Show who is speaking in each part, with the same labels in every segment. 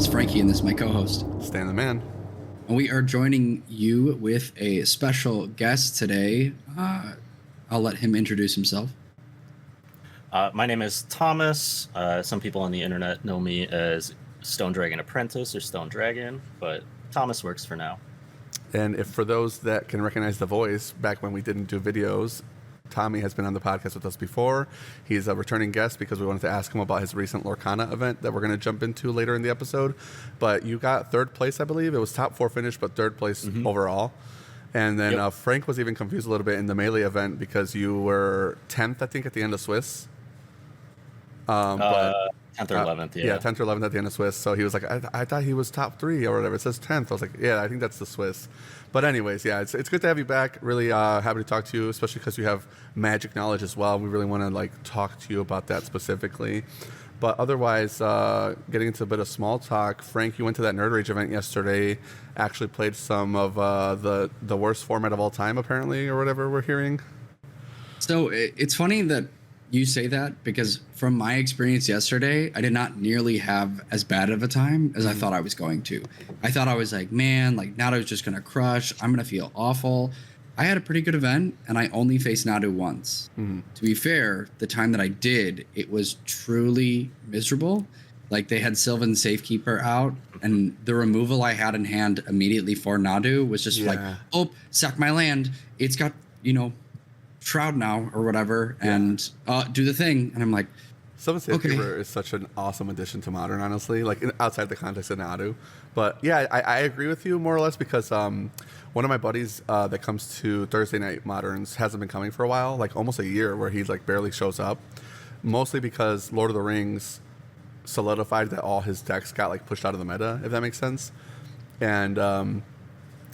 Speaker 1: is Frankie, and this is my co-host,
Speaker 2: Stan the Man.
Speaker 1: and we are joining you with a special guest today. I'll let him introduce himself.
Speaker 3: My name is Tomasz. Some people on the internet know me as Dragon Apprentice or Stone Dragon, but Tomasz works for now.
Speaker 2: And if for those that can recognize the voice, back when we didn't do videos, Tommy has been on the podcast with us before. He's a returning guest because we wanted to ask him about his recent Lorcana event that we're going to jump into later in the episode. But you got third place, I believe. It was top 4 finish, but third place overall. And then Frank was even confused a little bit in the Melee event because you were 10th, I think, at the end of Swiss.
Speaker 3: 10th or 11th, yeah.
Speaker 2: Yeah, 10th or 11th at the end of Swiss. So he was like, I thought he was top 3 or whatever. It says 10th. I was like, yeah, I think that's the Swiss. But anyways, yeah, it's good to have you back. Really happy to talk to you, especially because you have magic knowledge as well. We really want to talk to you about that specifically. But otherwise, getting into a bit of small talk, Frank, you went to that Nerd Rage event yesterday, actually played some of the worst format of all time, apparently, or whatever we're hearing.
Speaker 1: So it's funny that you say that because from my experience yesterday, I did not nearly have as bad of a time as I thought I was going to. I thought I was like, man, Nado's just going to crush. I'm going to feel awful. I had a pretty good event, and I only faced Nado once. To be fair, the time that I did, it was truly miserable. They had Sylvan Safekeeper out, and the removal I had in hand immediately for Nado was just oh, sack my land. It's got, Shroud now or whatever, and do the thing. And I'm like,
Speaker 2: Sylvan Safekeeper is such an awesome addition to Modern, honestly, outside the context of Nadu. But yeah, I agree with you more or less because one of my buddies that comes to Thursday night Moderns hasn't been coming for a while, almost a year, where he barely shows up, mostly because Lord of the Rings solidified that all his decks got pushed out of the meta, if that makes sense. And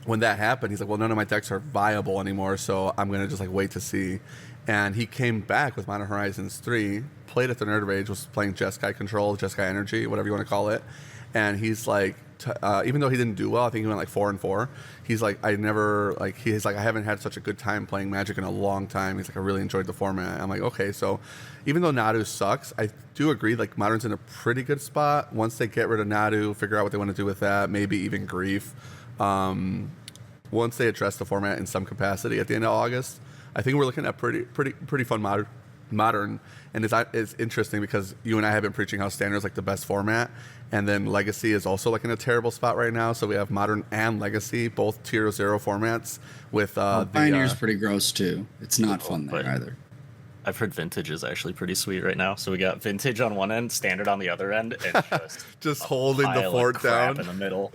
Speaker 2: when that happened, he's like, well, none of my decks are viable anymore, so I'm going to just wait to see. And he came back with Modern Horizons 3, played at the Nerd Rage, was playing Jeskai Control, Jeskai Energy, whatever you want to call it. And he's even though he didn't do well, I think he went 4-4. He's like, I haven't had such a good time playing Magic in a long time. He's like, I really enjoyed the format. I'm like, okay, so even though Nadu sucks, I do agree, Modern's in a pretty good spot. Once they get rid of Nadu, figure out what they want to do with that, maybe even Grief. Once they address the format in some capacity at the end of August, I think we're looking at pretty fun modern. And it's interesting because you and I have been preaching how Standard is the best format, and then Legacy is also in a terrible spot right now. So we have Modern and Legacy, both tier 0 formats. With
Speaker 1: Pioneer's pretty gross too. It's not fun there either.
Speaker 3: I've heard Vintage is actually pretty sweet right now. So we got Vintage on one end, Standard on the other end, and
Speaker 2: just holding the fort down
Speaker 3: in the middle.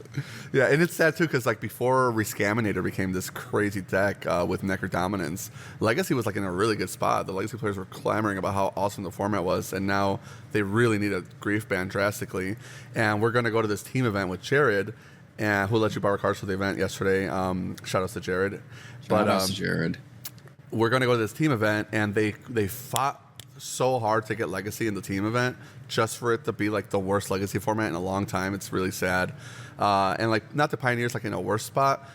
Speaker 2: Yeah, and it's sad too because before Rescaminator became this crazy deck with Necro Dominance, Legacy was in a really good spot. The Legacy players were clamoring about how awesome the format was, and now they really need a Grief ban drastically. And we're going to go to this team event with Jared, and who let you borrow cards for the event yesterday. Shout outs to Jared.
Speaker 1: Shout outs to Jared.
Speaker 2: We're going to go to this team event, and they fought so hard to get Legacy in the team event just for it to be the worst Legacy format in a long time. It's really sad. And not the Pioneers in a worse spot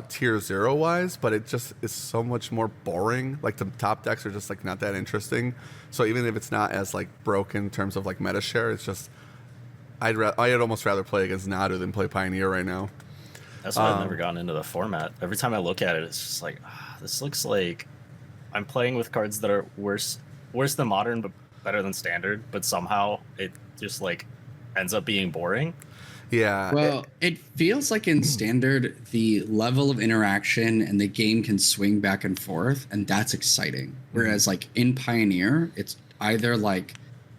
Speaker 2: tier 0 wise, but it just is so much more boring. The top decks are just not that interesting. So even if it's not as broken in terms of meta share, it's just I'd almost rather play against Nadu than play Pioneer right now.
Speaker 3: That's why I've never gotten into the format. Every time I look at it, it's just this looks like I'm playing with cards that are worse than Modern, but better than Standard. But somehow it just ends up being boring.
Speaker 2: Yeah.
Speaker 1: Well, it feels like in Standard, the level of interaction and the game can swing back and forth, and that's exciting. Whereas in Pioneer, it's either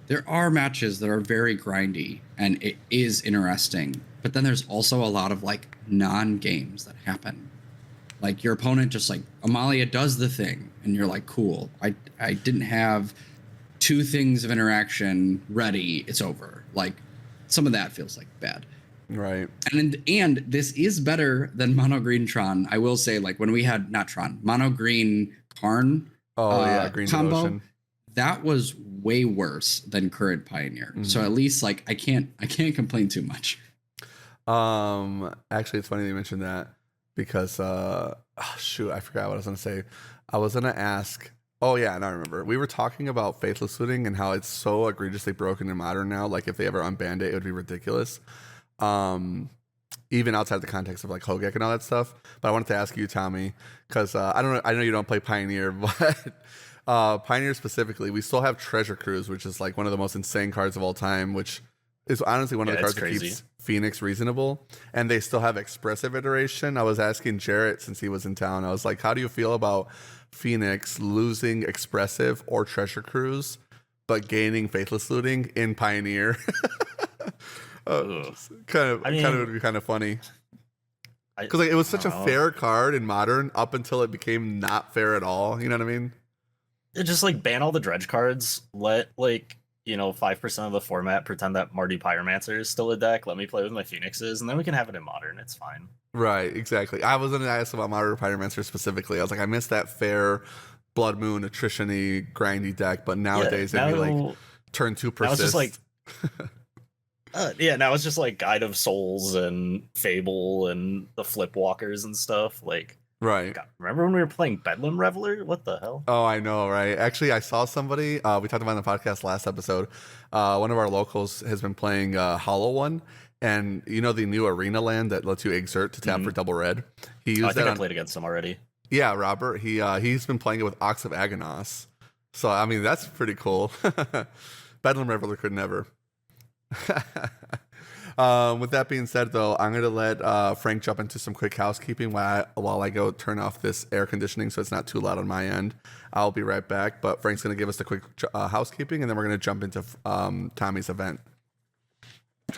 Speaker 1: there are matches that are very grindy, and it is interesting. But then there's also a lot of non-games that happen. Your opponent just Amalia does the thing, and you're cool. I didn't have 2 things of interaction ready. It's over. Some of that feels bad.
Speaker 2: Right.
Speaker 1: And this is better than Mono Green Tron. I will say, when we had not Tron, Mono Green Karn
Speaker 2: Green
Speaker 1: combo,
Speaker 2: Devotion.
Speaker 1: That was way worse than current Pioneer. So at least I can't complain too much.
Speaker 2: Actually, it's funny that you mentioned that because shoot, I forgot what I was gonna say. I was gonna ask. Oh yeah, now I remember. We were talking about Faithless Looting and how it's so egregiously broken in Modern now. If they ever unbanned it, it would be ridiculous. even outside the context of like Hogek and all that stuff. But I wanted to ask you, Tommy, because I know you don't play Pioneer, but Pioneer specifically, we still have Treasure Cruise, which is like one of the most insane cards of all time, which is honestly one of the cards that keeps Phoenix reasonable. And they still have Expressive Iteration. I was asking Jarrett since he was in town, I was like, how do you feel about Phoenix losing Expressive or Treasure Cruise, but gaining Faithless Looting in Pioneer? Kind of would be kind of funny. Because like, it was such a fair card in Modern up until it became not fair at all. You know what I mean?
Speaker 3: Just like ban all the dredge cards. Let 5% of the format pretend that Marty Pyromancer is still a deck. Let me play with my Phoenixes, and then we can have it in Modern. It's fine.
Speaker 2: Right, exactly. I was going to ask about Marty Pyromancer specifically. I was like, I missed that fair Blood Moon attrition-y grindy deck, but nowadays it'd be like turn 2 persist.
Speaker 3: Now it's just like now it's just like Guide of Souls and Fable and the Flip Walkers and stuff. Like,
Speaker 2: right.
Speaker 3: God, remember when we were playing Bedlam Reveler? What the hell?
Speaker 2: Oh, I know, right? Actually, I saw somebody, we talked about it on the podcast last episode. One of our locals has been playing Hollow One, and you know the new arena land that lets you exert to tap for double red? He used
Speaker 3: I played against him already.
Speaker 2: Yeah, Robert. He's been playing it with Ox of Agonos. So, I mean, that's pretty cool. Bedlam Reveler could never. With that being said, though, I'm going to let Frank jump into some quick housekeeping while I go turn off this air conditioning so it's not too loud on my end. I'll be right back, but Frank's going to give us the quick housekeeping, and then we're going to jump into Tommy's event.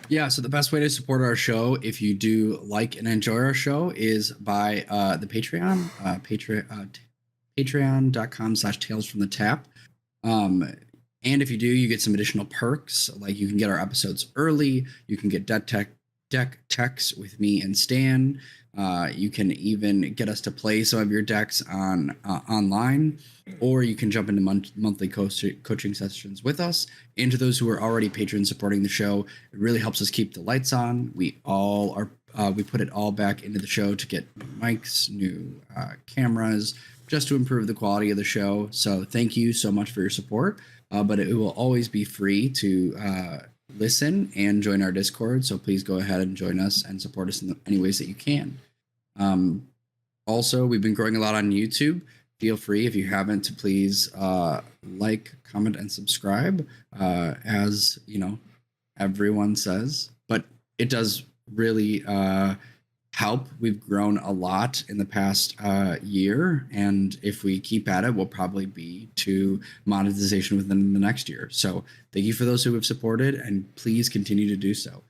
Speaker 1: Yeah, so the best way to support our show, if you do like and enjoy our show, is by the Patreon, patreon.com/talesfromthetap. And if you do, you get some additional perks, like you can get our episodes early, you can get deck techs with me and Stan. You can even get us to play some of your decks on online, or you can jump into monthly coaching sessions with us. And to those who are already patrons supporting the show, it really helps us keep the lights on. We put it all back into the show to get new mics, new cameras, just to improve the quality of the show. So thank you so much for your support. But it will always be free to listen and join our Discord. So please go ahead and join us and support us in any ways that you can. Also, we've been growing a lot on YouTube. Feel free, if you haven't, to please like, comment, and subscribe, as you know, everyone says. But it does really help. We've grown a lot in the past year, and if we keep at it, we'll probably be to monetization within the next year. So thank you for those who have supported, and please continue to do so.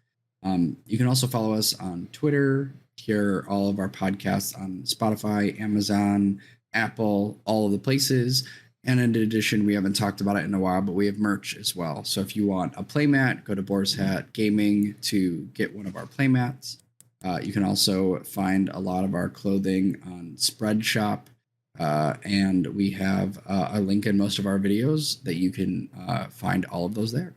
Speaker 1: You can also follow us on Twitter, hear all of our podcasts on Spotify, Amazon, Apple, all of the places. And in addition, we haven't talked about it in a while, but we have merch as well. So if you want a playmat, go to Boar's Hat Gaming to get one of our playmats. You can also find a lot of our clothing on Spreadshop, and we have a link in most of our videos that you can find all of those there.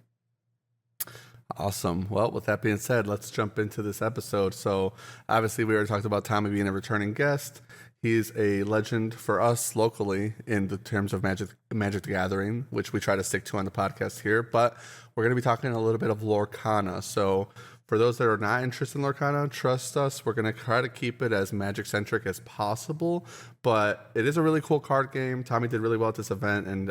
Speaker 2: Awesome. Well, with that being said, let's jump into this episode. So obviously we already talked about Tommy being a returning guest. He's a legend for us locally in the terms of Magic the Gathering, which we try to stick to on the podcast here. But we're going to be talking a little bit of Lorcana. So for those that are not interested in Lorcana, trust us, we're going to try to keep it as Magic-centric as possible, but it is a really cool card game. Tommy did really well at this event, and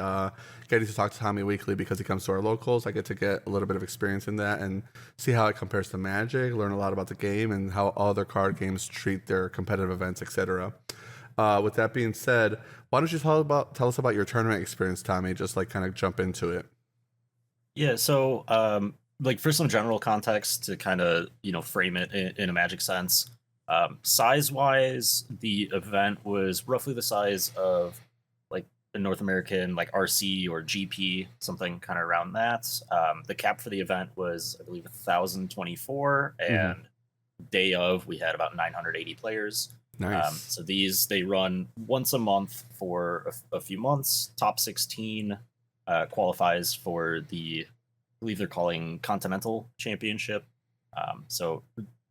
Speaker 2: getting to talk to Tommy weekly because he comes to our locals, I get to get a little bit of experience in that and see how it compares to Magic, learn a lot about the game and how other card games treat their competitive events, etc. With that being said, why don't you tell us about your tournament experience, Tommy, just like kind of jump into it.
Speaker 3: Yeah, so like for some general context to kind of frame it in a Magic sense, size wise the event was roughly the size of like the North American like RC or GP, something kind of around that. The cap for the event was, I believe, 1,024, and day of we had about 980 players.
Speaker 2: Nice.
Speaker 3: So they run once a month for a few months. Top 16 qualifies for the, I believe they're calling Continental Championship. So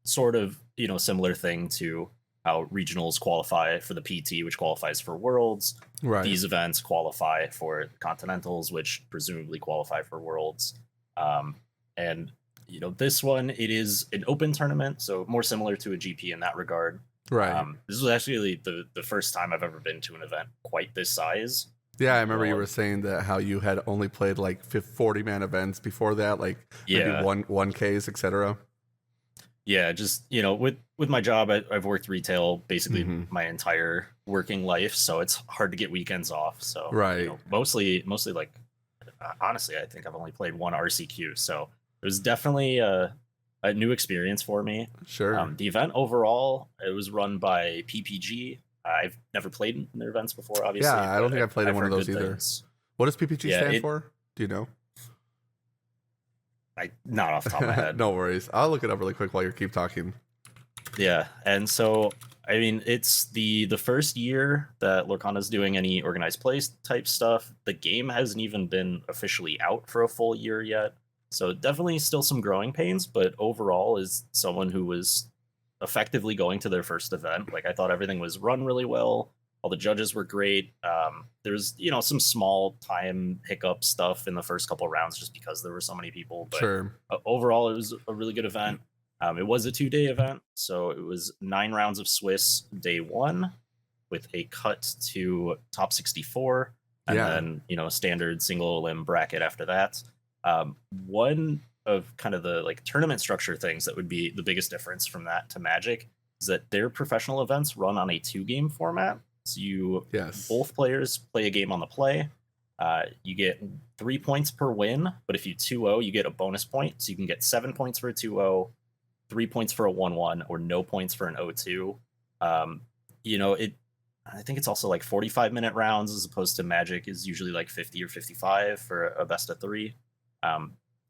Speaker 3: sort of, similar thing to how regionals qualify for the PT, which qualifies for Worlds.
Speaker 2: Right.
Speaker 3: These events qualify for Continentals, which presumably qualify for Worlds. And, this one, it is an open tournament, so more similar to a GP in that regard.
Speaker 2: Right.
Speaker 3: This was actually the first time I've ever been to an event quite this size.
Speaker 2: Yeah, I remember you were saying that how you had only played like 40-man events before that, like maybe 1Ks, etc.
Speaker 3: Yeah, just with my job, I've worked retail basically my entire working life, so it's hard to get weekends off. So
Speaker 2: right,
Speaker 3: mostly like honestly, I think I've only played one RCQ, so it was definitely a new experience for me.
Speaker 2: Sure.
Speaker 3: The event overall, it was run by PPG. I've never played in their events before, obviously.
Speaker 2: Yeah, I don't think I've played in one of those either.
Speaker 3: Things.
Speaker 2: What does PPG stand for? Do you know?
Speaker 3: Not off the top of my head.
Speaker 2: No worries. I'll look it up really quick while you keep talking.
Speaker 3: Yeah, and so I mean, it's the first year that Lorcana's doing any organized play type stuff. The game hasn't even been officially out for a full year yet, so definitely still some growing pains. But overall, as someone who was effectively going to their first event, like I thought everything was run really well. All the judges were great. There's some small time hiccup stuff in the first couple of rounds just because there were so many people. But
Speaker 2: sure.
Speaker 3: Overall, it was a really good event. It was a 2-day event, so it was 9 rounds of Swiss day 1 with a cut to top 64, and then standard single limb bracket after that. One of kind of the like tournament structure things that would be the biggest difference from that to Magic is that their professional events run on a 2-game format. So both players play a game on the play. You get 3 points per win, but if you 2-0, you get a bonus point. So you can get 7 points for a 2-0, 3 points for a 1-1, or no points for an 0-2. I think it's also like 45-minute rounds as opposed to Magic is usually like 50 or 55 for a best of 3.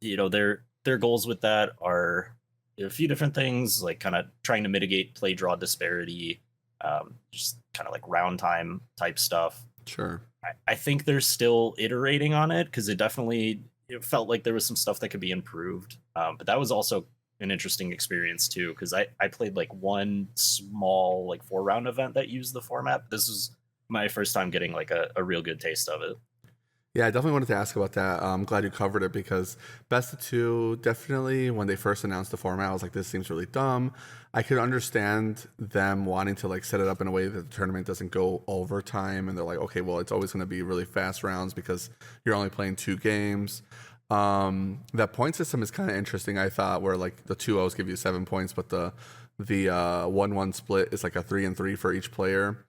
Speaker 3: Their goals with that are a few different things, like kind of trying to mitigate play draw disparity, just kind of like round time type stuff.
Speaker 2: Sure.
Speaker 3: I think they're still iterating on it because it felt like there was some stuff that could be improved. But that was also an interesting experience too, because I played like one small like 4-round event that used the format. This was my first time getting like a real good taste of it.
Speaker 2: Yeah, I definitely wanted to ask about that. I'm glad you covered it because best of 2, definitely when they first announced the format, I was like, this seems really dumb. I could understand them wanting to like set it up in a way that the tournament doesn't go overtime, and they're like, okay, well, it's always going to be really fast rounds because you're only playing 2 games. That point system is kind of interesting, I thought, where like the 2-0s give you 7 points, but the 1-1 split is like a 3-3 for each player.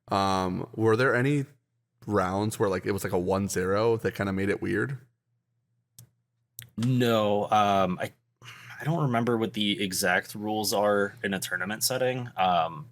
Speaker 2: Were there any rounds where like it was like a 1-0 that kind of made it weird?
Speaker 3: No, I don't remember what the exact rules are in a tournament setting.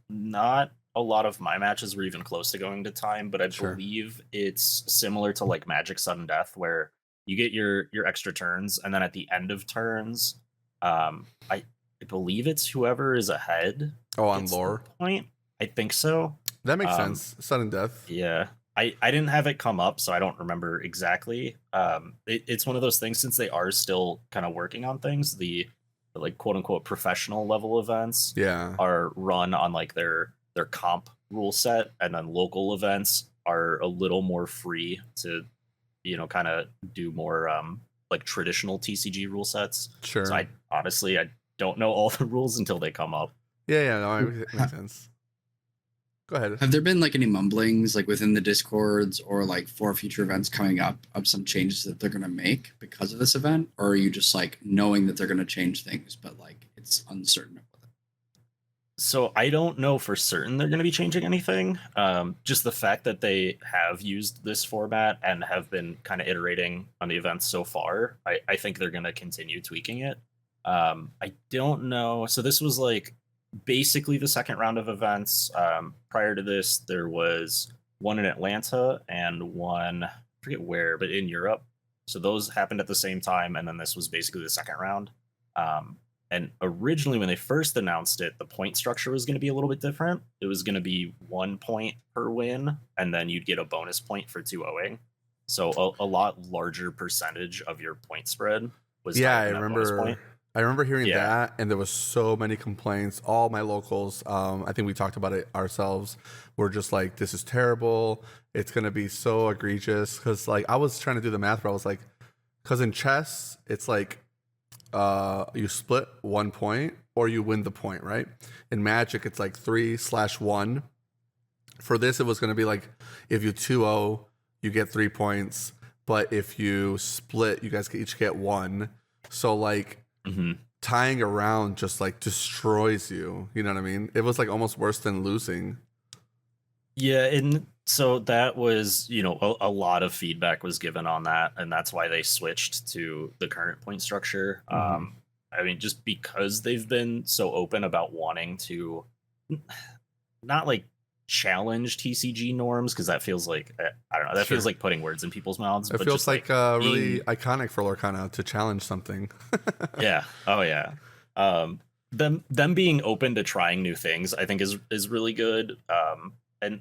Speaker 3: Not a lot of my matches were even close to going to time, but I believe it's similar to like Magic Sudden Death, where you get your extra turns, and then at the end of turns, I believe it's whoever is ahead.
Speaker 2: Oh, on lore
Speaker 3: point. I think so.
Speaker 2: That makes sense. Sudden death.
Speaker 3: Yeah. I didn't have it come up, so I don't remember exactly. It's one of those things, since they are still kind of working on things, the like quote unquote professional level events are run on like their comp rule set, and then local events are a little more free to kind of do more like traditional TCG rule sets.
Speaker 2: Sure.
Speaker 3: So I don't know all the rules until they come up.
Speaker 2: Yeah, no, it makes sense. Go ahead.
Speaker 1: Have there been like any mumblings like within the Discords or like for future events coming up of some changes that they're going to make because of this event? Or are you just like knowing that they're going to change things, but like it's uncertain with it?
Speaker 3: So I don't know for certain they're going to be changing anything. Just the fact that they have used this format and have been kind of iterating on the events so far, I think they're going to continue tweaking it. I don't know. So this was like basically the second round of events. Prior to this, there was one in Atlanta and one, I forget where, but in Europe. So those happened at the same time, and then this was basically the second round. And originally, when they first announced it, the point structure was going to be a little bit different. It was going to be 1 point per win, and then you'd get a bonus point for 2-0ing. So a lot larger percentage of your point spread was
Speaker 2: I remember hearing that, and there was so many complaints. All my locals, I think we talked about it ourselves, were just like, this is terrible. It's going to be so egregious. Because like I was trying to do the math where I was like, because in chess, it's like you split 1 point or you win the point, right? In Magic, it's like 3/1. For this, it was going to be like if you 2-0, you get 3 points. But if you split, you guys each get 1. So like tying around just like destroys you. You know what I mean? It was like almost worse than losing.
Speaker 3: Yeah, and so that was, a lot of feedback was given on that, and that's why they switched to the current point structure. I mean, just because they've been so open about wanting to not like challenge TCG norms, because that feels like, I don't know, that feels like putting words in people's mouths.
Speaker 2: It
Speaker 3: but
Speaker 2: feels
Speaker 3: just
Speaker 2: like really iconic for Lorcana to challenge something.
Speaker 3: Yeah. Oh yeah. Them being open to trying new things, I think is really good. And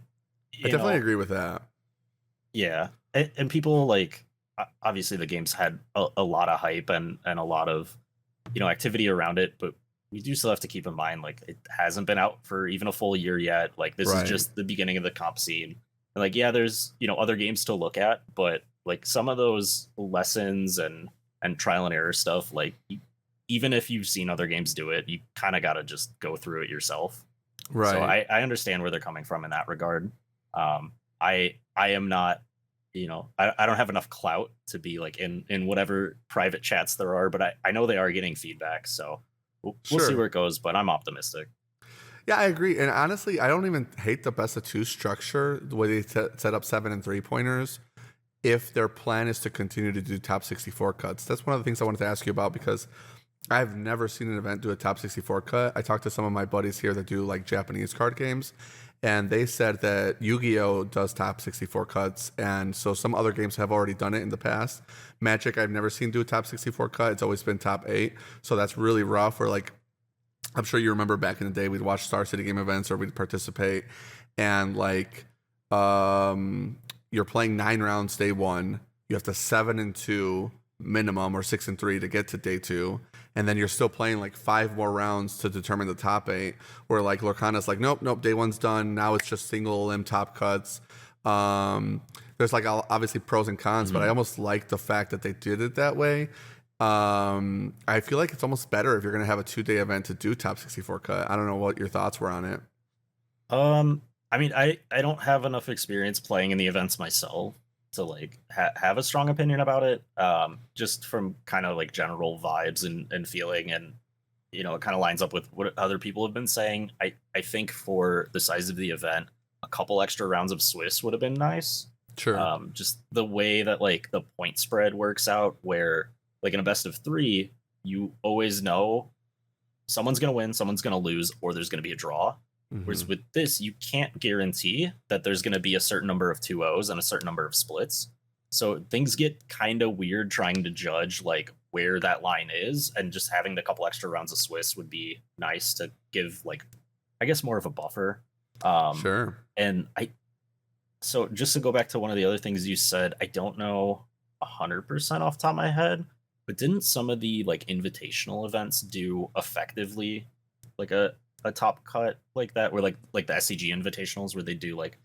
Speaker 2: I definitely agree with that.
Speaker 3: Yeah, and people like, obviously the game's had a lot of hype and a lot of activity around it, but we do still have to keep in mind, like, it hasn't been out for even a full year yet. Like, this is just the beginning of the comp scene. And like, yeah, there's other games to look at, but like some of those lessons and trial and error stuff, like, even if you've seen other games do it, you kind of got to just go through it yourself.
Speaker 2: Right.
Speaker 3: So I understand where they're coming from in that regard. I am not, I don't have enough clout to be like in whatever private chats there are, but I know they are getting feedback, so we'll see where it goes, but I'm optimistic.
Speaker 2: Yeah, I agree. And honestly, I don't even hate the best of 2 structure, the way they set up 7 and 3-pointers, if their plan is to continue to do top 64 cuts. That's one of the things I wanted to ask you about, because I've never seen an event do a top 64 cut. I talked to some of my buddies here that do like Japanese card games, and they said that Yu-Gi-Oh does top 64 cuts, and so some other games have already done it in the past. Magic, I've never seen do a top 64 cut. It's always been top 8, so that's really rough. Or like, I'm sure you remember back in the day, we'd watch Star City game events or we'd participate, and like, you're playing 9 rounds day 1. You have to 7 and 2 minimum or 6 and 3 to get to day 2. And then you're still playing like 5 more rounds to determine the top 8, where like Lorcana's like, nope, day 1's done. Now it's just single limb top cuts. There's like obviously pros and cons, but I almost like the fact that they did it that way. I feel like it's almost better if you're going to have a 2-day event to do top 64 cut. I don't know what your thoughts were on it.
Speaker 3: I mean, I don't have enough experience playing in the events myself to like have a strong opinion about it, just from kind of like general vibes and feeling, and it kind of lines up with what other people have been saying. I think for the size of the event, a couple extra rounds of Swiss would have been nice.
Speaker 2: Sure.
Speaker 3: Just the way that like the point spread works out, where like in a best of 3, you always know someone's gonna win, someone's gonna lose, or there's gonna be a draw. Whereas with this, you can't guarantee that there's going to be a certain number of 2-0s and a certain number of splits. So things get kind of weird trying to judge like where that line is, and just having the couple extra rounds of Swiss would be nice to give, like, I guess, more of a buffer.
Speaker 2: Sure.
Speaker 3: And so just to go back to one of the other things you said, I don't know 100% off the top of my head, but didn't some of the like invitational events do effectively like a top cut like that, where like the SCG invitationals, where they do like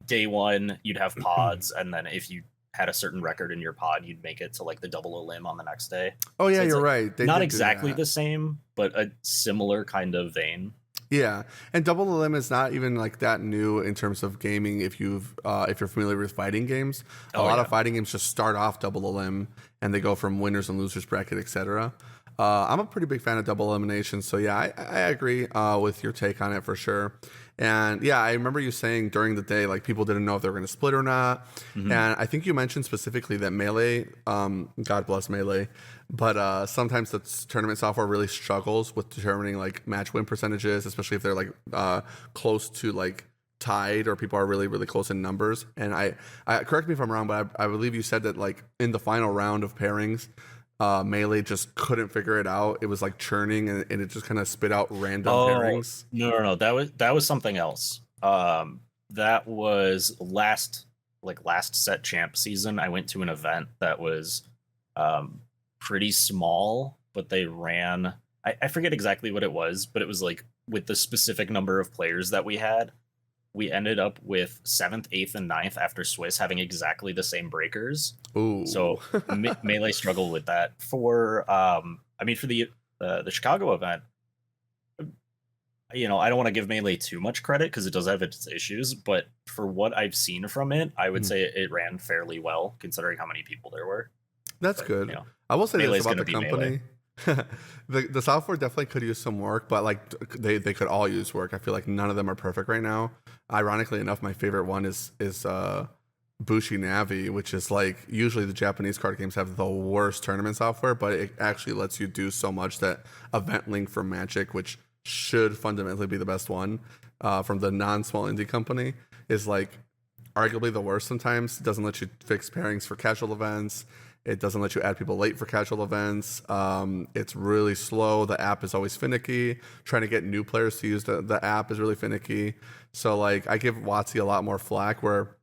Speaker 3: day 1 you'd have pods, and then if you had a certain record in your pod, you'd make it to like the double a limb on the next day.
Speaker 2: Oh yeah,
Speaker 3: so
Speaker 2: you're
Speaker 3: like,
Speaker 2: right. They
Speaker 3: not exactly the same, but a similar kind of vein.
Speaker 2: Yeah, and double the limb is not even like that new in terms of gaming. If you're familiar with fighting games, a lot of fighting games just start off double the limb, and they go from winners and losers bracket, etc. I'm a pretty big fan of double elimination, so yeah, I agree with your take on it for sure. And yeah, I remember you saying during the day, like, people didn't know if they were going to split or not. And I think you mentioned specifically that Melee, God bless Melee, but sometimes the tournament software really struggles with determining like match win percentages, especially if they're like close to like tied, or people are really, really close in numbers. And I correct me if I'm wrong, but I believe you said that like in the final round of pairings, Melee just couldn't figure it out. It was like churning, and it just kind of spit out random pairings.
Speaker 3: No. That was something else. That was last set champ season. I went to an event that was pretty small, but they ran. I forget exactly what it was, but it was like with the specific number of players that we had, we ended up with 7th, 8th, and 9th after Swiss having exactly the same breakers.
Speaker 2: Ooh.
Speaker 3: So Melee struggled with that. For I mean, for the Chicago event, I don't want to give Melee too much credit because it does have its issues, but for what I've seen from it, I would say it ran fairly well considering how many people there were.
Speaker 2: That's good. I will say
Speaker 3: Melee's
Speaker 2: this about the company. the software definitely could use some work, but like they could all use work. I feel like none of them are perfect right now. Ironically enough, my favorite one is Bushi Navi, which is like usually the Japanese card games have the worst tournament software, but it actually lets you do so much that Event Link from Magic, which should fundamentally be the best one from the non-small indie company, is like arguably the worst sometimes. It doesn't let you fix pairings for casual events. It doesn't let you add people late for casual events. It's really slow. The app is always finicky. Trying to get new players to use the app is really finicky. So like I give WotC a lot more flack, where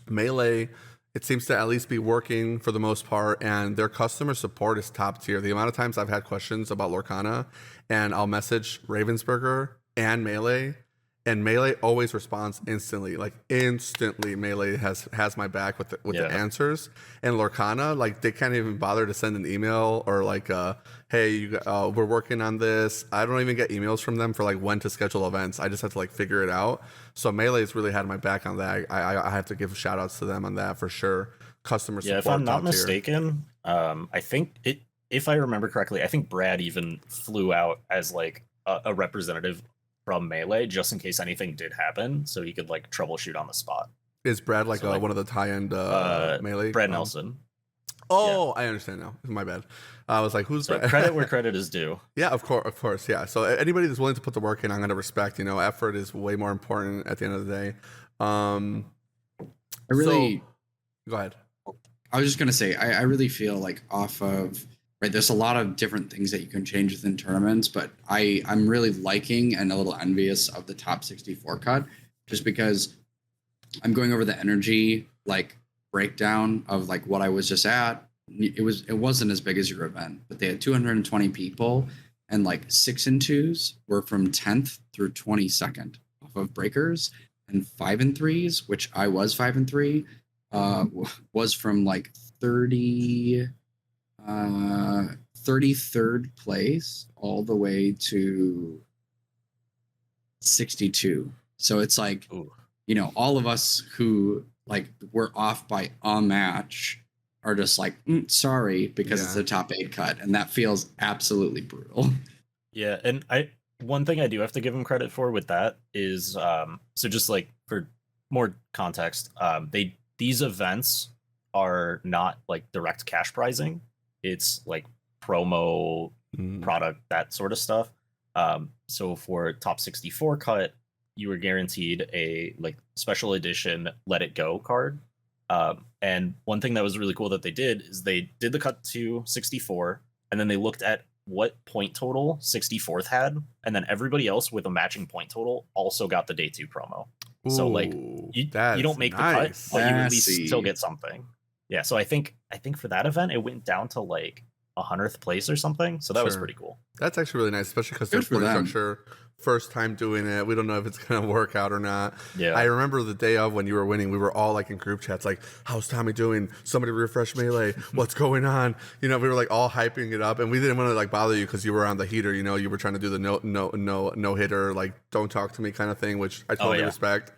Speaker 2: Melee, it seems to at least be working for the most part, and their customer support is top tier. The amount of times I've had questions about Lorcana, and I'll message Ravensburger and Melee, and Melee always responds instantly. Like instantly, Melee has my back with the answers. And Lorcana, like they can't even bother to send an email or like, hey, we're working on this. I don't even get emails from them for like when to schedule events. I just have to like figure it out. So Melee's really had my back on that. I have to give shout outs to them on that for sure. Customer support.
Speaker 3: Yeah, if I'm not mistaken, I think if I remember correctly, I think Brad even flew out as like a representative from Melee just in case anything did happen, so he could like troubleshoot on the spot.
Speaker 2: Is Brad like one of the high-end Melee?
Speaker 3: Brad Nelson.
Speaker 2: Oh, yeah. I understand now. My bad. I was like, who's Brad?
Speaker 3: Credit where credit is due.
Speaker 2: Yeah, of course. Yeah. So anybody that's willing to put the work in, I'm going to respect. Effort is way more important at the end of the day. Go ahead.
Speaker 1: I was just going to say, I really feel like off of, right, there's a lot of different things that you can change within tournaments, but I'm really liking and a little envious of the top 64 cut, just because I'm going over the energy like breakdown of like what I was just at. It wasn't as big as your event, but they had 220 people, and like 6 and 2s were from 10th through 22nd off of breakers, and 5 and 3s, which I was 5 and 3, was from like 33rd place all the way to 62. So it's like, all of us who like were off by a match are just like, sorry, because it's a top 8 cut, and that feels absolutely brutal.
Speaker 3: Yeah, and one thing I do have to give him credit for with that is so just like for more context, these events are not like direct cash prizing. It's like promo product, that sort of stuff. So for top 64 cut, you were guaranteed a like special edition Let It Go card. And one thing that was really cool that they did is they did the cut to 64, and then they looked at what point total 64th had, and then everybody else with a matching point total also got the day 2 promo. Ooh, so like you don't make the cut, but you at least still get something. Yeah, so I think for that event it went down to like 100th place or something. So that was pretty cool.
Speaker 2: That's actually really nice, especially because their point structure, first time doing it. We don't know if it's going to work out or not.
Speaker 3: Yeah.
Speaker 2: I remember the day of when you were winning, we were all like in group chats, like, how's Tommy doing? Somebody refresh Melee. What's going on? We were like all hyping it up, and we didn't want to like bother you because you were on the heater. You were trying to do the no hitter, like don't talk to me kind of thing, which I totally respect.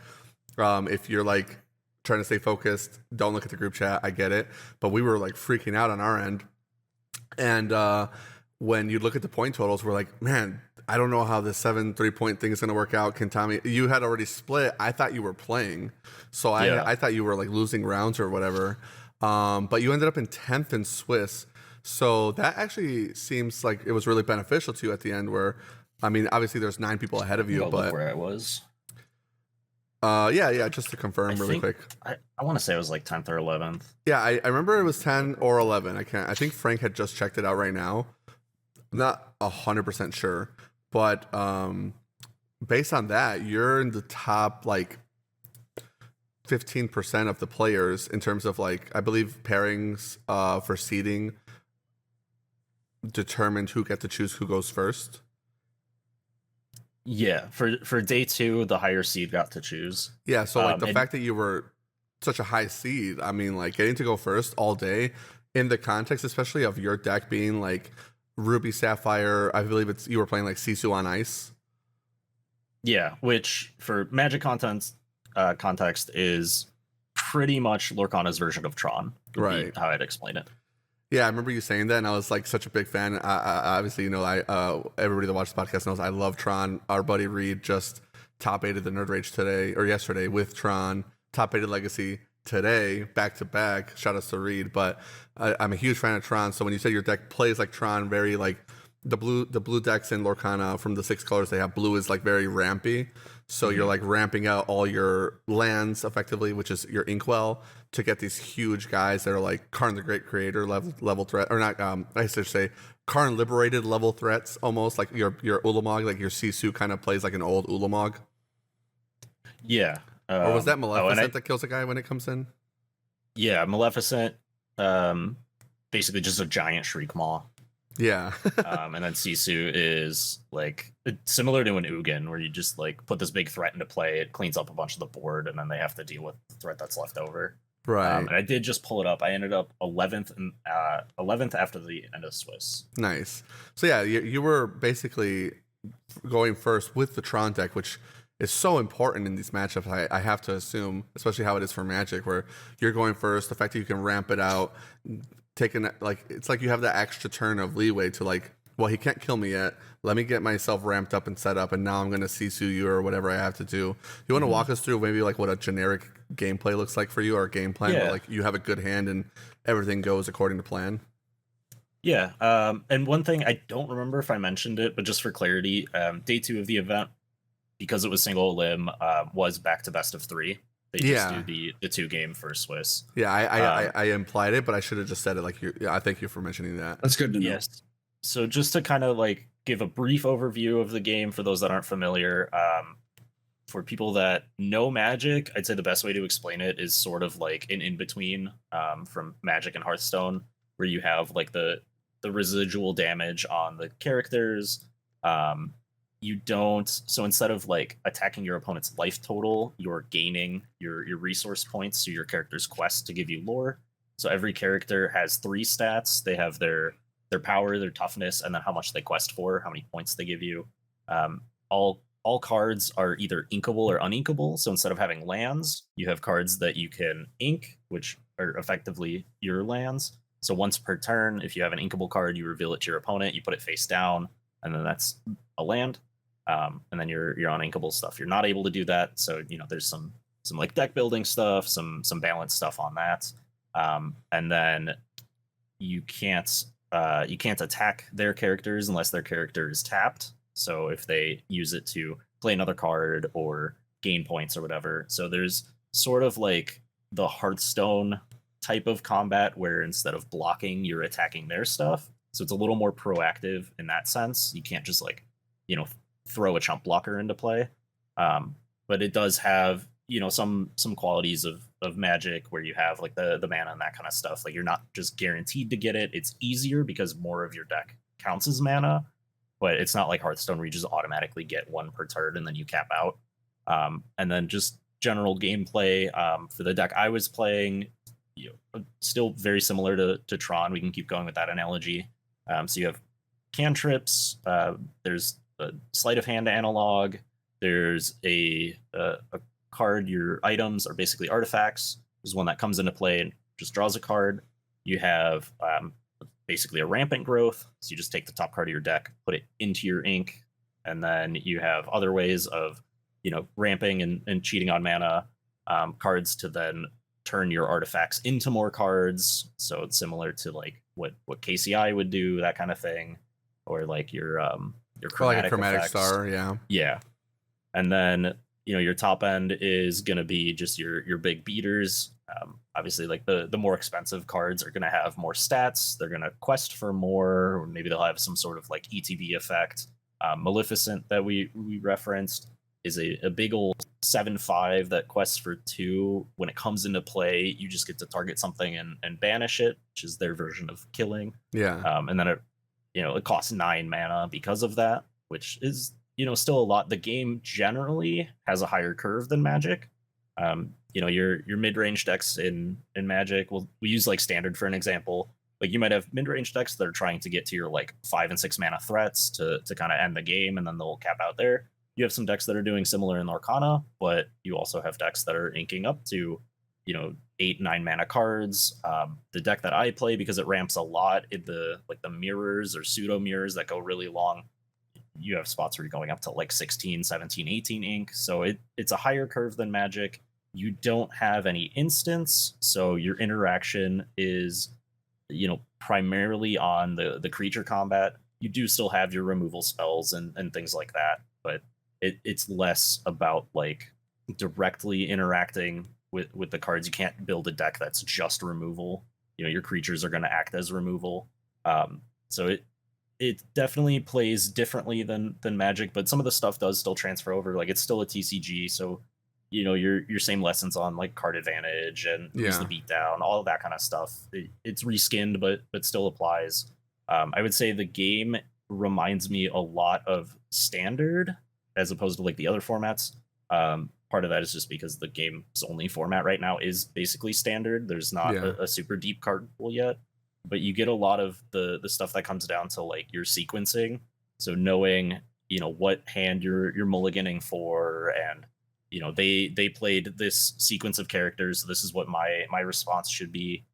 Speaker 2: If you're like trying to stay focused, don't look at the group chat. I get it. But we were like freaking out on our end. And when you look at the point totals, we're like, man, I don't know how this 7 3-point thing is going to work out. Can Tommy, you had already split. I thought you were playing. So I thought you were like losing rounds or whatever. But you ended up in 10th in Swiss. So that actually seems like it was really beneficial to you at the end, where, I mean, obviously there's 9 people ahead of you, but
Speaker 3: where I was.
Speaker 2: Just to confirm quick.
Speaker 3: I want to say it was like 10th or 11th.
Speaker 2: Yeah, I remember it was 10 or 11. I think Frank had just checked it out right now. I'm not 100% sure, but based on that, you're in the top like 15% of the players in terms of like, I believe pairings for seeding determined who get to choose who goes first.
Speaker 3: Yeah, for day 2, the higher seed got to choose.
Speaker 2: Yeah, so like the fact that you were such a high seed, I mean, like getting to go first all day in the context, especially of your deck being like Ruby Sapphire. I believe you were playing like Sisu on ice.
Speaker 3: Yeah, which for Magic context is pretty much Lorcana's version of Tron. Would be how I'd explain it.
Speaker 2: Yeah, I remember you saying that, and I was like such a big fan. Obviously, everybody that watches the podcast knows I love Tron. Our buddy Reed just top 8'd the Nerd Rage today or yesterday with Tron, top 8'd Legacy today, back to back. Shout out to Reed, but I'm a huge fan of Tron. So when you said your deck plays like Tron, very like the blue decks in Lorcana from the 6 colors they have, blue is like very rampy. So you're like ramping out all your lands effectively, which is your Inkwell, to get these huge guys that are like Karn the Great Creator level threat, or not. I should say Karn Liberated level threats, almost like your Ulamog, like your Sisu kind of plays like an old Ulamog.
Speaker 3: Yeah.
Speaker 2: Or was that Maleficent that kills a guy when it comes in?
Speaker 3: Yeah, Maleficent. Basically just a giant Shriek Maw.
Speaker 2: Yeah.
Speaker 3: And then Sisu is like similar to an Ugin, where you just like put this big threat into play, it cleans up a bunch of the board, and then they have to deal with the threat that's left over.
Speaker 2: Right.
Speaker 3: And I did just pull it up. I ended up 11th and 11th after the end of Swiss.
Speaker 2: Nice. So yeah, you were basically going first with the Tron deck, which is so important in these matchups. I have to assume, especially how it is for Magic, where you're going first. The fact that you can ramp it out, it's like you have that extra turn of leeway to like, well, he can't kill me yet. Let me get myself ramped up and set up, and now I'm going to Sisu you or whatever I have to do. You want to walk us through maybe like what a generic gameplay looks like for you, or a game plan where like you have a good hand and everything goes according to plan?
Speaker 3: Yeah. And one thing, I don't remember if I mentioned it, but just for clarity, day 2 of the event, because it was single limb, was back to best of 3. They just do the 2 game for Swiss.
Speaker 2: Yeah, I implied it, but I should have just said it. Like, I thank you for mentioning that.
Speaker 1: That's good to know.
Speaker 3: Yes. So just to kind of like give a brief overview of the game for those that aren't familiar, for people that know Magic, I'd say the best way to explain it is sort of like an in-between from Magic and Hearthstone, where you have like the residual damage on the characters. So instead of like attacking your opponent's life total, you're gaining your resource points to your character's quest to give you lore. So every character has 3 stats. They have their power, their toughness, and then how much they quest for, how many points they give you. All cards are either inkable or uninkable. So instead of having lands, you have cards that you can ink, which are effectively your lands. So once per turn, if you have an inkable card, you reveal it to your opponent, you put it face down, and then that's a land. And then your uninkable stuff, you're not able to do that. So there's some like deck building stuff, some balance stuff on that. And then you can't attack their characters unless their character is tapped. So if they use it to play another card or gain points or whatever. So there's sort of like the Hearthstone type of combat where instead of blocking, you're attacking their stuff. So it's a little more proactive in that sense. You can't just like, throw a chump blocker into play. But it does have, some qualities of Magic where you have like the mana and that kind of stuff. Like you're not just guaranteed to get it. It's easier because more of your deck counts as mana, but it's not like Hearthstone where you just automatically get 1 per turn and then you cap out. And then just general gameplay for the deck I was playing, still very similar to Tron. We can keep going with that analogy. So you have cantrips. There's a sleight of hand analog. There's a card. Your items are basically artifacts. There's one that comes into play and just draws a card. You have basically a rampant growth. So you just take the top card of your deck, put it into your ink, and then you have other ways of ramping and cheating on mana cards to then turn your artifacts into more cards. So it's similar to like what KCI would do, that kind of thing, or like your chromatic,
Speaker 2: like a chromatic
Speaker 3: effects.
Speaker 2: Star, yeah.
Speaker 3: And then your top end is going to be just your big beaters. Obviously, like the more expensive cards are going to have more stats. They're going to quest for more, or maybe they'll have some sort of like ETB effect. Maleficent that we referenced is a big old 7/5 that quests for 2. When it comes into play, you just get to target something and banish it, which is their version of killing.
Speaker 2: Yeah.
Speaker 3: And then it costs 9 mana because of that, which is still a lot. The game generally has a higher curve than Magic. Your mid-range decks in Magic, we use like Standard for an example. Like you might have mid-range decks that are trying to get to your like 5 and 6 mana threats to kind of end the game, and then they'll cap out there. You have some decks that are doing similar in Lorcana, but you also have decks that are inking up to, 8-9 mana cards. The deck that I play, because it ramps a lot in the mirrors or pseudo mirrors that go really long, you have spots where you're going up to like 16, 17, 18 ink. So it's a higher curve than Magic. You don't have any instants, so your interaction is, primarily on the creature combat. You do still have your removal spells and things like that, but it's less about like directly interacting with the cards. You can't build a deck that's just removal. Your creatures are going to act as removal. So it definitely plays differently than Magic, but some of the stuff does still transfer over. Like it's still a TCG, so your same lessons on like card advantage and use the beatdown, all of that kind of stuff. It's reskinned, but still applies. I would say the game reminds me a lot of Standard as opposed to like the other formats. Part of that is just because the game's only format right now is basically Standard. There's not a super deep card pool yet, but you get a lot of the stuff that comes down to like your sequencing. So knowing what hand you're mulliganing for, and they played this sequence of characters, so this is what my response should be.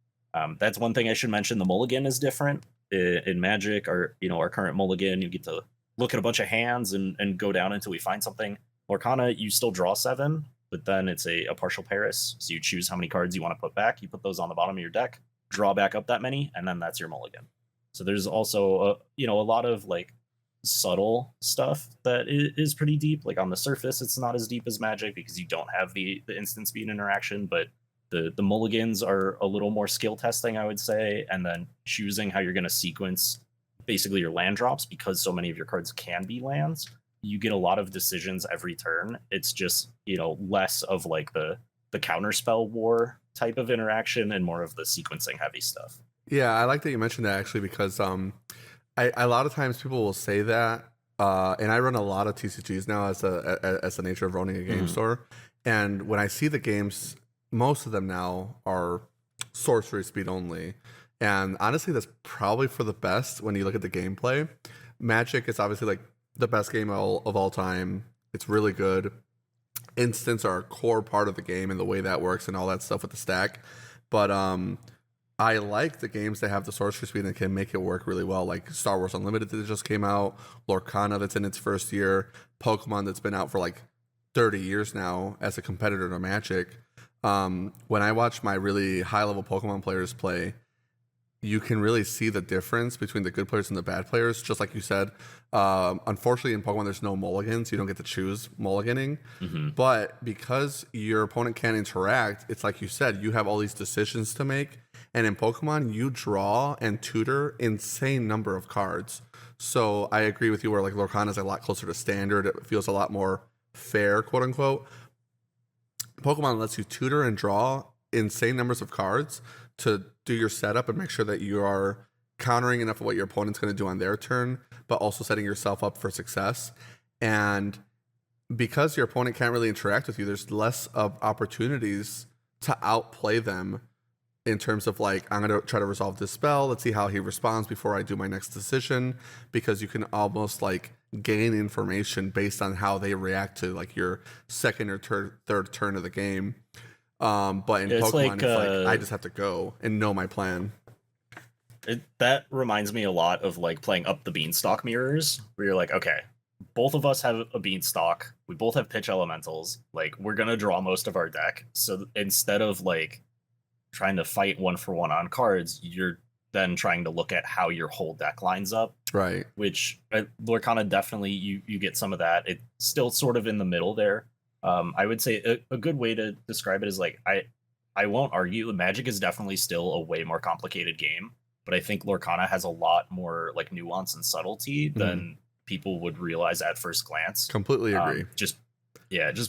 Speaker 3: That's one thing I should mention. The mulligan is different in Magic. Our current mulligan, you get to look at a bunch of hands and go down until we find something. Lorcana, you still draw 7, but then it's a partial Paris. So you choose how many cards you want to put back. You put those on the bottom of your deck, draw back up that many, and then that's your mulligan. So there's also a lot of like subtle stuff that is pretty deep. Like on the surface, it's not as deep as Magic because you don't have the instant speed interaction, but the mulligans are a little more skill testing, I would say, and then choosing how you're going to sequence basically your land drops, because so many of your cards can be lands. You get a lot of decisions every turn. It's just less of like the counterspell war type of interaction and more of the sequencing heavy stuff.
Speaker 2: Yeah, I like that you mentioned that actually, because a lot of times people will say that, and I run a lot of TCGs now as the nature of owning a game store, and when I see the games, most of them now are sorcery speed only, and honestly, that's probably for the best when you look at the gameplay. Magic is obviously like the best game of all time. It's really good. Instants are a core part of the game and the way that works and all that stuff with the stack. But I like the games that have the sorcery speed and can make it work really well, like Star Wars Unlimited that just came out, Lorcana that's in its first year, Pokemon that's been out for like 30 years now as a competitor to Magic. When I watch my really high-level Pokemon players play, you can really see the difference between the good players and the bad players. Just like you said, unfortunately in Pokemon there's no mulligans. You don't get to choose mulliganing. But because your opponent can't interact, it's like you said, you have all these decisions to make. And in Pokemon, you draw and tutor insane number of cards. So I agree with you where like Lorcana is a lot closer to Standard. It feels a lot more fair, quote unquote. Pokemon lets you tutor and draw insane numbers of cards to do your setup and make sure that you are countering enough of what your opponent's going to do on their turn, but also setting yourself up for success. And because your opponent can't really interact with you, there's less of opportunities to outplay them in terms of like, I'm going to try to resolve this spell. Let's see how he responds before I do my next decision, because you can almost like gain information based on how they react to like your second or third turn of the game. But in Pokemon, it's like I just have to go and know my plan.
Speaker 3: That reminds me a lot of like playing Up the Beanstalk mirrors, where you're like, okay, both of us have a beanstalk. We both have pitch elementals. Like, we're gonna draw most of our deck. So instead of like trying to fight one for one on cards, you're then trying to look at how your whole deck lines up.
Speaker 2: Right.
Speaker 3: Which Lorcana definitely you get some of that. It's still sort of in the middle there. I would say a good way to describe it is like I won't argue. Magic is definitely still a way more complicated game, but I think Lorcana has a lot more like nuance and subtlety than people would realize at first glance.
Speaker 2: Completely agree.
Speaker 3: Just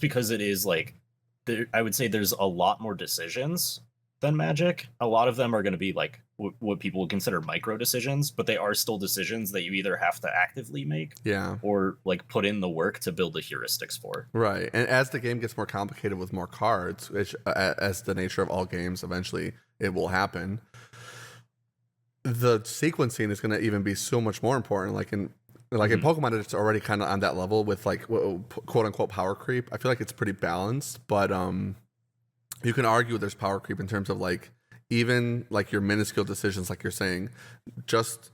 Speaker 3: because it is like I would say there's a lot more decisions than Magic. A lot of them are going to be like what people would consider micro decisions, but they are still decisions that you either have to actively make, or like put in the work to build the heuristics for.
Speaker 2: Right, and as the game gets more complicated with more cards, which as the nature of all games, eventually it will happen. the sequencing is going to even be so much more important. Like in Pokemon, it's already kind of on that level with like quote unquote power creep. I feel like it's pretty balanced, but you can argue there's power creep in terms of like even like your minuscule decisions, like you're saying, just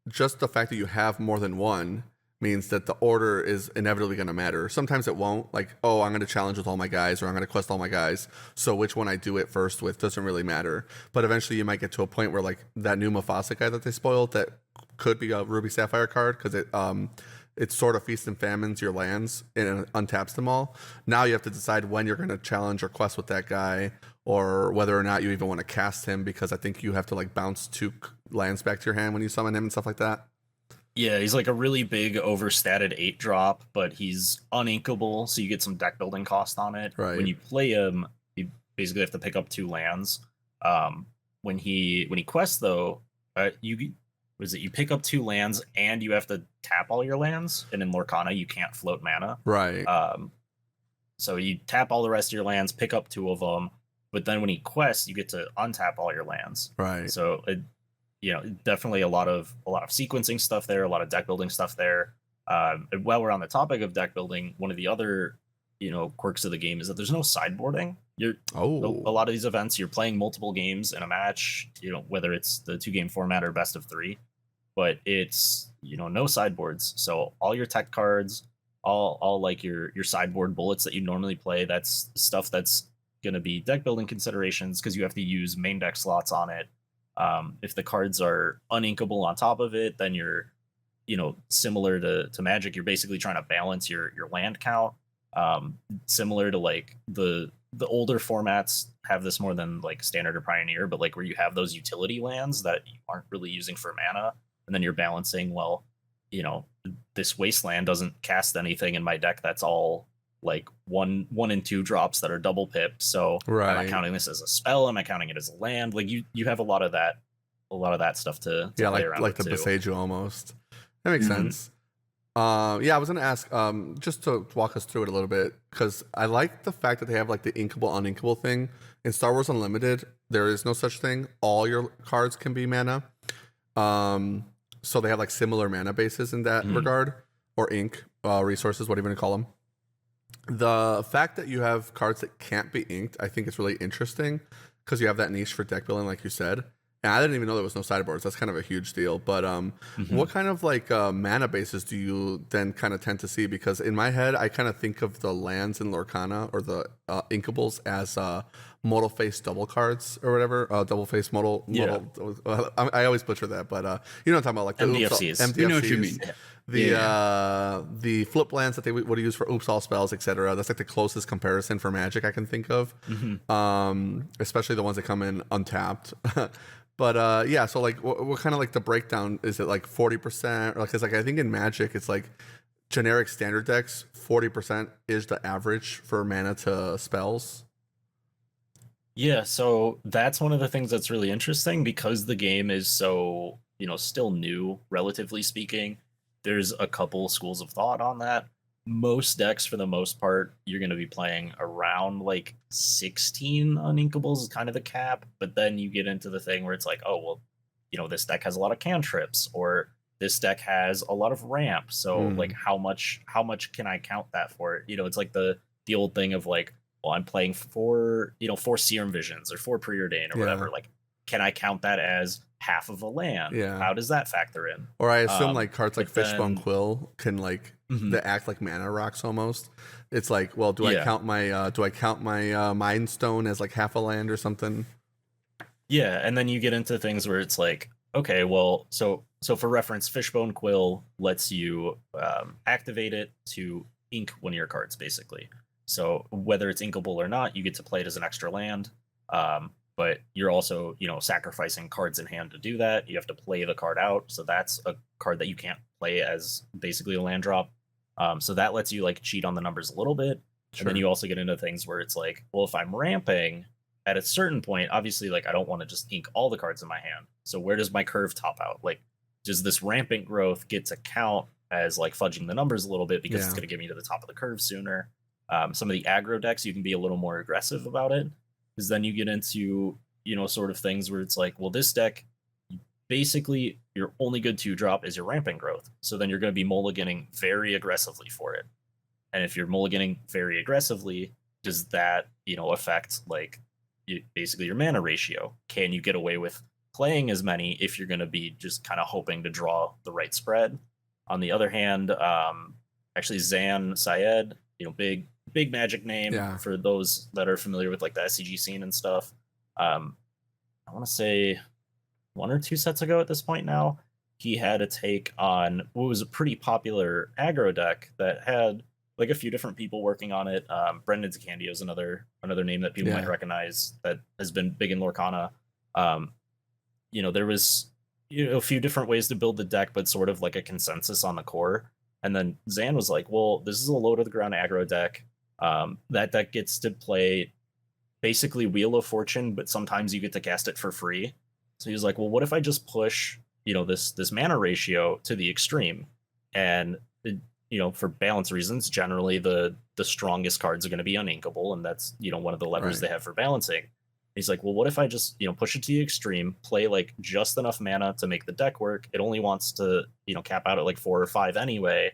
Speaker 2: the fact that you have more than one means that the order is inevitably going to matter. Sometimes it won't. Like, oh, I'm going to challenge with all my guys, or I'm going to quest all my guys. So which one I do it first with doesn't really matter. But eventually you might get to a point where like that new Mufasa guy that they spoiled, that could be a Ruby Sapphire card, because it sort of feasts and famines your lands and untaps them all. Now you have to decide when you're going to challenge or quest with that guy, or whether or not you even want to cast him, because I think you have to like bounce 2 lands back to your hand when you summon him and stuff like that.
Speaker 3: Yeah, he's like a really big overstated 8-drop, but he's uninkable, so you get some deck building cost on it.
Speaker 2: Right.
Speaker 3: When you play him, you basically have to pick up 2 lands. When he quests though, you pick up 2 lands and you have to tap all your lands, and in Lorcana you can't float mana.
Speaker 2: Right.
Speaker 3: So you tap all the rest of your lands, pick up 2 of them, but then when he quests, you get to untap all your lands.
Speaker 2: Right.
Speaker 3: So definitely a lot of sequencing stuff there, a lot of deck building stuff there. And while we're on the topic of deck building, one of the other quirks of the game is that there's no sideboarding. A lot of these events, you're playing multiple games in a match, whether it's the 2-game format or best of 3, but it's no sideboards. So all your tech cards, all like your sideboard bullets that you normally play, that's stuff that's going to be deck building considerations, because you have to use main deck slots on it. If the cards are uninkable on top of it, then you're similar to Magic, you're basically trying to balance your land count. Similar to like the older formats have this more than like Standard or Pioneer, but like where you have those utility lands that you aren't really using for mana, and then you're balancing, well, this wasteland doesn't cast anything in my deck that's all like 1 and 2 drops that are double pipped. So
Speaker 2: right.
Speaker 3: Am I counting this as a spell? Am I counting it as a land? Like you have a lot of that stuff to play around
Speaker 2: like
Speaker 3: with
Speaker 2: the
Speaker 3: too.
Speaker 2: Boseiju almost. That makes sense. I was gonna ask just to walk us through it a little bit, because I like the fact that they have like the inkable uninkable thing. In Star Wars Unlimited, there is no such thing. All your cards can be mana. So they have like similar mana bases in that regard, or ink resources, whatever you want to call them. The fact that you have cards that can't be inked, I think it's really interesting, because you have that niche for deck building, like you said. And I didn't even know there was no sideboards. That's kind of a huge deal. But what kind of like mana bases do you then kind of tend to see? Because in my head, I kind of think of the lands in Lorcana, or the inkables, as modal face double cards or whatever. Double face modal. I always butcher that, but you know what I'm talking about, like the
Speaker 3: MDFCs.
Speaker 2: MDFCs.
Speaker 1: You know what you mean.
Speaker 2: The flip lands that they would use for oops all spells, etc. That's like the closest comparison for Magic I can think of. Especially the ones that come in untapped. But so like what kind of like the breakdown is? It like 40%, or like, cause like I think in Magic it's like generic standard decks 40% is the average for mana to spells.
Speaker 3: Yeah, so that's one of the things that's really interesting, because the game is so, still new, relatively speaking. There's a couple schools of thought on that. Most decks, for the most part, you're going to be playing around like 16 uninkables is kind of the cap. But then you get into the thing where it's like, oh, well, this deck has a lot of cantrips, or this deck has a lot of ramp. So like how much can I count that for? It's like the old thing of like, well, I'm playing 4 Serum Visions or 4 Preordain or whatever. Like, can I count that as half of a land?
Speaker 2: Yeah.
Speaker 3: How does that factor in?
Speaker 2: Or I assume like cards like
Speaker 3: then-
Speaker 2: Fishbone Quill can like they act like mana rocks almost. It's like, well, do I count my Mind Stone as like half a land or something?
Speaker 3: Yeah, and then you get into things where it's like, okay, well, so for reference, Fishbone Quill lets you activate it to ink one of your cards, basically. So whether it's inkable or not, you get to play it as an extra land. But you're also, sacrificing cards in hand to do that. You have to play the card out. So that's a card that you can't play as basically a land drop. So that lets you like cheat on the numbers a little bit. Sure. And then you also get into things where it's like, well, if I'm ramping at a certain point, obviously, like I don't want to just ink all the cards in my hand. So where does my curve top out? Like, does this rampant growth get to count as like fudging the numbers a little bit, because it's going to get me to the top of the curve sooner? Some of the aggro decks, you can be a little more aggressive about it, because then you get into, sort of things where it's like, well, this deck basically your only good 2-drop is your rampant growth. So then you're going to be mulliganing very aggressively for it. And if you're mulliganing very aggressively, does that, affect like basically your mana ratio? Can you get away with playing as many if you're going to be just kind of hoping to draw the right spread? On the other hand, actually Zan Syed, big Magic name for those that are familiar with like the SCG scene and stuff. I want to say 1 or 2 sets ago at this point now, he had a take on what was a pretty popular aggro deck that had like a few different people working on it. Brendan DeCandio is another name that people might recognize that has been big in Lorcana. There was a few different ways to build the deck, but sort of like a consensus on the core. And then Zan was like, well, this is a low to the ground aggro deck. That deck gets to play basically Wheel of Fortune, but sometimes you get to cast it for free. So he was like, well, what if I just push, this mana ratio to the extreme? And, for balance reasons, generally the strongest cards are going to be uninkable. And that's, one of the levers they have for balancing. He's like, well, what if I just, push it to the extreme, play like just enough mana to make the deck work? It only wants to, cap out at like 4 or 5 anyway.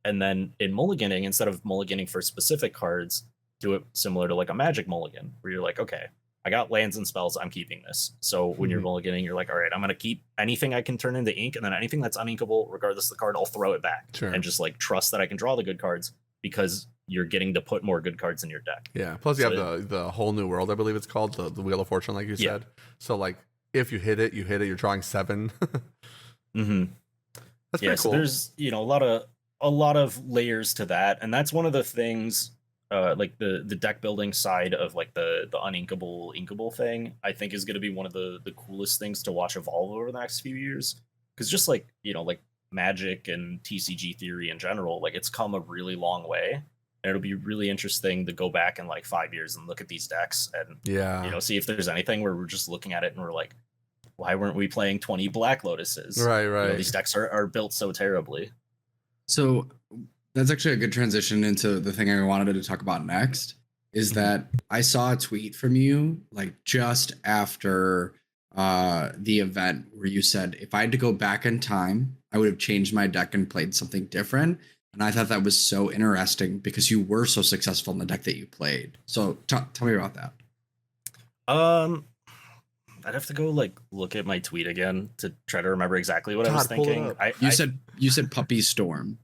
Speaker 3: And then in mulliganing, instead of mulliganing for specific cards, do it similar to like a Magic mulligan, where you're like, okay, I got lands and spells, I'm keeping this. So when you're mulliganing, you're like, all right, I'm going to keep anything I can turn into ink, and then anything that's uninkable, regardless of the card, I'll throw it back. Sure. And just like trust that I can draw the good cards, because you're getting to put more good cards in your deck.
Speaker 2: Yeah. Plus you have the whole new world, I believe it's called, the Wheel of Fortune, like you said. So like if you hit it, you're drawing 7.
Speaker 3: Mm-hmm.
Speaker 2: That's pretty cool.
Speaker 3: So there's a lot of layers to that, and that's one of the things. Like the deck building side of like the inkable thing, I think is going to be one of the coolest things to watch evolve over the next few years. Because just like like Magic and TCG theory in general, like it's come a really long way, and it'll be really interesting to go back in like 5 years and look at these decks and see if there's anything where we're just looking at it and we're like, why weren't we playing 20 Black Lotuses?
Speaker 2: Right.
Speaker 3: These decks are built so terribly.
Speaker 1: So that's actually a good transition into the thing I wanted to talk about next, is that I saw a tweet from you like just after the event where you said, if I had to go back in time, I would have changed my deck and played something different. And I thought that was so interesting because you were so successful in the deck that you played. So tell me about that.
Speaker 3: I'd have to go like look at my tweet again to try to remember exactly what I was thinking.
Speaker 1: You said Puppy Storm.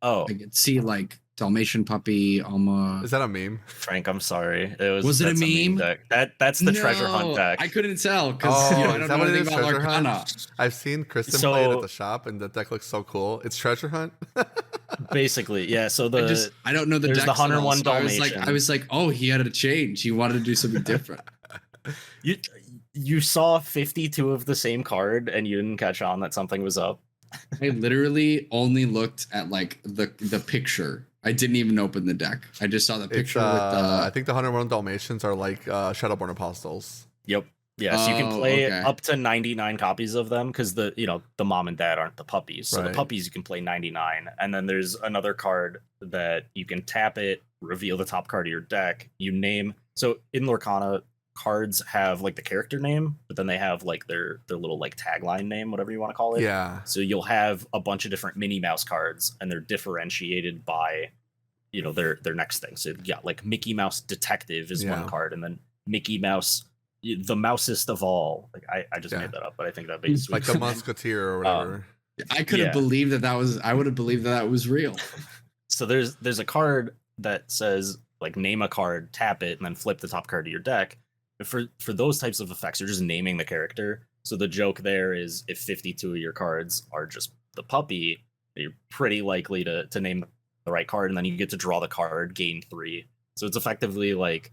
Speaker 3: Oh,
Speaker 1: I could see like Dalmatian Puppy, Alma.
Speaker 2: Is that a meme?
Speaker 3: Frank, I'm sorry.
Speaker 1: Was it a meme?
Speaker 3: Deck. That's the treasure hunt deck.
Speaker 1: I couldn't tell because I don't know anything about Lorcana.
Speaker 2: I've seen Kristen play it at the shop, and the deck looks so cool. It's treasure hunt.
Speaker 3: Basically, yeah. So
Speaker 1: I don't know the deck.
Speaker 3: The Hunter one Dalmatian.
Speaker 1: I was like, oh, he had to change. He wanted to do something different.
Speaker 3: You saw 52 of the same card, and you didn't catch on that something was up.
Speaker 1: I literally only looked at like the picture. I didn't even open the deck. I just saw the picture with the.
Speaker 2: I think the 101 Dalmatians are like Shadowborn Apostles.
Speaker 3: Yep. Yeah, so you can play up to 99 copies of them because the mom and dad aren't the puppies. So the puppies you can play 99, and then there's another card that you can tap it, reveal the top card of your deck. You name. So in Lorcana, cards have like the character name, but then they have like their little like tagline name, whatever you want to call it.
Speaker 2: Yeah.
Speaker 3: So you'll have a bunch of different Minnie Mouse cards, and they're differentiated by, their next thing. So yeah, like Mickey Mouse Detective is one card, and then Mickey Mouse, the mousest of all. Like I just made that up, but I think that'd be sweet.
Speaker 2: Like the Musketeer or whatever.
Speaker 1: I could have believed that was. I would have believed that was real.
Speaker 3: So there's a card that says like name a card, tap it, and then flip the top card of your deck. For those types of effects, you're just naming the character. So the joke there is if 52 of your cards are just the puppy, you're pretty likely to name the right card, and then you get to draw the card, gain 3. So it's effectively like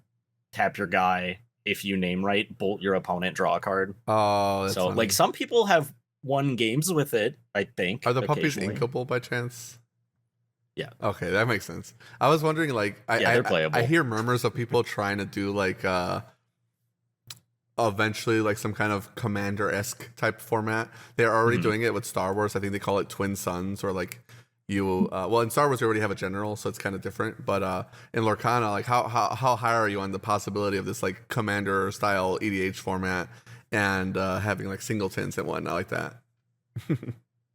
Speaker 3: tap your guy. If you name right, bolt your opponent, draw a card.
Speaker 2: Oh, that's
Speaker 3: so
Speaker 2: funny.
Speaker 3: Like some people have won games with it, I think.
Speaker 2: Are the puppies inkable by chance?
Speaker 3: Yeah.
Speaker 2: Okay, that makes sense. I was wondering, like,
Speaker 3: they're playable.
Speaker 2: I hear murmurs of people trying to do like eventually like some kind of Commander-esque type format. They're already doing it with Star Wars. I think they call it Twin Suns, or like well, in Star Wars you already have a general, so it's kind of different. But in Lorcana, like how high are you on the possibility of this like Commander style EDH format? and having like singletons and whatnot like that.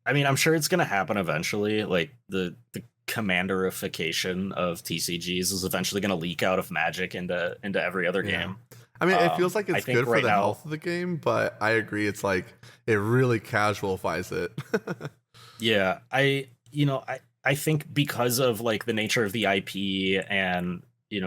Speaker 3: I mean, I'm sure it's gonna happen eventually. Like the commanderification of TCGs is eventually gonna leak out of Magic into every other game.
Speaker 2: I mean, it feels like
Speaker 3: I
Speaker 2: it's
Speaker 3: think
Speaker 2: good for
Speaker 3: right
Speaker 2: the
Speaker 3: now-
Speaker 2: health of the game, but I agree. It's like it really casualifies it.
Speaker 3: Yeah, I think because of like the nature of the IP and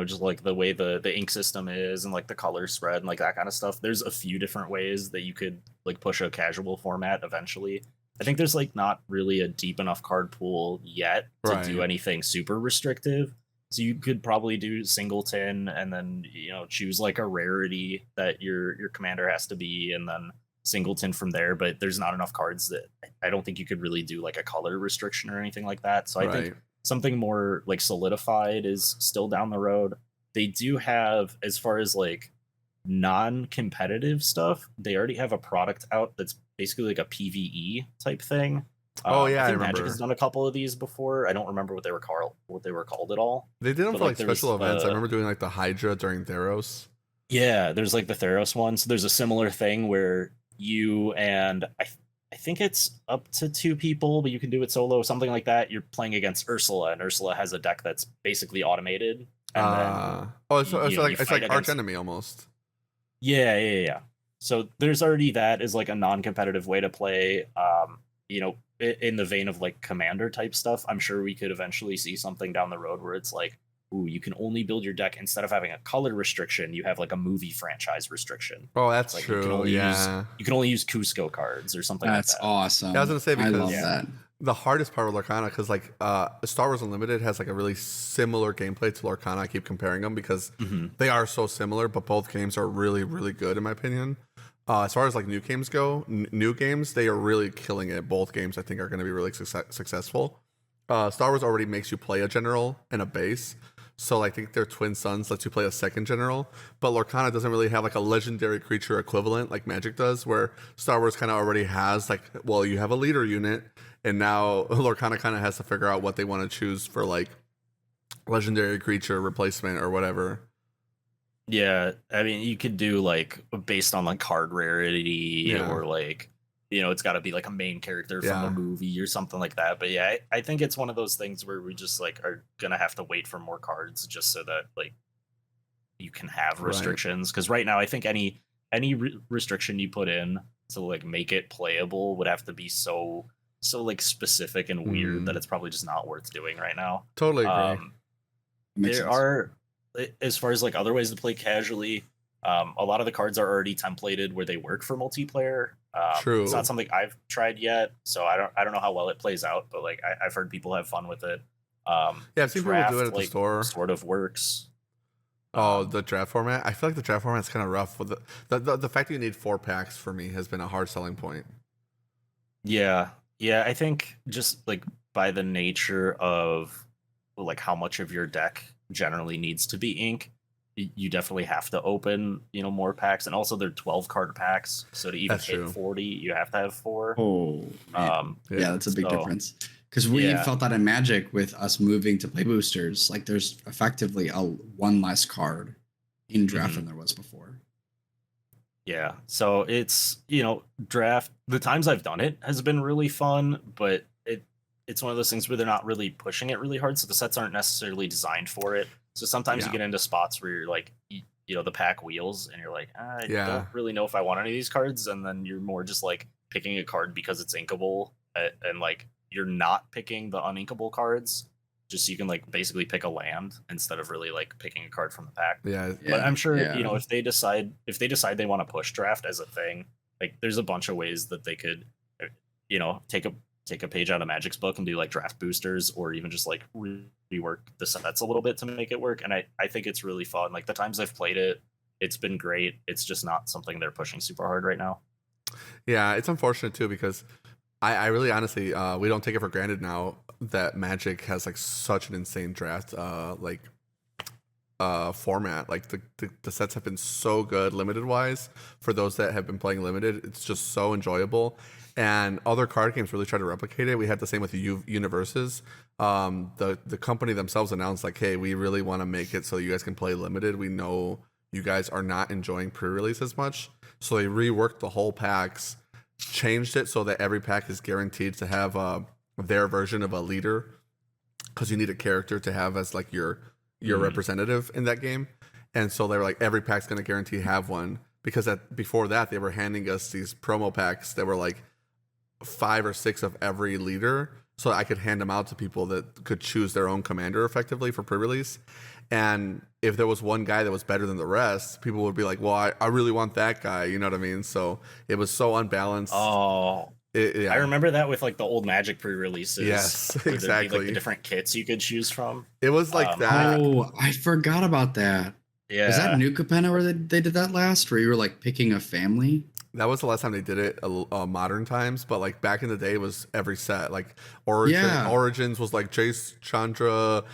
Speaker 3: just like the way the ink system is and like the color spread and like that kind of stuff, there's a few different ways that you could like push a casual format eventually. I think there's like not really a deep enough card pool yet to do
Speaker 2: Right.
Speaker 3: anything super restrictive. So you could probably do singleton and then choose like a rarity that your commander has to be, and then singleton from there. But there's not enough cards that I don't think you could really do like a color restriction or anything like that. So I think
Speaker 2: Right.
Speaker 3: something more like solidified is still down the road. They do have, as far as like non-competitive stuff, they already have a product out that's basically like a PvE type thing.
Speaker 2: Oh, yeah, I
Speaker 3: think Magic
Speaker 2: remember.
Speaker 3: has done a couple of these before. I don't remember what they were called at all.
Speaker 2: They did them
Speaker 3: But,
Speaker 2: for
Speaker 3: like,
Speaker 2: like
Speaker 3: there was,
Speaker 2: special events. I remember doing like the Hydra during Theros.
Speaker 3: Yeah, there's like the Theros one. So there's a similar thing where you and I think it's up to 2 people, but you can do it solo, something like that. You're playing against Ursula, and Ursula has a deck that's basically automated. And then
Speaker 2: It's
Speaker 3: you
Speaker 2: like it's
Speaker 3: fight
Speaker 2: like arch
Speaker 3: against-
Speaker 2: enemy almost.
Speaker 3: Yeah. So there's already that as like a non-competitive way to play. In the vein of like commander type stuff, I'm sure we could eventually see something down the road where it's like, ooh, you can only build your deck instead of having a color restriction, you have like a movie franchise restriction.
Speaker 2: Oh, that's
Speaker 3: Like
Speaker 2: true.
Speaker 3: you can only
Speaker 2: Yeah.
Speaker 3: you can only use Cusco cards or something
Speaker 1: That's
Speaker 3: like that.
Speaker 1: awesome.
Speaker 2: Yeah, I was gonna say
Speaker 1: I love
Speaker 2: because-
Speaker 1: that.
Speaker 2: The hardest part with Lorcana, because like Star Wars Unlimited has like a really similar gameplay to Lorcana. I keep comparing them because they are so similar, but both games are really, really good in my opinion. As far as like new games go, new games, they are really killing it. Both games I think are going to be really successful. Star Wars already makes you play a general and a base. So I think their Twin Suns lets you play a second general, but Lorcana doesn't really have like a legendary creature equivalent like Magic does, where Star Wars kind of already has like, well, you have a leader unit, and now Lorcana kind of has to figure out what they want to choose for like legendary creature replacement or whatever.
Speaker 3: Yeah, I mean, you could do like based on like card rarity
Speaker 2: Yeah.
Speaker 3: or like it's got to be like a main character from
Speaker 2: Yeah.
Speaker 3: a movie or something like that. But yeah, I think it's one of those things where we just like are gonna have to wait for more cards just so that like you can have
Speaker 2: Right.
Speaker 3: restrictions. Because right now, I think any restriction you put in to like make it playable would have to be so like specific and weird that it's probably just not worth doing right now.
Speaker 2: Totally agree.
Speaker 1: Makes
Speaker 3: There
Speaker 1: sense.
Speaker 3: are, as far as like other ways to play casually, a lot of the cards are already templated where they work for multiplayer.
Speaker 2: True.
Speaker 3: It's not something I've tried yet, so I don't know how well it plays out, but like I've heard people have fun with it.
Speaker 2: Yeah, I've seen people do it at the store.
Speaker 3: Sort of works.
Speaker 2: Oh, the draft format. I feel like the draft format's kind of rough. With the fact that you need 4 packs for me has been a hard selling point.
Speaker 3: Yeah, I think just like by the nature of like how much of your deck generally needs to be ink, you definitely have to open more packs, and also they're 12 card packs, so to even
Speaker 2: That's
Speaker 3: hit
Speaker 2: true.
Speaker 3: 40 you have to have 4.
Speaker 1: Oh, man. yeah, that's a big
Speaker 3: so-
Speaker 1: difference. Because we
Speaker 3: Yeah.
Speaker 1: felt that in Magic with us moving to play boosters. Like, there's effectively one less card in draft
Speaker 3: Mhm.
Speaker 1: than there was before.
Speaker 3: Yeah, so it's draft. The times I've done it has been really fun, but it's one of those things where they're not really pushing it really hard, so the sets aren't necessarily designed for it. So sometimes
Speaker 2: Yeah.
Speaker 3: you get into spots where you're like, the pack wheels, and you're like, I
Speaker 2: Yeah.
Speaker 3: don't really know if I want any of these cards, and then you're more just like picking a card because it's inkable, and like you're not picking the uninkable cards, just so you can like basically pick a land instead of really like picking a card from the pack.
Speaker 2: Yeah.
Speaker 3: But I'm sure
Speaker 1: yeah.
Speaker 3: if they decide they want to push draft as a thing, like there's a bunch of ways that they could take a page out of Magic's book and do like draft boosters, or even just like rework the sets a little bit to make it work. And I think it's really fun. Like the times I've played it, it's been great. It's just not something they're pushing super hard right now.
Speaker 2: Yeah, it's unfortunate too because I really honestly we don't take it for granted now that Magic has like such an insane draft format. Like the sets have been so good limited wise for those that have been playing limited. It's just so enjoyable. And other card games really try to replicate it. We had the same with the Universes. The company themselves announced like, hey, we really want to make it so you guys can play limited. We know you guys are not enjoying pre-release as much. So they reworked the whole packs, changed it so that every pack is guaranteed to have their version of a leader, because you need a character to have as like your representative in that game. And so they were like, every pack's going to guarantee have one, because before that they were handing us these promo packs that were like 5 or 6 of every leader, so I could hand them out to people that could choose their own commander effectively for pre-release. And if there was one guy that was better than the rest, people would be like, well, I really want that guy, you know what I mean? So it was so unbalanced.
Speaker 3: Oh,
Speaker 2: yeah.
Speaker 3: I remember that with like the old Magic pre-releases.
Speaker 2: Yes,
Speaker 3: there'd be,
Speaker 2: exactly.
Speaker 3: like the different kits you could choose from.
Speaker 2: It was like that.
Speaker 1: Oh, I forgot about that.
Speaker 3: Yeah.
Speaker 1: Was that New Capenna where they did that last, where you were like picking a family?
Speaker 2: That was the last time they did it, modern times. But like back in the day, it was every set. Like Origins was like Jace, Chandra,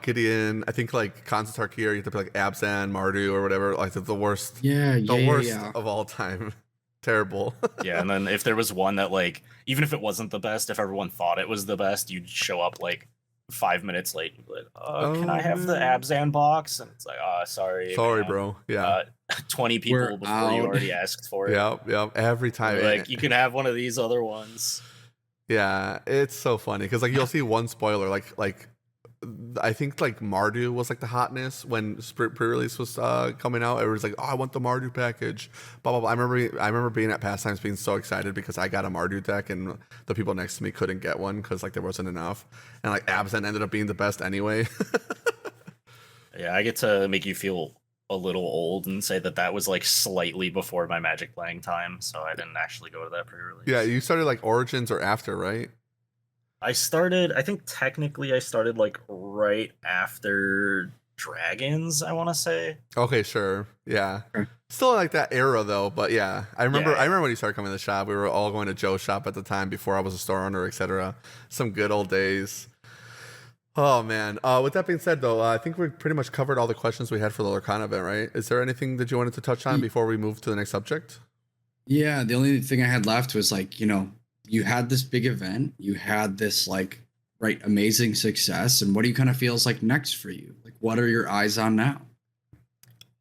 Speaker 2: Gideon. I think like Constantar Kier, you have to pick like Abzan, Mardu, or whatever. Like the worst. The worst of all time. Terrible.
Speaker 3: Yeah, and then if there was one that like, even if it wasn't the best, if everyone thought it was the best, you'd show up like 5 minutes late and be like, can I have the Abzan box? And it's like, sorry, man.
Speaker 2: Bro. Yeah.
Speaker 3: 20 people before you already asked for it.
Speaker 2: Yep. Every time.
Speaker 3: Like, you can have one of these other ones.
Speaker 2: Yeah, it's so funny because like you'll see one spoiler, like I think like Mardu was like the hotness when pre-release was coming out. Everyone's like, oh, I want the Mardu package. Blah blah blah. I remember being at Pastimes being so excited because I got a Mardu deck and the people next to me couldn't get one because like there wasn't enough. And like Abzan ended up being the best anyway.
Speaker 3: Yeah, I get to make you feel a little old and say that was like slightly before my Magic playing time, so I didn't actually go to that pre-release.
Speaker 2: Yeah, you started like Origins or after, right?
Speaker 3: I think technically I started like right after Dragons, I want to say.
Speaker 2: Okay, sure. Yeah. Still like that era though, but yeah. I remember when you started coming to the shop, we were all going to Joe's shop at the time before I was a store owner, etc. Some good old days. Oh man. With that being said though, I think we pretty much covered all the questions we had for the Lorcana event, right? Is there anything that you wanted to touch on before we move to the next subject?
Speaker 1: Yeah, the only thing I had left was like, you had this big event, you had this like amazing success, and what do you kind of feels like next for you? Like, what are your eyes on now?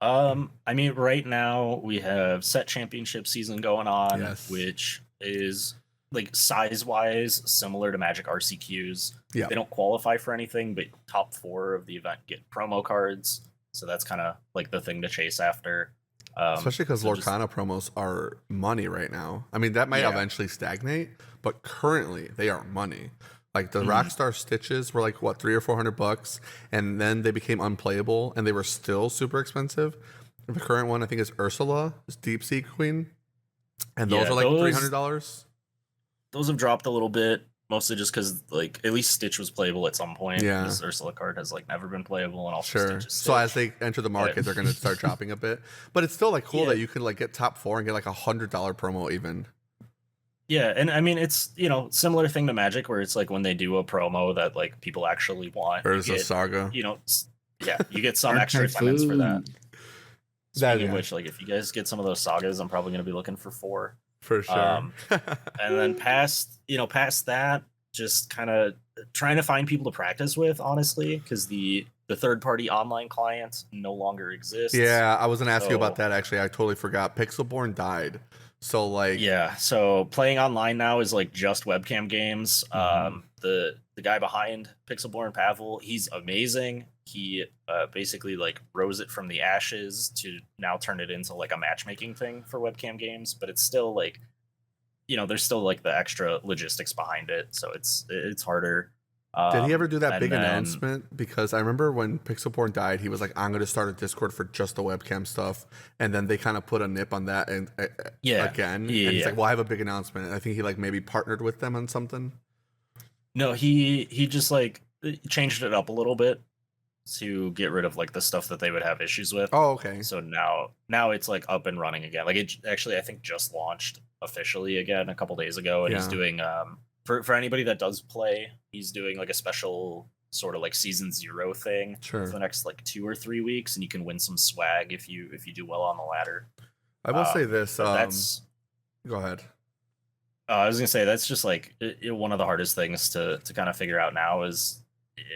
Speaker 3: I mean, right now we have set championship season going on, which is like size-wise similar to Magic RCQs.
Speaker 2: Yeah,
Speaker 3: they don't qualify for anything, but top 4 of the event get promo cards, so that's kind of like the thing to chase after.
Speaker 2: Especially because Lorcana promos are money right now. I mean, that might eventually stagnate, but currently they are money. Like the Rockstar Stitches were like what, $300 or $400, and then they became unplayable, and they were still super expensive. The current one, I think, is Ursula, is Deep Sea Queen, and those are like $300.
Speaker 3: Those have dropped a little bit, mostly just because like at least Stitch was playable at some point.
Speaker 2: Yeah,
Speaker 3: this Ursula card has like never been playable, and also
Speaker 2: Stitch. So as they enter the market, they're going to start dropping a bit. But it's still like cool that you can like get top 4 and get like $100 promo even.
Speaker 3: Yeah, and I mean it's similar thing to Magic where it's like when they do a promo that like people actually want.
Speaker 2: Or is a saga?
Speaker 3: You get some extra attendance for that. Speaking of which, like if you guys get some of those sagas, I'm probably going to be looking for 4.
Speaker 2: For sure.
Speaker 3: And then past that, just kind of trying to find people to practice with, honestly, because the third-party online client no longer exists.
Speaker 2: Yeah, I was going to ask you about that, actually. I totally forgot. Pixelborn died. So, like...
Speaker 3: Yeah, so playing online now is, like, just webcam games. The guy behind Pixelborn, Pavel, he's amazing. He basically, like, rose it from the ashes to now turn it into, like, a matchmaking thing for webcam games. But it's still, like... there's still like the extra logistics behind it, so it's harder.
Speaker 2: Did he ever do that big announcement? Because I remember when Pixelborn died, he was like, "I'm going to start a Discord for just the webcam stuff," and then they kind of put a nip on that and again. And he's like, "Well, I have a big announcement." And I think he like maybe partnered with them on something.
Speaker 3: No, he just like changed it up a little bit to get rid of like the stuff that they would have issues with.
Speaker 2: Oh, okay.
Speaker 3: So now it's like up and running again. Like it actually I think just launched officially again a couple days ago, and he's doing for anybody that does play, he's doing like a special sort of like season 0 thing for the next like 2 or 3 weeks, and you can win some swag if you do well on the ladder.
Speaker 2: I will say this.
Speaker 3: That's
Speaker 2: go ahead.
Speaker 3: I was gonna say that's just like one of the hardest things to kind of figure out now. Is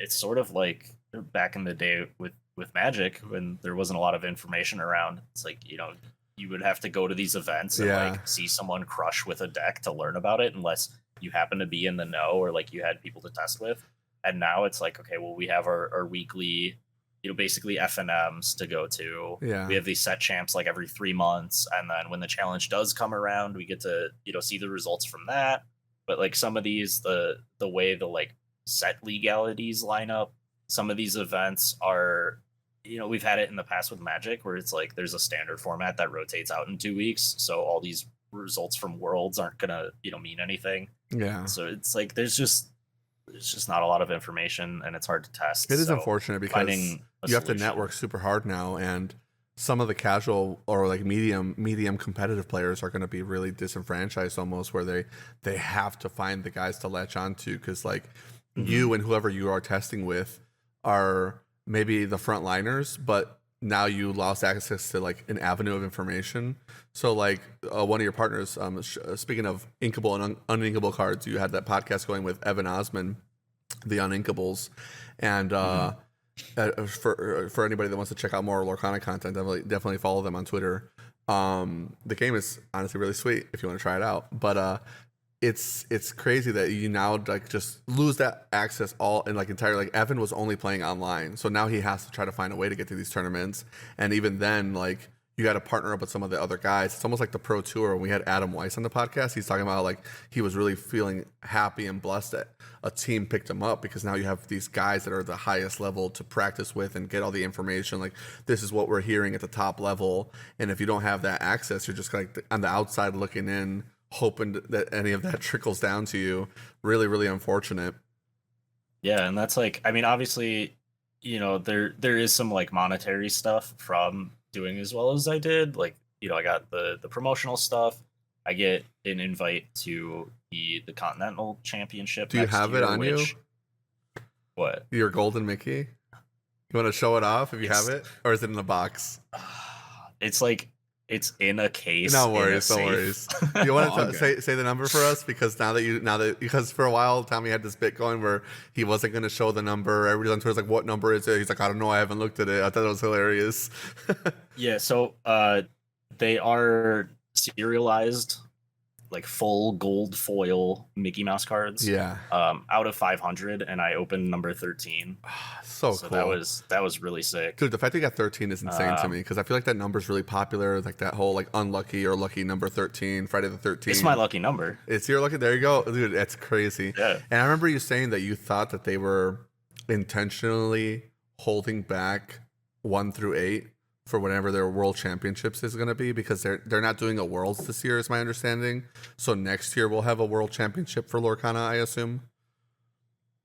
Speaker 3: it's sort of like back in the day with with Magic, when there wasn't a lot of information around, it's like, you would have to go to these events and like see someone crush with a deck to learn about it, unless you happen to be in the know or like you had people to test with. And now it's like, okay, well, we have our weekly, basically FNMs to go to.
Speaker 2: Yeah.
Speaker 3: We have these set champs like every 3 months. And then when the challenge does come around, we get to, see the results from that. But like some of these, the way the like set legalities line up, some of these events are, we've had it in the past with Magic where it's like there's a standard format that rotates out in 2 weeks. So all these results from Worlds aren't going to, mean anything.
Speaker 2: Yeah.
Speaker 3: So it's like there's just not a lot of information and it's hard to test.
Speaker 2: It is unfortunate because you have to network super hard now, and some of the casual or like medium competitive players are going to be really disenfranchised almost, where they have to find the guys to latch onto, because like you and whoever you are testing with are maybe the frontliners, but now you lost access to like an avenue of information. So like one of your partners, speaking of inkable and uninkable cards, you had that podcast going with Evan Osman, the Uninkables, and for anybody that wants to check out more Lorcana content, definitely follow them on Twitter. The game is honestly really sweet if you want to try it out, but it's crazy that you now like just lose that access all and like entirely. Like Evan was only playing online, so now he has to try to find a way to get to these tournaments, and even then like you got to partner up with some of the other guys. It's almost like the Pro Tour. When we had Adam Weiss on the podcast, he's talking about how, like, he was really feeling happy and blessed that a team picked him up, because now you have these guys that are the highest level to practice with and get all the information. Like, this is what we're hearing at the top level, and if you don't have that access, you're just like on the outside looking in, hoping that any of that trickles down to you. Really, really unfortunate.
Speaker 3: Yeah, and that's like, I mean, obviously, there is some like monetary stuff from doing as well as I did. Like, I got the promotional stuff. I get an invite to the Continental Championship.
Speaker 2: Do you have it on you?
Speaker 3: What?
Speaker 2: Your golden Mickey? You want to show it off if you have it? Or is it in a box?
Speaker 3: It's like, it's in a case.
Speaker 2: No worries, no worries. You want to say the number for us? Because because for a while Tommy had this bit going where he wasn't going to show the number. Everybody's on Twitter's like, what number is it? He's like, I don't know, I haven't looked at it. I thought it was hilarious.
Speaker 3: Yeah, so they are serialized, like full gold foil Mickey Mouse cards.
Speaker 2: Yeah.
Speaker 3: Out of 500, and I opened number 13.
Speaker 2: So cool.
Speaker 3: That was really sick.
Speaker 2: Dude, the fact that you got 13 is insane to me, because I feel like that number is really popular. Like that whole like unlucky or lucky number 13, Friday the 13th.
Speaker 3: It's my lucky number.
Speaker 2: It's your lucky. There you go, dude. That's crazy.
Speaker 3: Yeah.
Speaker 2: And I remember you saying that you thought that they were intentionally holding back 1 through 8 for whenever their World Championships is going to be, because they're not doing a Worlds this year, is my understanding. So next year we'll have a World Championship for Lorcana, I assume.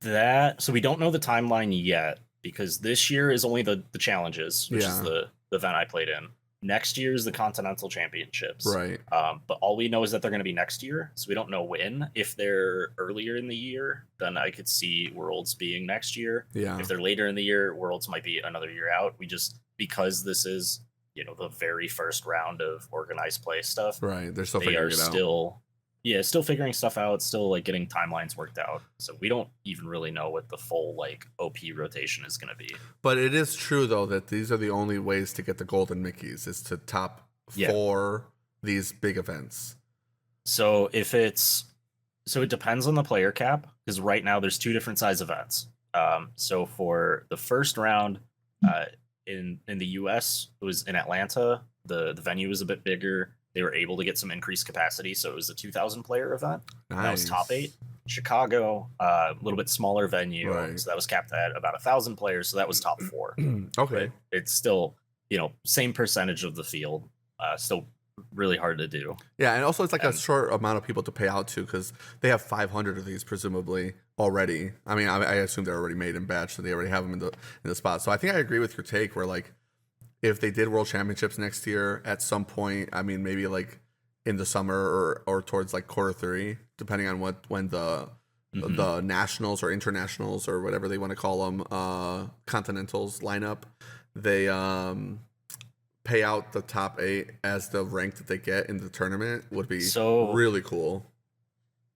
Speaker 3: So we don't know the timeline yet, because this year is only the challenges, which is the event I played in. Next year is the Continental Championships.
Speaker 2: Right.
Speaker 3: But all we know is that they're going to be next year, so we don't know when. If they're earlier in the year, then I could see Worlds being next year.
Speaker 2: Yeah.
Speaker 3: If they're later in the year, Worlds might be another year out. Because this is, the very first round of organized play stuff.
Speaker 2: Right. They're still figuring it out.
Speaker 3: Still figuring stuff out, still like getting timelines worked out. So we don't even really know what the full like OP rotation is going to be.
Speaker 2: But it is true though that these are the only ways to get the golden Mickeys, is to top 4 these big events.
Speaker 3: So it depends on the player cap, because right now there's 2 different size events. So for the first round, in the US, it was in Atlanta. The venue was a bit bigger. They were able to get some increased capacity, so it was a 2,000 player event.
Speaker 2: Nice.
Speaker 3: That was top 8. Chicago, a little bit smaller venue, so that was capped at about 1,000 players, so that was top 4.
Speaker 2: Okay.
Speaker 3: But it's still, same percentage of the field, still really hard to do.
Speaker 2: Yeah, and also it's like a short amount of people to pay out to, because they have 500 of these presumably already. I mean, I assume they're already made in batch, so they already have them in the spot. So I think I agree with your take, where like, if they did World Championships next year at some point, I mean, maybe like in the summer or towards like Q3, depending on when the nationals or internationals or whatever they want to call them, continentals line up, they pay out the top 8 as the rank that they get in the tournament would be really cool.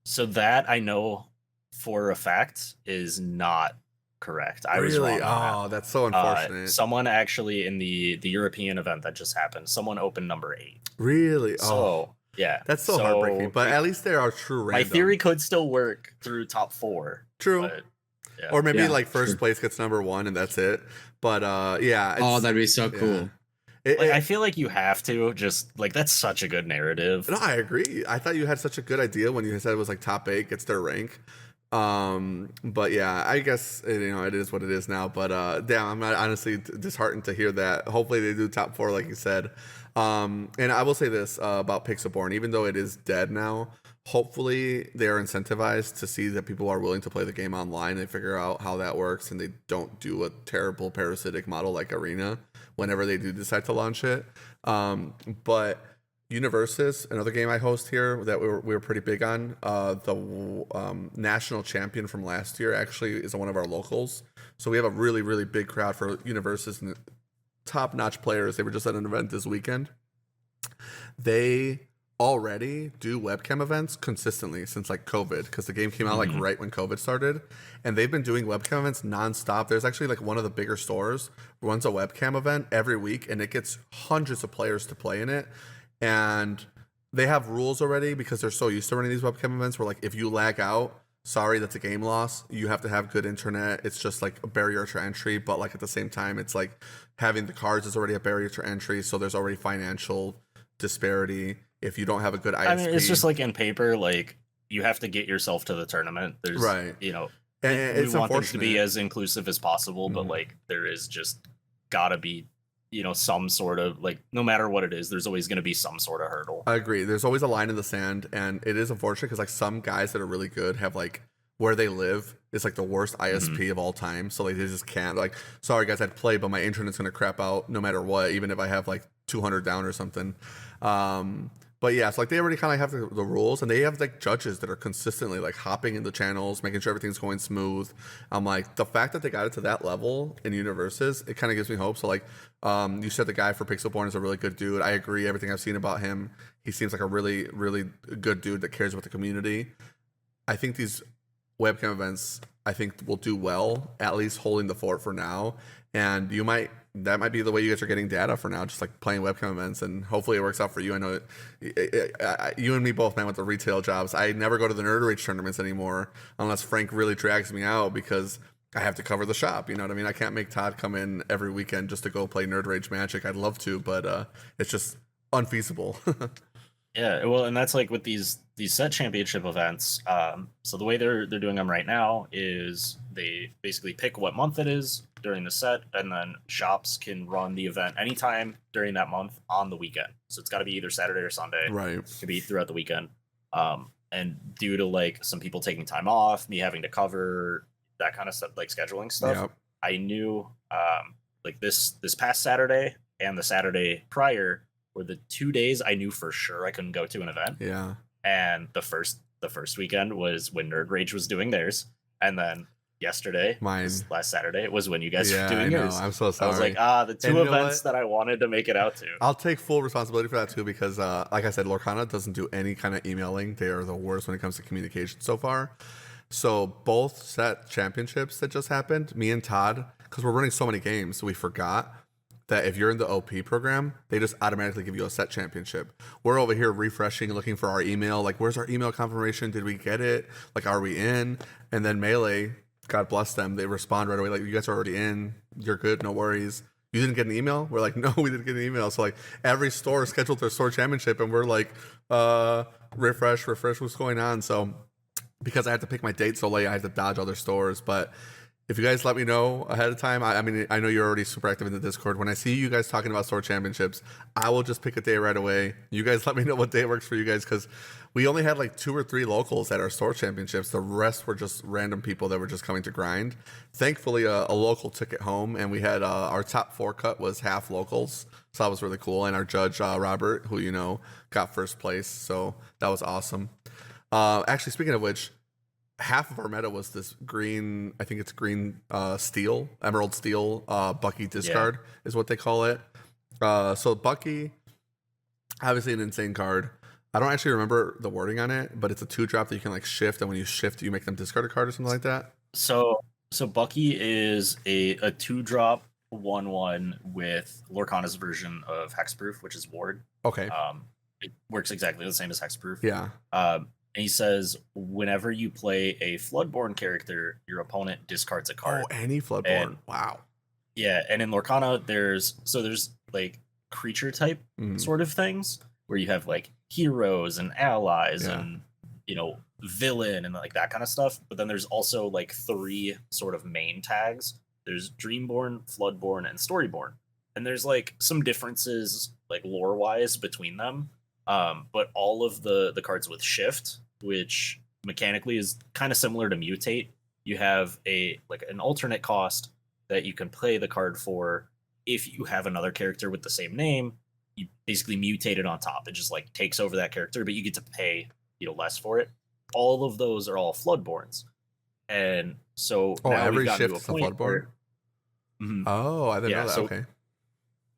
Speaker 3: So that I know for a fact is not correct. I was
Speaker 2: Really?
Speaker 3: wrong on
Speaker 2: Oh, that's so unfortunate.
Speaker 3: someone actually in the European event that just happened, someone opened number 8.
Speaker 2: Really?
Speaker 3: So
Speaker 2: Oh,
Speaker 3: yeah,
Speaker 2: that's so heartbreaking. But at least there are true random.
Speaker 3: My theory could still work through top 4.
Speaker 2: True.
Speaker 3: But, yeah.
Speaker 2: Or maybe
Speaker 1: Yeah,
Speaker 2: like first
Speaker 1: true.
Speaker 2: place gets number 1 and that's it. But yeah.
Speaker 1: Oh, that'd be so cool.
Speaker 3: I feel like you have to just like, that's such a good narrative.
Speaker 2: No, I agree. I thought you had such a good idea when you said it was like top 8 gets their rank. But yeah, I guess it is what it is now. But damn, I'm not honestly disheartened to hear that. Hopefully they do top 4 like you said. And I will say this about Pixelborn, even though it is dead now, hopefully they are incentivized to see that people are willing to play the game online and figure out how that works, and they don't do a terrible parasitic model like Arena whenever they do decide to launch it. But Universus, another game I host here that we were pretty big on, the national champion from last year actually is one of our locals. So we have a really, really big crowd for Universus and top-notch players. They were just at an event this weekend. They already do webcam events consistently since like COVID, because the game came out like right when COVID started, and they've been doing webcam events nonstop. There's actually like one of the bigger stores runs a webcam event every week, and it gets hundreds of players to play in it. And they have rules already because they're so used to running these webcam events where like if you lag out, sorry, that's a game loss. You have to have good internet. It's just like a barrier to entry, but like at the same time, it's like having the cards is already a barrier to entry, so there's already financial disparity if you don't have a good ISP.
Speaker 3: I mean, it's just like in paper, like you have to get yourself to the tournament. There's
Speaker 2: right.
Speaker 3: And
Speaker 2: it's
Speaker 3: we want things to be as inclusive as possible, but like there is just gotta be some sort of like, no matter what it is, there's always going to be some sort of hurdle.
Speaker 2: I agree. There's always a line in the sand, and it is unfortunate because like some guys that are really good have like where they live is like the worst ISP of all time. So like they just can't, like, sorry guys, I'd play, but my internet's gonna crap out no matter what, even if I have like 200 down or something. But yeah, so like they already kind of have the rules, and they have like judges that are consistently like hopping in the channels, making sure everything's going smooth. I'm like, the fact that they got it to that level in Universus, it kind of gives me hope. So like, you said the guy for Pixelborn is a really good dude. I agree. Everything I've seen about him, he seems like a really, really good dude that cares about the community. I think these webcam events, I think, will do well, at least holding the fort for now. And that might be the way you guys are getting data for now, just like playing webcam events, and hopefully it works out for you. I know you and me both, man, with the retail jobs. I never go to the Nerd Rage tournaments anymore unless Frank really drags me out because I have to cover the shop. You know what I mean? I can't make Todd come in every weekend just to go play Nerd Rage Magic. I'd love to, but it's just unfeasible.
Speaker 3: Yeah, well, and that's like with these set championship events. So the way they're doing them right now is they basically pick what month it is during the set, and then shops can run the event anytime during that month on the weekend. So it's got to be either Saturday or Sunday.
Speaker 2: Right.
Speaker 3: It could be throughout the weekend. And due to like some people taking time off, me having to cover that kind of stuff, like scheduling stuff,
Speaker 2: Yep.
Speaker 3: I knew like this past Saturday and the Saturday prior were the 2 days I knew for sure I couldn't go to an event.
Speaker 2: Yeah.
Speaker 3: And the first weekend was when Nerd Rage was doing theirs, and then yesterday, last Saturday, was when you guys were doing yours.
Speaker 2: I'm so sorry.
Speaker 3: I was like, the two events that I wanted to make it out to.
Speaker 2: I'll take full responsibility for that too, because like I said, Lorcana doesn't do any kind of emailing. They are the worst when it comes to communication so far. So both set championships that just happened, me and Todd, because we're running so many games, we forgot that if you're in the OP program, they just automatically give you a set championship. We're over here refreshing, looking for our email. Like, where's our email confirmation? Did we get it? Like, are we in? And then Melee, God bless them, they respond right away. Like, you guys are already in. You're good. No worries. You didn't get an email? We're like, no, we didn't get an email. So like every store scheduled their store championship, and we're like, refresh, what's going on? So because I had to pick my date so late, I had to dodge other stores. But if you guys let me know ahead of time, I mean, I know you're already super active in the Discord. When I see you guys talking about store championships, I will just pick a day right away. You guys let me know what day works for you guys, because we only had like 2 or 3 locals at our store championships. The rest were just random people that were just coming to grind. Thankfully, a local took it home, and we had our top 4 cut was half locals. So that was really cool. And our judge, Robert, who you know, got first place. So that was awesome. Actually, speaking of which, half of our meta was this green, I think it's green steel, emerald steel, Bucky discard is what they call it. So Bucky, obviously an insane card. I don't actually remember the wording on it, but it's a 2-drop that you can like shift, and when you shift, you make them discard a card or something like that.
Speaker 3: So So Bucky is a 2-drop 1/1 with Lorcana's version of Hexproof, which is Ward.
Speaker 2: Okay.
Speaker 3: It works exactly the same as Hexproof.
Speaker 2: Yeah.
Speaker 3: And he says whenever you play a Floodborn character, your opponent discards a card.
Speaker 2: Oh, any Floodborn.
Speaker 3: And,
Speaker 2: wow.
Speaker 3: Yeah, and in Lorcana, there's like creature type sort of things where you have like heroes and allies and villain and like that kind of stuff. But then there's also like 3 sort of main tags. There's Dreamborn, Floodborn, and Storyborn. And there's like some differences like lore wise between them. But all of the cards with shift, which mechanically is kind of similar to mutate, you have an alternate cost that you can play the card for. If you have another character with the same name, you basically mutate it on top. It just like takes over that character, but you get to pay less for it. All of those are all Floodborns, and so now
Speaker 2: every shift is a Floodborn.
Speaker 3: Where,
Speaker 2: Oh, I didn't know that.
Speaker 3: So
Speaker 2: okay,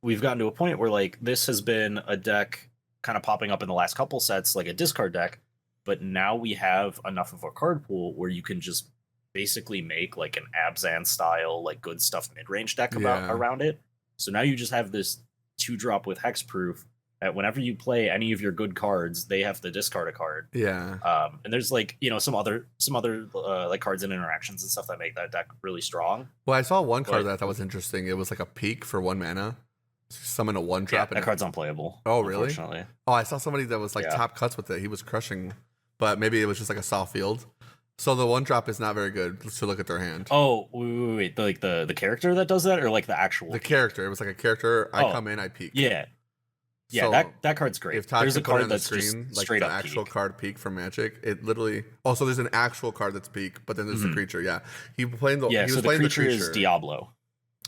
Speaker 3: we've gotten to a point where like this has been a deck kind of popping up in the last couple sets, like a discard deck, but now we have enough of a card pool where you can just basically make like an Abzan style like good stuff mid-range deck around it. So now you just have this 2-drop with Hexproof that whenever you play any of your good cards, they have to discard a card.
Speaker 2: Yeah.
Speaker 3: And there's like some other like cards and interactions and stuff that make that deck really strong.
Speaker 2: Well, I saw one card that was interesting. It was like a peak for 1 mana. Summon a 1-drop.
Speaker 3: Yeah, that card's unplayable.
Speaker 2: Oh, really?
Speaker 3: Unfortunately.
Speaker 2: Oh, I saw somebody that was like top cuts with it. He was crushing, but maybe it was just like a soft field. So the 1-drop is not very good to look at their hand.
Speaker 3: Oh, wait. The character that does that, or like the actual?
Speaker 2: The character. It was like a character. I come in, I peek.
Speaker 3: Yeah. Yeah,
Speaker 2: so
Speaker 3: that card's great.
Speaker 2: If Todd
Speaker 3: there's a
Speaker 2: put it
Speaker 3: card
Speaker 2: on the
Speaker 3: that's
Speaker 2: screen,
Speaker 3: just
Speaker 2: like
Speaker 3: straight
Speaker 2: the
Speaker 3: up
Speaker 2: actual
Speaker 3: peak.
Speaker 2: card peak from Magic, it literally. Also, there's an actual card that's peak, but then there's the creature. Yeah, he playing the.
Speaker 3: Yeah,
Speaker 2: he
Speaker 3: so
Speaker 2: was
Speaker 3: the
Speaker 2: playing
Speaker 3: creature
Speaker 2: the
Speaker 3: is Diablo.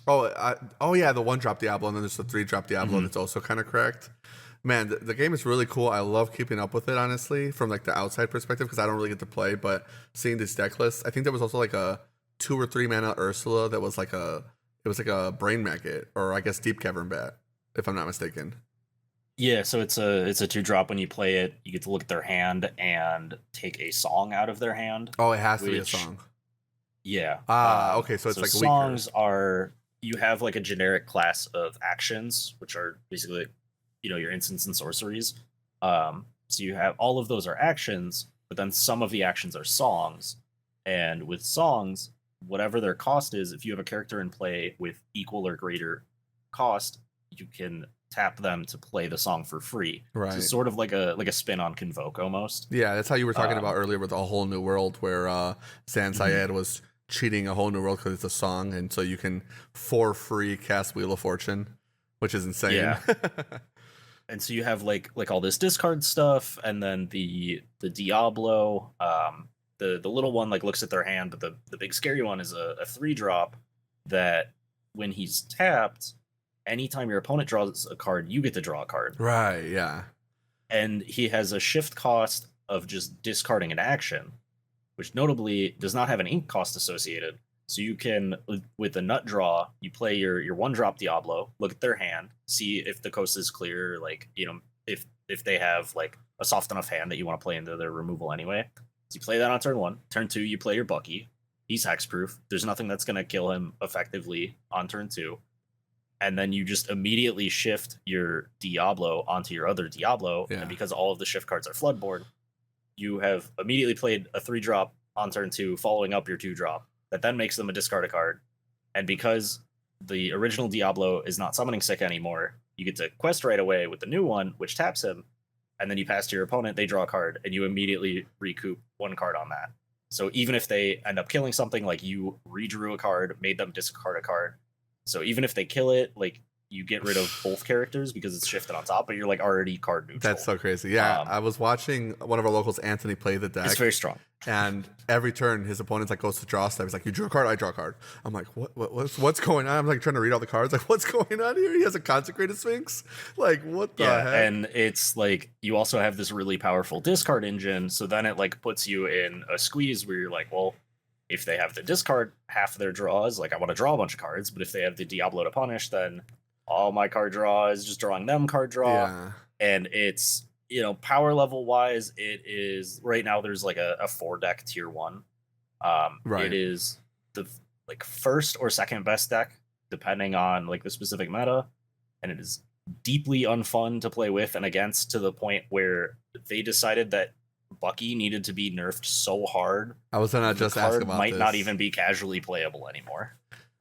Speaker 2: Oh yeah, the 1-drop Diablo, and then there's the 3-drop Diablo that's also kind of correct. Man, the game is really cool. I love keeping up with it, honestly, from like the outside perspective, because I don't really get to play. But seeing this deck list, I think there was also like a 2 or 3 mana Ursula that was like a Brain Maggot, or I guess Deep Cavern Bat, if I'm not mistaken.
Speaker 3: Yeah, so it's a 2-drop. When you play it, you get to look at their hand and take a song out of their hand.
Speaker 2: Oh, it has to be a song.
Speaker 3: Yeah.
Speaker 2: Okay, so it's like
Speaker 3: songs
Speaker 2: weaker.
Speaker 3: Are you have like a generic class of actions, which are basically your instants and sorceries. So you have all of those are actions, but then some of the actions are songs. And with songs, whatever their cost is, if you have a character in play with equal or greater cost, you can tap them to play the song for free.
Speaker 2: Right.
Speaker 3: So sort of like a spin on Convoke almost.
Speaker 2: Yeah, that's how you were talking about earlier with A Whole New World, where San Syed was cheating A Whole New World because it's a song, and so you can for free cast Wheel of Fortune, which is insane.
Speaker 3: Yeah. And so you have like all this discard stuff, and then the Diablo, the little one like looks at their hand, but the big scary one is a 3-drop that when he's tapped, anytime your opponent draws a card, you get to draw a card.
Speaker 2: Right, yeah.
Speaker 3: And he has a shift cost of just discarding an action, which notably does not have an ink cost associated. So you can, with the nut draw, you play your 1-drop Diablo, look at their hand, see if the coast is clear, like, if they have like a soft enough hand that you want to play into their removal anyway. So you play that on turn 1. Turn 2, you play your Bucky. He's hexproof. There's nothing that's going to kill him effectively on turn 2. And then you just immediately shift your Diablo onto your other Diablo.
Speaker 2: Yeah.
Speaker 3: And because all of the shift cards are Floodborn, you have immediately played a 3-drop on turn 2, following up your 2-drop. That then makes them a discard a card. And because the original Diablo is not summoning sick anymore, you get to quest right away with the new one, which taps him. And then you pass to your opponent, they draw a card, and you immediately recoup 1 card on that. So even if they end up killing something, like you redrew a card, made them discard a card. So even if they kill it, like you get rid of both characters because it's shifted on top, but you're like already card neutral.
Speaker 2: That's so crazy. Yeah, I was watching one of our locals, Anthony, play the deck.
Speaker 3: It's very strong.
Speaker 2: And every turn, his opponent's like goes to draw stuff. He's like, "You drew a card, I draw a card." I'm like, "What's going on?" I'm like trying to read all the cards. Like, what's going on here? He has a Consecrated Sphinx. Like, what the heck?
Speaker 3: And it's like you also have this really powerful discard engine. So then it like puts you in a squeeze where you're like, well, if they have to discard half of their draws, like I want to draw a bunch of cards. But if they have the Diablo to punish, then all my card draw is just drawing them card draw.
Speaker 2: Yeah.
Speaker 3: And it's, power level wise, it is right now there's like a 4-deck tier 1.
Speaker 2: Right.
Speaker 3: It is like first or second best deck, depending on like the specific meta, and it is deeply unfun to play with and against, to the point where they decided that Bucky needed to be nerfed so hard.
Speaker 2: I was gonna just ask about
Speaker 3: might
Speaker 2: this.
Speaker 3: not even be casually playable anymore.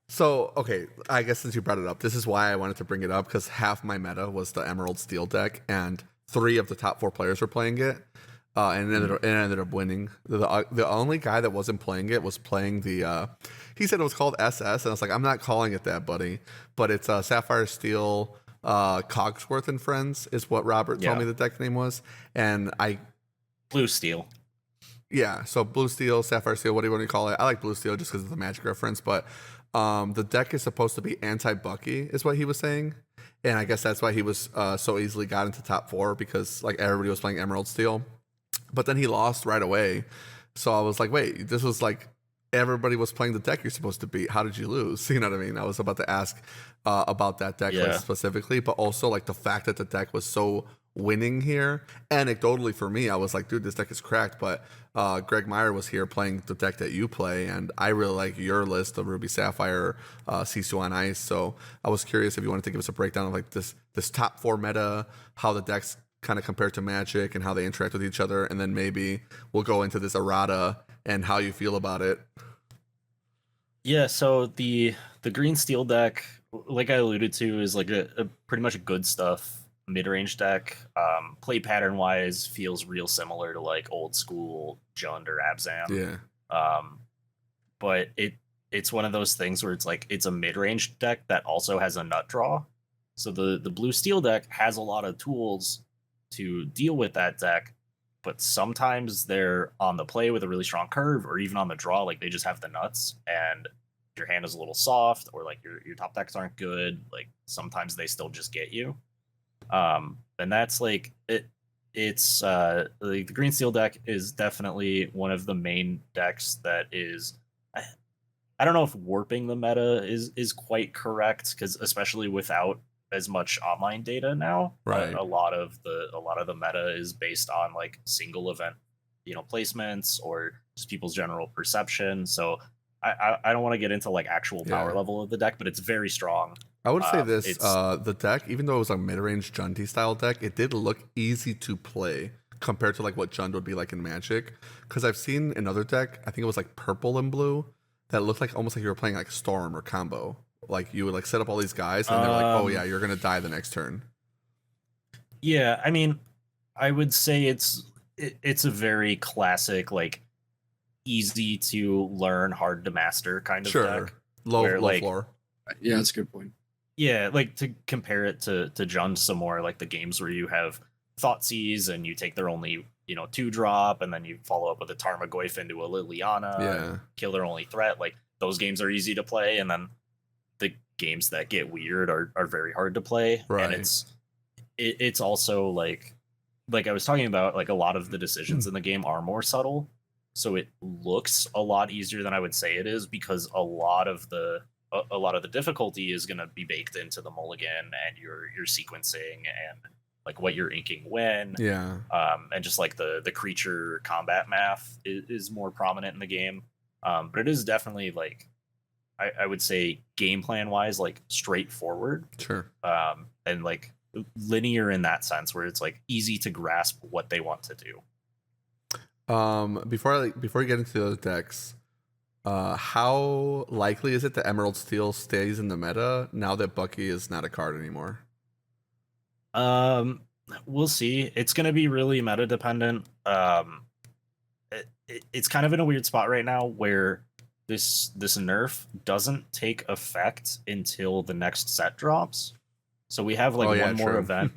Speaker 2: So, okay, I guess since you brought it up, this is why I wanted to bring it up, because half my meta was the Emerald Steel deck, and 3 of the top 4 players were playing it, and it ended up winning. The only guy that wasn't playing it was playing the, he said it was called SS, and I was like, I'm not calling it that, buddy, but it's Sapphire Steel, Cogsworth and Friends is what Robert told me the deck name was, and
Speaker 3: Blue Steel.
Speaker 2: Yeah, so Blue Steel, Sapphire Steel, what do you want to call it? I like Blue Steel just because of the Magic reference, but the deck is supposed to be anti-Bucky, is what he was saying. And I guess that's why he was so easily got into top 4, because like everybody was playing Emerald Steel. But then he lost right away. So I was like, wait, this was like everybody was playing the deck you're supposed to beat. How did you lose? You know what I mean? I was about to ask about that deck like, specifically, but also like the fact that the deck was so winning here. Anecdotally for me, I was like, dude, this deck is cracked. But Greg Meyer was here playing the deck that you play, and I really like your list of Ruby Sapphire, Sisu on Ice. So I was curious if you wanted to give us a breakdown of like this top 4 meta, how the decks kind of compare to Magic and how they interact with each other, and then maybe we'll go into this errata and how you feel about it.
Speaker 3: Yeah, so the green steel deck, like I alluded to, is like a pretty much good stuff mid-range deck. Play pattern wise feels real similar to like old school Jund or Abzan.
Speaker 2: Yeah.
Speaker 3: But it's one of those things where it's like it's a mid-range deck that also has a nut draw. So the blue steel deck has a lot of tools to deal with that deck, but sometimes they're on the play with a really strong curve, or even on the draw, like they just have the nuts and your hand is a little soft, or like your top decks aren't good. Like sometimes they still just get you. And that's like it's the green steel deck is definitely one of the main decks that is, I don't know if warping the meta is quite correct, because especially without as much online data now,
Speaker 2: right?
Speaker 3: A lot of the meta is based on like single event, placements, or just people's general perception. So I don't want to get into like actual power level of the deck, but it's very strong.
Speaker 2: I would say this, the deck, even though it was a mid-range Jundy style deck, it did look easy to play compared to like what Jund would be like in Magic. Because I've seen another deck, I think it was like purple and blue, that looked like almost like you were playing like Storm or Combo. Like you would like set up all these guys, and they're like, oh yeah, you're gonna die the next turn.
Speaker 3: Yeah, I mean, I would say it's a very classic, like easy to learn, hard to master kind of deck.
Speaker 2: Low floor.
Speaker 1: Yeah, that's a good point.
Speaker 3: Yeah, like to compare it to Jund some more, like the games where you have Thoughtseize and you take their only 2-drop, and then you follow up with a Tarmogoyf into a Liliana, kill their only threat. Like those games are easy to play, and then the games that get weird are very hard to play.
Speaker 2: Right.
Speaker 3: And it's also like I was talking about, like a lot of the decisions in the game are more subtle, so it looks a lot easier than I would say it is, because a lot of the difficulty is going to be baked into the mulligan and your sequencing and like what you're inking when. And just like the creature combat math is more prominent in the game. But it is definitely like, I would say game plan wise, like straightforward. And like linear in that sense, where it's like easy to grasp what they want to do.
Speaker 2: Before you get into those decks, how likely is it that Emerald Steel stays in the meta now that Bucky is not a card anymore?
Speaker 3: We'll see. It's going to be really meta dependent. It's kind of in a weird spot right now where this nerf doesn't take effect until the next set drops. So we have like one more event.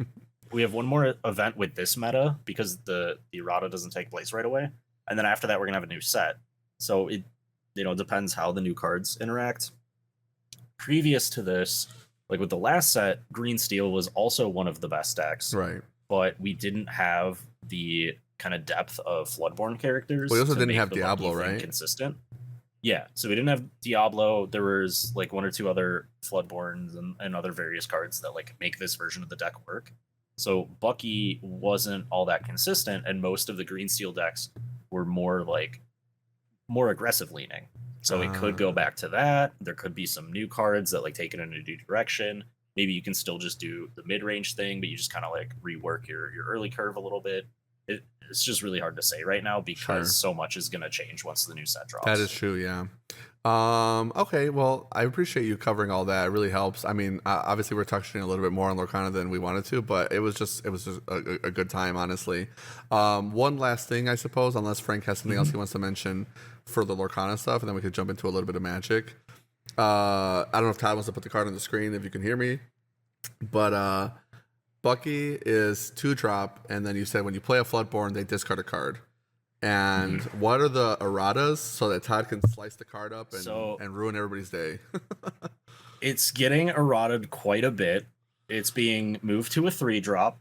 Speaker 3: We have one more event with this meta, because the errata doesn't take place right away, and then after that we're gonna have a new set. So it depends how the new cards interact. Previous to this, like with the last set, Green Steel was also one of the best decks,
Speaker 2: right?
Speaker 3: But we didn't have the kind of depth of Floodborn characters.
Speaker 2: We also didn't have Diablo, right?
Speaker 3: Consistent. Yeah, so we didn't have Diablo. There was like 1 or 2 other Floodborns and other various cards that like make this version of the deck work. So Bucky wasn't all that consistent, and most of the Green Steel decks were more more aggressive leaning. So it could go back to that. There could be some new cards that like take it in a new direction. Maybe you can still just do the mid-range thing, but you just kind of like rework your early curve a little bit. It's just really hard to say right now because so much is going to change once the new set drops.
Speaker 2: That is true, yeah. Okay, well, I appreciate you covering all that. It really helps. I mean, obviously we're touching a little bit more on Lorcana than we wanted to, but it was just a good time, honestly. One last thing, I suppose, unless Frank has something else he wants to mention for the Lorcana stuff, and then we could jump into a little bit of Magic. I don't know if Todd wants to put the card on the screen if you can hear me, but Bucky is 2-drop, and then you said when you play a Floodborn, they discard a card. And what are the erratas so that Todd can slice the card up and ruin everybody's day?
Speaker 3: It's getting errated quite a bit. It's being moved to a 3-drop,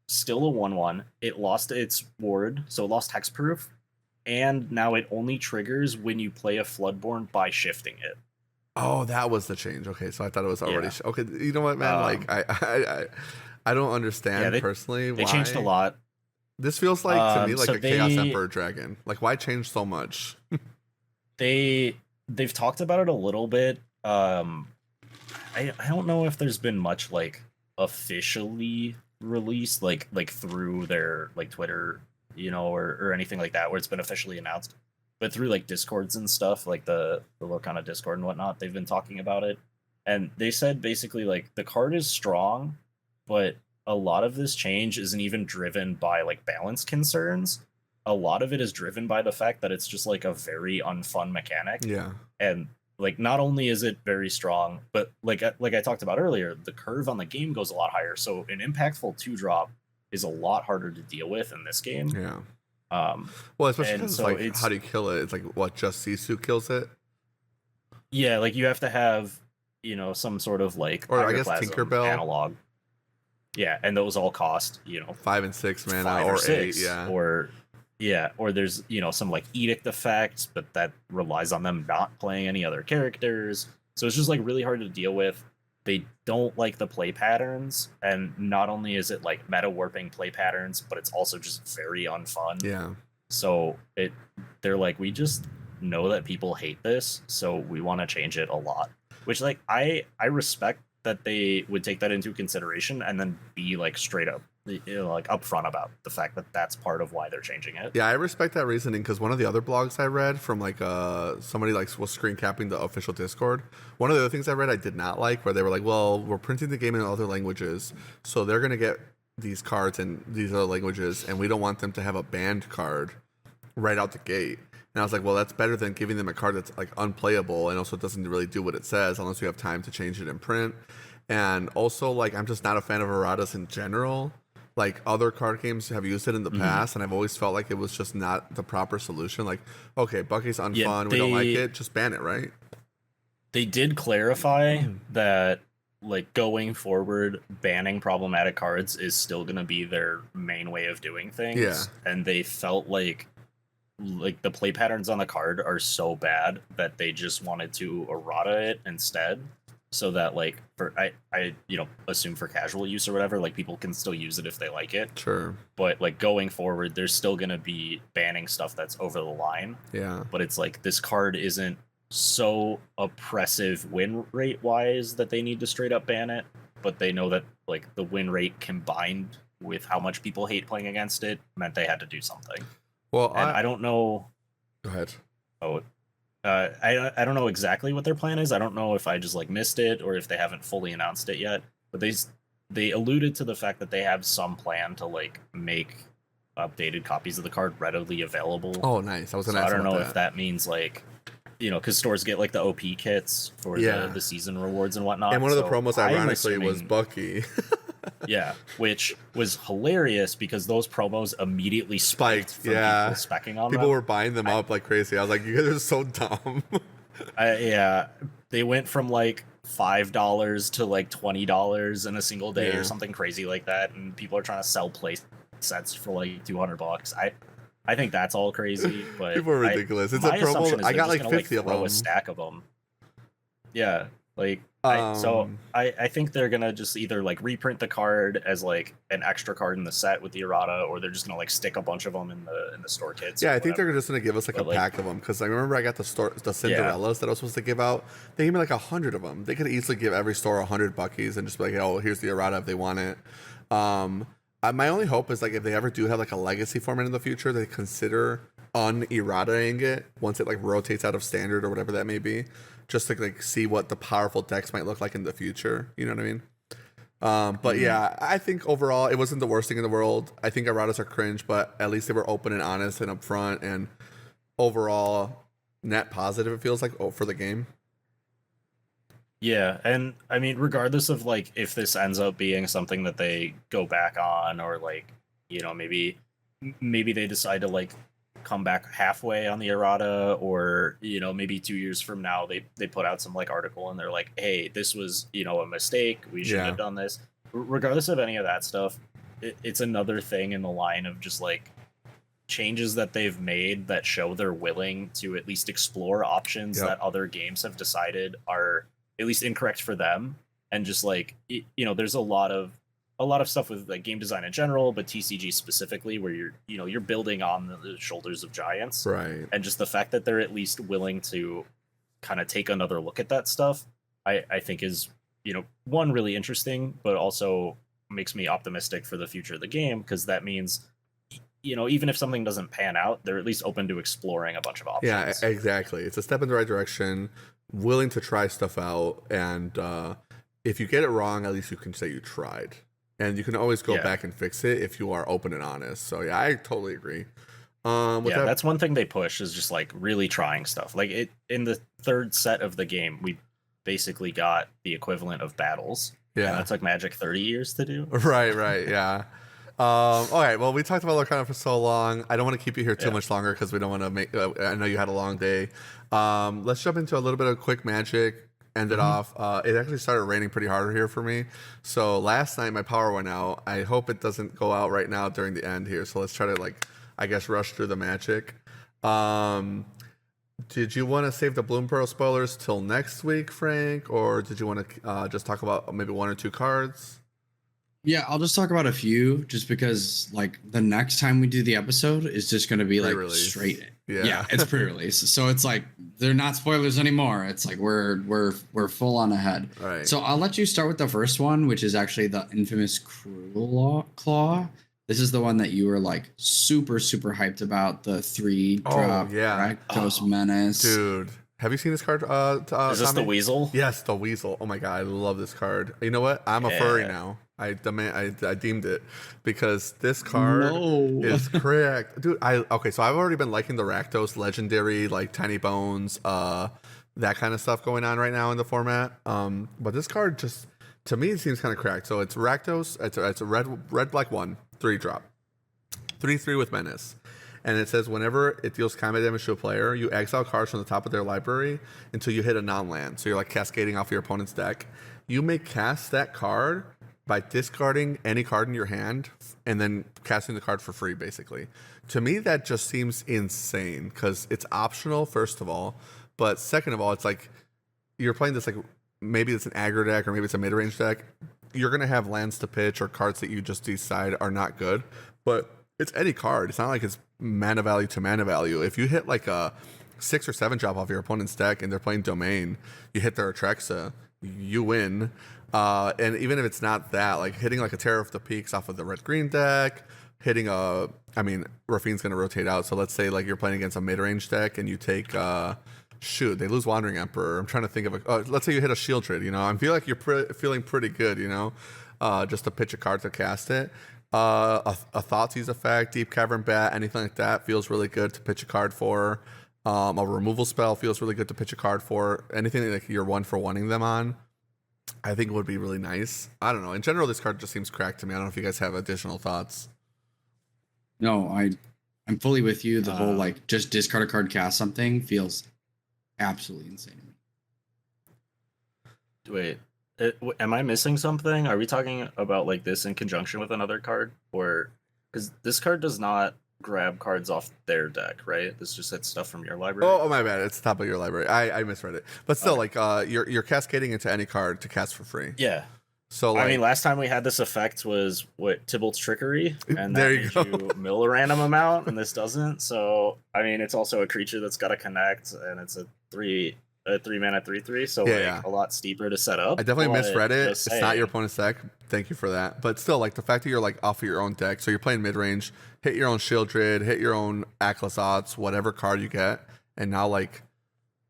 Speaker 3: still a 1/1. It lost its ward, so it lost hexproof, and now it only triggers when you play a Floodborn by shifting it.
Speaker 2: Oh, that was the change. Okay, so I thought it was already okay. You know what, man? I don't understand personally.
Speaker 3: They changed a lot.
Speaker 2: This feels like to me like Chaos Emperor dragon. Like, why change so much?
Speaker 3: They've talked about it a little bit. I don't know if there's been much like officially released like through their like Twitter, or anything like that where it's been officially announced. But through like Discords and stuff, like the Lorcana Discord and whatnot, they've been talking about it. And they said basically like the card is strong, but a lot of this change isn't even driven by like balance concerns. A lot of it is driven by the fact that it's just like a very unfun mechanic.
Speaker 2: Yeah.
Speaker 3: And like not only is it very strong, but like I talked about earlier, the curve on the game goes a lot higher. So an impactful 2-drop is a lot harder to deal with in this game.
Speaker 2: Yeah. Well, especially because like how do you kill it? It's like what, just Sisu kills it?
Speaker 3: Yeah, like you have to have, some sort of like
Speaker 2: or I guess Tinkerbell
Speaker 3: analog. Yeah, and those all cost,
Speaker 2: 5 and 6 mana or 8,
Speaker 3: or there's, some like edict effects, but that relies on them not playing any other characters. So it's just like really hard to deal with. They don't like the play patterns, and not only is it like meta warping play patterns, but it's also just very unfun.
Speaker 2: Yeah.
Speaker 3: So they're like, we just know that people hate this, so we want to change it a lot. Which like I respect that they would take that into consideration and then be like straight up, like upfront about the fact that that's part of why they're changing it.
Speaker 2: Yeah, I respect that reasoning because one of the other blogs I read from like somebody like was screen capping the official Discord. One of the other things I read I did not like, where they were like, well, we're printing the game in other languages, so they're gonna get these cards in these other languages, and we don't want them to have a banned card right out the gate. And I was like, well, that's better than giving them a card that's like unplayable and also doesn't really do what it says unless you have time to change it in print. And also, like, I'm just not a fan of erratas in general. Like, other card games have used it in the past, and I've always felt like it was just not the proper solution. Like, okay, Bucky's unfun, we don't like it, just ban it, right?
Speaker 3: They did clarify that, like, going forward, banning problematic cards is still going to be their main way of doing things.
Speaker 2: Yeah.
Speaker 3: And they felt like the play patterns on the card are so bad that they just wanted to errata it instead, so that like for I assume for casual use or whatever, like people can still use it if they like it.
Speaker 2: Sure.
Speaker 3: But like going forward, there's still gonna be banning stuff that's over the line.
Speaker 2: Yeah.
Speaker 3: But it's like this card isn't so oppressive win rate wise that they need to straight up ban it, but they know that like the win rate combined with how much people hate playing against it meant they had to do something.
Speaker 2: Well,
Speaker 3: and I don't know.
Speaker 2: Go ahead.
Speaker 3: Oh, I don't know exactly what their plan is. I don't know if I just like missed it or if they haven't fully announced it yet. But they alluded to the fact that they have some plan to like make updated copies of the card readily available.
Speaker 2: Oh, nice. I was gonna ask
Speaker 3: I don't know
Speaker 2: that.
Speaker 3: if that means like, because stores get like the OP kits for the season rewards and whatnot.
Speaker 2: And one of the promos, ironically, was Bucky.
Speaker 3: Yeah, which was hilarious because those promos immediately spiked from people specking on them.
Speaker 2: People were buying them up like crazy. I was like, you guys are so dumb.
Speaker 3: They went from like $5 to like $20 in a single day or something crazy like that, and people are trying to sell play sets for like $200. I think that's all crazy, but
Speaker 2: people are ridiculous. It's a promo. I got like 50 of them.
Speaker 3: A stack of them. Yeah, Like, I think they're gonna just either like reprint the card as like an extra card in the set with the errata, or they're just gonna like stick a bunch of them in the store kits.
Speaker 2: Yeah, I think they're just gonna give us like
Speaker 3: But,
Speaker 2: a pack of them, because I remember I got the Cinderellas that I was supposed to give out. They gave me like 100 of them. They could easily give every store 100 buckies and just be like, oh, here's the errata if they want it. My only hope is like if they ever do have like a legacy format in the future, they consider un-errataing it once it like rotates out of standard or whatever that may be, just to like see what the powerful decks might look like in the future. You know what I mean? But yeah, I think overall it wasn't the worst thing in the world. I think erratas are cringe, but at least they were open and honest and upfront, and overall net positive, it feels like, for the game.
Speaker 3: Yeah, and I mean, regardless of like if this ends up being something that they go back on, or like, you know, maybe they decide to like come back halfway on the errata, or, you know, maybe 2 years from now they put out some like article and they're like, hey, this was, you know, a mistake, we shouldn't have done this. Regardless of any of that stuff, it's another thing in the line of just like changes that they've made that show they're willing to at least explore options that other games have decided are at least incorrect for them. And just like, you know, there's a lot of stuff with like game design in general, but TCG specifically, where you're building on the shoulders of giants,
Speaker 2: right?
Speaker 3: And just the fact that they're at least willing to kind of take another look at that stuff, I think is, you know, one, really interesting, but also makes me optimistic for the future of the game, because that means, you know, even if something doesn't pan out, they're at least open to exploring a bunch of options.
Speaker 2: Yeah, exactly. It's a step in the right direction, willing to try stuff out, and if you get it wrong, at least you can say you tried. And you can always go back and fix it if you are open and honest. So yeah, I totally agree.
Speaker 3: That's one thing they push, is just like really trying stuff. Like in the third set of the game, we basically got the equivalent of battles.
Speaker 2: Yeah,
Speaker 3: and that took Magic 30 years to do.
Speaker 2: Right, yeah. All right, well, we talked about Lorcana for so long. I don't want to keep you here too much longer, because we don't want to make. I know you had a long day. Let's jump into a little bit of quick Magic. Ended off. It actually started raining pretty hard here for me. So last night my power went out. I hope it doesn't go out right now during the end here. So let's try to, like, I guess, rush through the Magic. Did you want to save the Bloom Pearl spoilers till next week, Frank, or did you want to just talk about maybe one or two cards?
Speaker 1: Yeah, I'll just talk about a few, just because like the next time we do the episode is just going to be like straight. Yeah, it's pre-release, so it's like they're not spoilers anymore. It's like we're full on ahead.
Speaker 2: Right.
Speaker 1: So I'll let you start with the first one, which is actually the infamous Cruel Claw. This is the one that you were like super hyped about, the 3-drop Rakdos Menace.
Speaker 2: Dude, have you seen this card?
Speaker 3: Is this the Weasel?
Speaker 2: Yes, the Weasel. Oh my god, I love this card. You know what? I'm a furry now. I deemed it, because this card is correct, dude. So I've already been liking the Rakdos legendary, like Tiny Bones, that kind of stuff going on right now in the format. But this card just, to me, it seems kind of cracked. So it's Rakdos. It's a red black 1 3-drop, 3/3 with Menace. And it says whenever it deals combat damage to a player, you exile cards from the top of their library until you hit a non-land. So you're like cascading off your opponent's deck. You may cast that card by discarding any card in your hand and then casting the card for free, basically. To me, that just seems insane, because it's optional, first of all. But second of all, it's like you're playing this, like, maybe it's an aggro deck or maybe it's a mid-range deck. You're going to have lands to pitch or cards that you just decide are not good. But it's any card. It's not like it's mana value to mana value. If you hit like a 6 or 7 drop off your opponent's deck and they're playing Domain, you hit their Atrexa, you win. And even if it's not that, like hitting like a Terror of the Peaks off of the red-green deck, hitting Rafine's going to rotate out. So let's say like you're playing against a mid-range deck and you take, they lose Wandering Emperor. I'm trying to think of let's say you hit a Shield Trade, you know. I feel like you're feeling pretty good, you know, just to pitch a card to cast it. A Thoughtseize effect, Deep Cavern Bat, anything like that feels really good to pitch a card for. A removal spell feels really good to pitch a card for. Anything like you're 1-for-1ing them on, I think it would be really nice. I don't know. In general, this card just seems cracked to me. I don't know if you guys have additional thoughts.
Speaker 1: No, I'm fully with you. The whole like just discard a card, cast something feels absolutely insane to me.
Speaker 3: Wait, am I missing something? Are we talking about like this in conjunction with another card, or because this card does not grab cards off their deck, right? This just hits stuff from your library.
Speaker 2: Oh, my bad. It's the top of your library. I misread it. But still, like, you're cascading into any card to cast for free.
Speaker 3: Yeah.
Speaker 2: So, like,
Speaker 3: I mean, last time we had this effect was what Tybalt's Trickery, and
Speaker 2: there
Speaker 3: that
Speaker 2: you
Speaker 3: gives
Speaker 2: go.
Speaker 3: you mill a random amount, and this doesn't. So, I mean, it's also a creature that's got to connect, and it's a 3-mana 3/3, so
Speaker 2: Yeah.
Speaker 3: a lot steeper to set up.
Speaker 2: I definitely
Speaker 3: but
Speaker 2: misread it.
Speaker 3: just
Speaker 2: It's not your
Speaker 3: saying.
Speaker 2: opponent's deck. Thank you for that. But still, like, the fact that you're, like, off of your own deck, so you're playing mid-range, hit your own Shieldred, hit your own Aclazotz, whatever card you get, and now, like,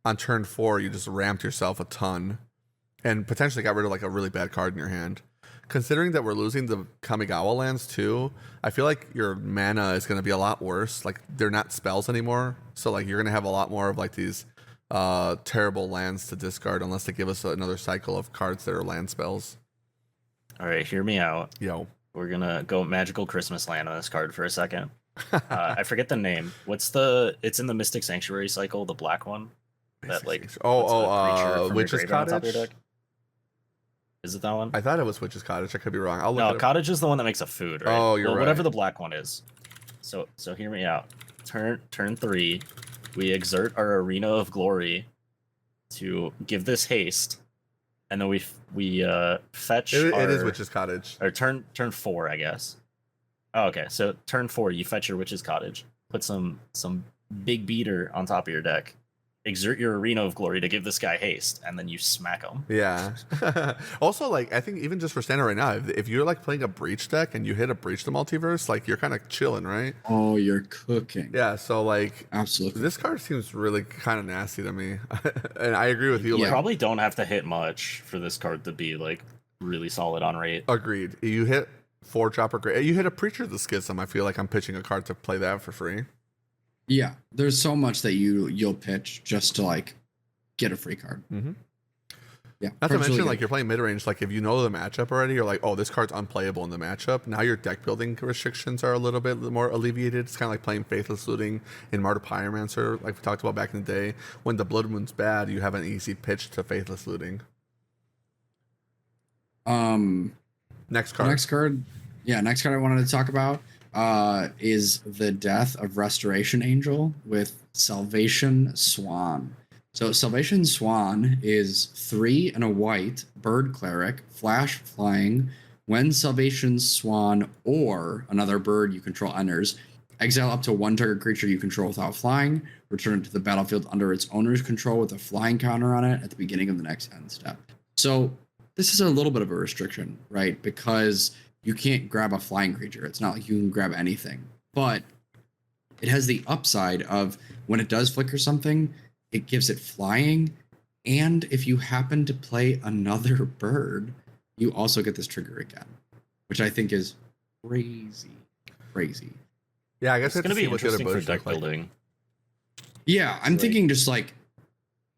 Speaker 2: on turn 4, you just ramped yourself a ton and potentially got rid of, like, a really bad card in your hand. Considering that we're losing the Kamigawa lands, too, I feel like your mana is going to be a lot worse. Like, they're not spells anymore, so, like, you're going to have a lot more of, like, these terrible lands to discard unless they give us another cycle of cards that are land spells.
Speaker 3: All right, hear me out.
Speaker 2: Yo.
Speaker 3: We're gonna go Magical Christmas Land on this card for a second. I forget the name. It's in the Mystic Sanctuary cycle, the black one. That like puts a creature from your
Speaker 2: Witch's
Speaker 3: graveyard on top of your
Speaker 2: Cottage?
Speaker 3: deck. Is it that one?
Speaker 2: I thought it was Witch's Cottage. I could be wrong. I'll look
Speaker 3: No,
Speaker 2: it up.
Speaker 3: Cottage is the one that makes a food, right?
Speaker 2: Oh, you're
Speaker 3: well, whatever
Speaker 2: right.
Speaker 3: the black one is. So hear me out. Turn 3, we exert our Arena of Glory to give this haste, and then we fetch.
Speaker 2: It is Witch's Cottage.
Speaker 3: Or turn 4, I guess. Oh, okay. So turn 4, you fetch your Witch's Cottage, put some big beater on top of your deck, exert your Arena of Glory to give this guy haste, and then you smack him.
Speaker 2: Yeah. Also, like, I think even just for standard right now, if you're like playing a Breach deck and you hit a Breach the Multiverse, like, you're kind of chilling, right?
Speaker 1: Oh, you're cooking.
Speaker 2: Yeah. So, like,
Speaker 1: Absolutely.
Speaker 2: this card seems really kind of nasty to me, and I agree with you.
Speaker 3: You
Speaker 2: Like,
Speaker 3: probably don't have to hit much for this card to be like really solid on rate.
Speaker 2: agreed. You hit 4-drop or great. You hit a Preacher of the Schism. I feel like I'm pitching a card to play that for free.
Speaker 1: Yeah, there's so much that you'll pitch just to like get a free card.
Speaker 2: Mm-hmm.
Speaker 1: Yeah,
Speaker 2: Not to
Speaker 1: card's
Speaker 2: mention,
Speaker 1: really
Speaker 2: like,
Speaker 1: good.
Speaker 2: you're playing mid-range. Like, if you know the matchup already, you're like, oh, this card's unplayable in the matchup. Now your deck building restrictions are a little bit more alleviated. It's kind of like playing Faithless Looting in Martyr Pyromancer, like we talked about back in the day. When the Blood Moon's bad, you have an easy pitch to Faithless Looting. Next card.
Speaker 1: Next card I wanted to talk about is the Death of Restoration Angel with Salvation Swan. So Salvation Swan is 3 and a white, bird cleric, flash flying. When Salvation Swan or another bird you control enters, exile up to 1 target creature you control without flying, return it to the battlefield under its owner's control with a flying counter on it at the beginning of the next end step. So this is a little bit of a restriction, right? Because you can't grab a flying creature. It's not like you can grab anything. But it has the upside of when it does flicker something, it gives it flying. And if you happen to play another bird, you also get this trigger again, which I think is crazy. Crazy.
Speaker 2: Yeah, I guess
Speaker 3: It's
Speaker 2: it's
Speaker 3: going to be
Speaker 2: what the other
Speaker 3: interesting for
Speaker 2: birds
Speaker 3: deck
Speaker 2: look like.
Speaker 3: building.
Speaker 1: Yeah, I'm
Speaker 3: Like-
Speaker 1: thinking just like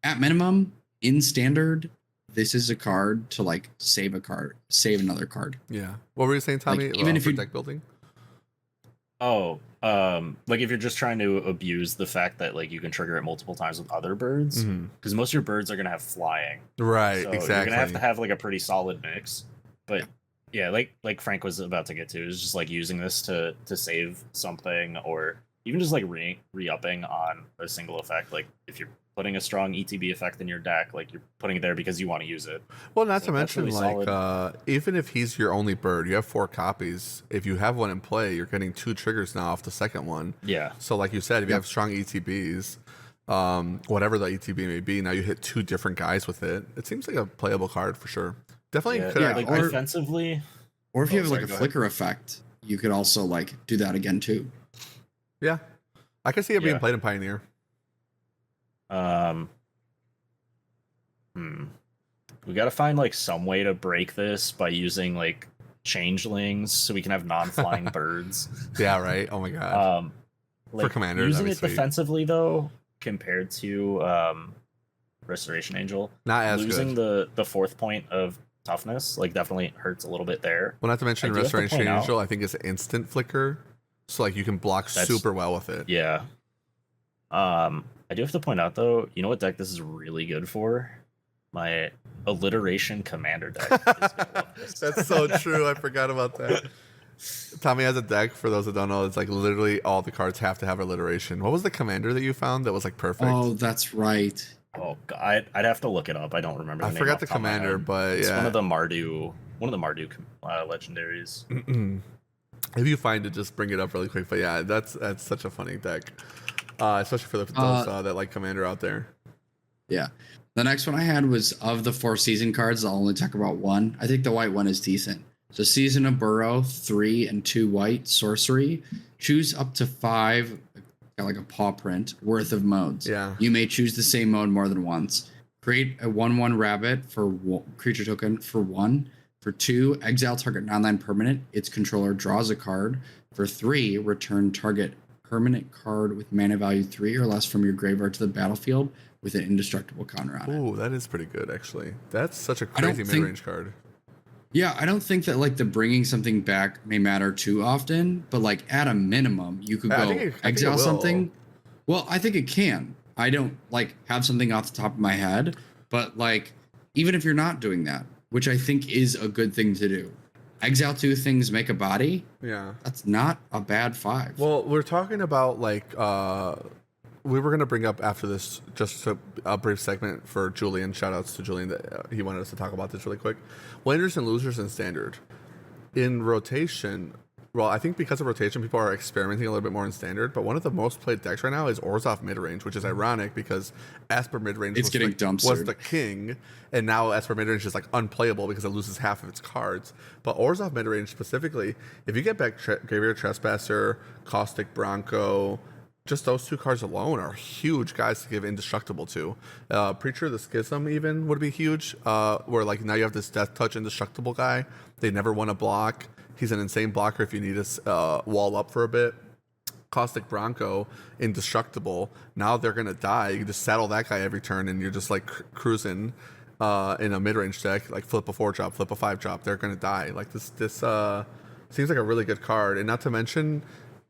Speaker 1: at minimum in standard, this is a card to like save another card.
Speaker 2: Yeah. What were you saying, Tommy?
Speaker 1: Like, even if
Speaker 2: for
Speaker 1: you-
Speaker 2: deck building?
Speaker 3: Oh, like if you're just trying to abuse the fact that like you can trigger it multiple times with other birds,
Speaker 2: Mhm.
Speaker 3: because most of your birds are gonna have flying.
Speaker 2: Right,
Speaker 3: So
Speaker 2: exactly.
Speaker 3: you're gonna have like a pretty solid mix. But yeah, like Frank was about to get to, is just like using this to save something, or even just like re-upping on a single effect. Like if you're putting a strong ETB effect in your deck, like you're putting it there because you want to use it.
Speaker 2: Well, not
Speaker 3: So
Speaker 2: to
Speaker 3: that's
Speaker 2: mention,
Speaker 3: really
Speaker 2: like, even if he's your only bird, you have 4 copies. If you have one in play, you're getting 2 triggers now off the second one.
Speaker 3: Yeah.
Speaker 2: So, like you said, if you have strong ETBs, whatever the ETB may be, now you hit 2 different guys with it. It seems like a playable card for sure. Definitely
Speaker 3: Yeah,
Speaker 2: could
Speaker 3: yeah,
Speaker 2: have.
Speaker 3: like
Speaker 1: or-
Speaker 3: defensively.
Speaker 1: Or if you
Speaker 3: Oh,
Speaker 1: have
Speaker 3: sorry,
Speaker 1: like a
Speaker 3: go ahead.
Speaker 1: flicker effect, you could also like do that again too.
Speaker 2: Yeah. I could see it being
Speaker 3: Yeah.
Speaker 2: played in Pioneer.
Speaker 3: We got to find like some way to break this by using like changelings so we can have non-flying birds.
Speaker 2: Yeah, right? Oh my God.
Speaker 3: Like,
Speaker 2: Commander, that'd
Speaker 3: using
Speaker 2: be
Speaker 3: it
Speaker 2: sweet.
Speaker 3: defensively though, compared to Restoration Angel,
Speaker 2: Not as
Speaker 3: losing
Speaker 2: good.
Speaker 3: the 4th point of toughness like definitely hurts a little bit there.
Speaker 2: Well, not to mention
Speaker 3: I do have to
Speaker 2: Restoration
Speaker 3: point out-
Speaker 2: Angel, I think is instant flicker. So, like, you can block
Speaker 3: That's-
Speaker 2: super well with it.
Speaker 3: Yeah. I do have to point out though, you know what deck this is really good for? My Alliteration Commander deck. is gonna love this.
Speaker 2: That's so true. I forgot about that. Tommy has a deck, for those that don't know, it's like literally all the cards have to have alliteration. What was the commander that you found that was like perfect?
Speaker 1: Oh, that's right.
Speaker 3: Oh, God, I'd have to look it up. I don't remember.
Speaker 2: I
Speaker 3: The name
Speaker 2: forgot
Speaker 3: off
Speaker 2: the
Speaker 3: top of my
Speaker 2: commander,
Speaker 3: head.
Speaker 2: but
Speaker 3: It's
Speaker 2: yeah.
Speaker 3: one of the Mardu legendaries.
Speaker 2: If you find it, just bring it up really quick. But yeah, that's such a funny deck, especially for those that like commander out there.
Speaker 1: Yeah. The next one I had was of the 4 season cards. I'll only talk about one. I think the white one is decent. So Season of Burrow, 3 and 2 white, sorcery. Choose up to 5, got like a paw print, worth of modes.
Speaker 2: Yeah.
Speaker 1: You may choose the same mode more than once. Create a 1/1 rabbit for creature token for 1. For 2, exile target non-land permanent. Its controller draws a card. For 3, return target permanent card with mana value 3 or less from your graveyard to the battlefield with an indestructible counter on it.
Speaker 2: Ooh, that is pretty good, actually. That's such a
Speaker 1: I don't
Speaker 2: crazy
Speaker 1: think-
Speaker 2: mid-range card.
Speaker 1: Yeah, I don't think that like the bringing something back may matter too often, but like at a minimum, you could
Speaker 2: Yeah, I
Speaker 1: go
Speaker 2: think it
Speaker 1: exile
Speaker 2: will.
Speaker 1: something. Well, I think it can. I don't like have something off the top of my head, but like even if you're not doing that, which I think is a good thing to do, exile 2 things, make a body.
Speaker 2: Yeah.
Speaker 1: That's not a bad 5.
Speaker 2: Well, we're talking about like we were gonna bring up after this just a brief segment for Julian. Shout outs to Julian that he wanted us to talk about this really quick. Winners and losers in standard. In rotation, well, I think because of rotation, people are experimenting a little bit more in standard. But one of the most played decks right now is Orzhov midrange, which is ironic because Esper midrange
Speaker 1: It's getting
Speaker 2: was
Speaker 1: dumpstered.
Speaker 2: the king, and now Esper midrange is like unplayable because it loses half of its cards. But Orzhov midrange specifically, if you get back Graveyard Trespasser, Caustic Bronco, just those 2 cards alone are huge guys to give indestructible to. Preacher of the Schism even would be huge, where like now you have this Death Touch indestructible guy. They never want to block. He's an insane blocker if you need to wall up for a bit. Caustic Bronco, indestructible. Now they're going to die. You can just saddle that guy every turn and you're just like cruising in a mid-range deck, like flip a 4-drop, flip a 5-drop. They're going to die. Like this seems like a really good card. And not to mention,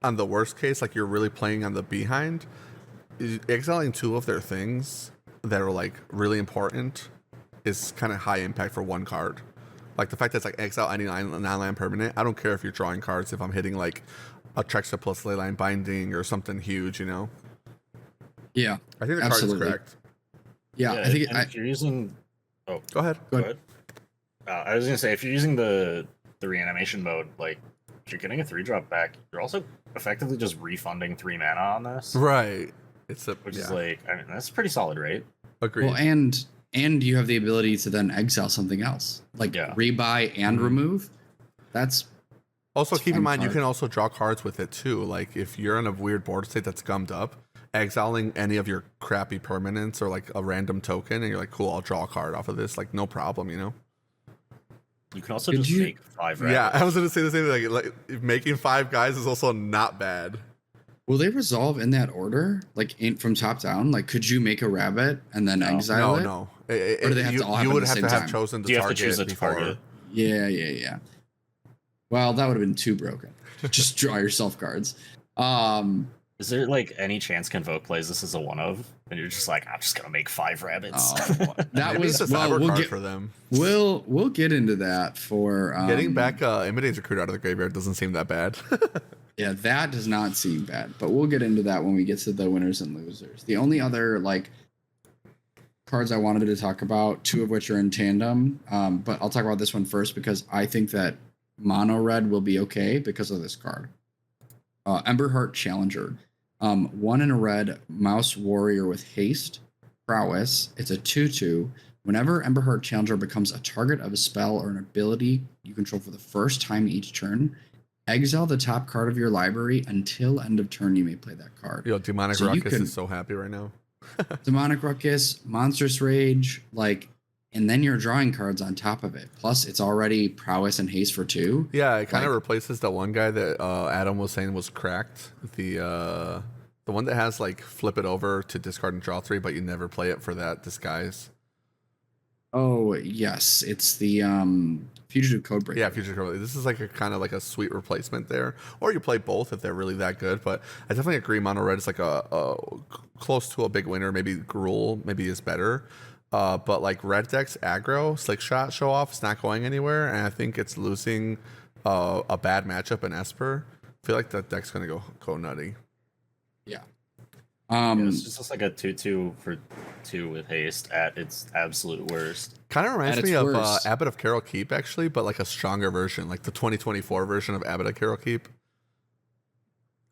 Speaker 2: on the worst case, like you're really playing on the behind, exiling 2 of their things that are like really important is kind of high impact for 1 card. Like the fact that it's like exile any non-land permanent. I don't care if you're drawing cards if I'm hitting like a Trexa plus Leyline Binding or something huge, you know?
Speaker 1: Yeah,
Speaker 2: I think the
Speaker 1: absolutely.
Speaker 2: card is correct.
Speaker 1: Yeah, I think
Speaker 3: and if you're using,
Speaker 2: Go ahead.
Speaker 3: go ahead. I was gonna say if you're using the reanimation mode, like if you're getting a 3-drop back, you're also effectively just refunding 3 mana on this,
Speaker 2: Right. It's a
Speaker 3: which is like, I mean, that's a pretty solid rate.
Speaker 2: agreed.
Speaker 1: well, and you have the ability to then exile something else, like rebuy and remove. That's
Speaker 2: Also, keep in
Speaker 1: fun
Speaker 2: mind, you
Speaker 1: card.
Speaker 2: can also draw cards with it too. Like if you're in a weird board state that's gummed up, exiling any of your crappy permanents or like a random token, and you're like, cool, I'll draw a card off of this. Like no problem, you know?
Speaker 3: You can also
Speaker 1: Could
Speaker 3: just
Speaker 1: you-
Speaker 3: make 5
Speaker 2: Yeah,
Speaker 3: rabbits.
Speaker 2: I was gonna say the same thing. Like making 5 guys is also not bad.
Speaker 1: Will they resolve in that order, like from top down? Like, could you make a rabbit and then exile it?
Speaker 2: No.
Speaker 1: Or do they have to all
Speaker 2: you
Speaker 1: happen
Speaker 2: would
Speaker 1: at the
Speaker 2: have
Speaker 1: same
Speaker 2: to have
Speaker 1: time?
Speaker 2: chosen to
Speaker 3: You have to
Speaker 2: target
Speaker 3: choose a
Speaker 2: before.
Speaker 3: target.
Speaker 1: Yeah. Well, that would have been too broken. Just draw yourself cards.
Speaker 3: Is there like any chance Convoke plays this as a 1-of, and you're just like, I'm just gonna make 5 rabbits?
Speaker 1: That
Speaker 2: Maybe
Speaker 1: was
Speaker 2: it's a cyber
Speaker 1: we'll
Speaker 2: card
Speaker 1: get
Speaker 2: for them.
Speaker 1: we'll get into that for
Speaker 2: Getting back Imitate's Recruit out of the graveyard doesn't seem that bad.
Speaker 1: Yeah, that does not seem bad, but we'll get into that when we get to the winners and losers. The only other like cards I wanted to talk about, 2 of which are in tandem, but I'll talk about this one first because I think that mono red will be okay because of this card. Emberheart Challenger, 1 in a red mouse warrior with haste, prowess. It's a 2/2. Whenever Emberheart Challenger becomes a target of a spell or an ability you control for the first time each turn, exile the top card of your library until end of turn. You may play that card.
Speaker 2: Yo, Demonic
Speaker 1: So you
Speaker 2: Ruckus
Speaker 1: can-
Speaker 2: is so happy right now.
Speaker 1: Demonic Ruckus, Monstrous Rage, like, and then you're drawing cards on top of it. Plus, it's already prowess and haste for 2.
Speaker 2: Yeah, it kind of
Speaker 1: Like-
Speaker 2: replaces the one guy that Adam was saying was cracked. The one that has like flip it over to discard and draw 3, but you never play it for that disguise.
Speaker 1: Oh yes, it's the Fugitive Codebreaker.
Speaker 2: Yeah, Future Code. This is like a kind of like a sweet replacement there. Or you play both if they're really that good. But I definitely agree. Mono Red is like a close to a big winner. Maybe Gruul maybe is better. But like red decks aggro, slick shot, show off, it's not going anywhere, and I think it's losing a bad matchup in Esper, I feel like that deck's gonna go nutty.
Speaker 1: Yeah.
Speaker 3: It's just like a 2/2 for 2 with haste at its absolute worst.
Speaker 2: Kind of reminds
Speaker 1: At
Speaker 2: me
Speaker 1: its
Speaker 2: of
Speaker 1: worst.
Speaker 2: Abbot of Carol Keep, actually, but like a stronger version, like the 2024 version of Abbot of Carol Keep.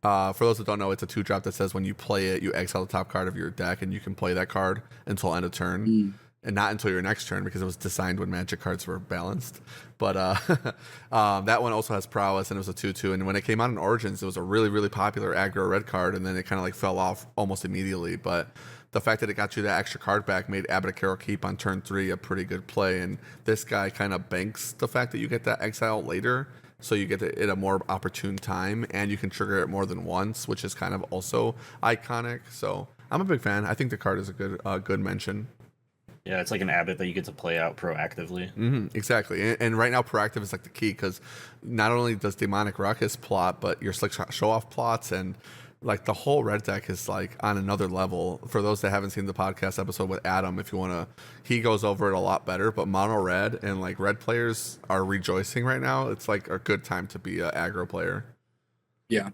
Speaker 2: For those that don't know, it's a 2-drop that says when you play it, you exile the top card of your deck, and you can play that card until end of turn, and not until your next turn because it was designed when Magic cards were balanced. But that one also has prowess, and it was a 2/2. And when it came out in Origins, it was a really, really popular aggro red card, and then it kind of like fell off almost immediately. But the fact that it got you that extra card back made Abbot of Carol Keep on turn 3 a pretty good play. And this guy kind of banks the fact that you get that exile later, so you get it at a more opportune time, and you can trigger it more than once, which is kind of also iconic. So I'm a big fan. I think the card is a good mention.
Speaker 3: Yeah, it's like an Abbot that you get to play out proactively.
Speaker 2: Exactly. And right now, proactive is like the key, because not only does Demonic Ruckus plot, but your Slick Show Off plots, and like the whole red deck is like on another level. For those that haven't seen the podcast episode with Adam, if you want to, he goes over it a lot better. But mono red and like red players are rejoicing right now. It's like a good time to be an aggro player.
Speaker 1: Yeah.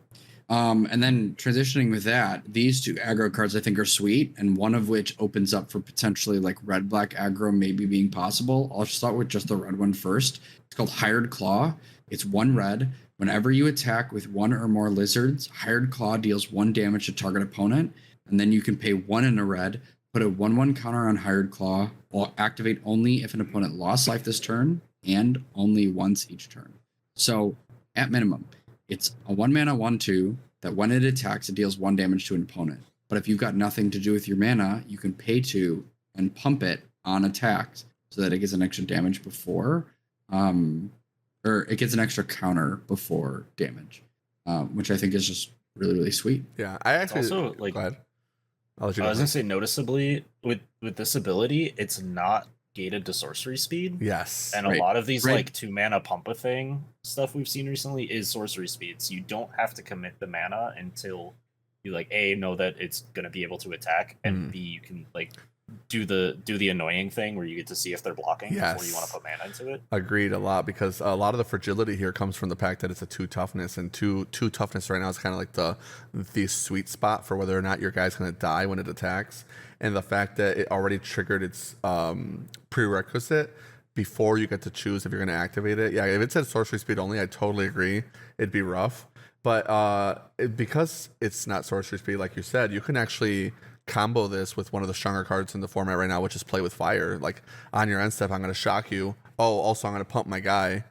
Speaker 1: And then transitioning with that, these 2 aggro cards I think are sweet, and one of which opens up for potentially like red-black aggro maybe being possible. I'll start with just the red one first. It's called Hired Claw. It's 1 red. Whenever you attack with 1 or more lizards, Hired Claw deals 1 damage to target opponent, and then you can pay 1 in a red, put a 1/1 counter on Hired Claw, or activate only if an opponent lost life this turn, and only once each turn. So, at minimum, it's a 1-mana 1/2 that when it attacks, it deals 1 damage to an opponent. But if you've got nothing to do with your mana, you can pay 2 and pump it on attacks so that it gets an extra damage before, or it gets an extra counter before damage, which I think is just really, really sweet.
Speaker 2: Yeah, I actually
Speaker 3: Also, like,
Speaker 2: go ahead. I'll let you
Speaker 3: I
Speaker 2: go.
Speaker 3: was gonna say, noticeably with this ability, it's not gated to sorcery speed.
Speaker 2: Yes.
Speaker 3: And
Speaker 1: Right.
Speaker 3: a lot of these
Speaker 1: Right.
Speaker 3: like 2-mana pump a thing stuff we've seen recently is sorcery speed. So you don't have to commit the mana until you like A, know that it's gonna be able to attack, and B, you can like do the annoying thing where you get to see if they're blocking before you want to put mana into it.
Speaker 2: Agreed a lot, because a lot of the fragility here comes from the fact that it's a 2 toughness, and 2 toughness right now is kind of like the sweet spot for whether or not your guy's going to die when it attacks, and the fact that it already triggered its prerequisite before you get to choose if you're going to activate it. Yeah, if it said sorcery speed only, I totally agree. It'd be rough, but because it's not sorcery speed, like you said, you can actually combo this with one of the stronger cards in the format right now, which is Play with Fire. Like on your end step, I'm going to shock you. Oh, also I'm going to pump my guy.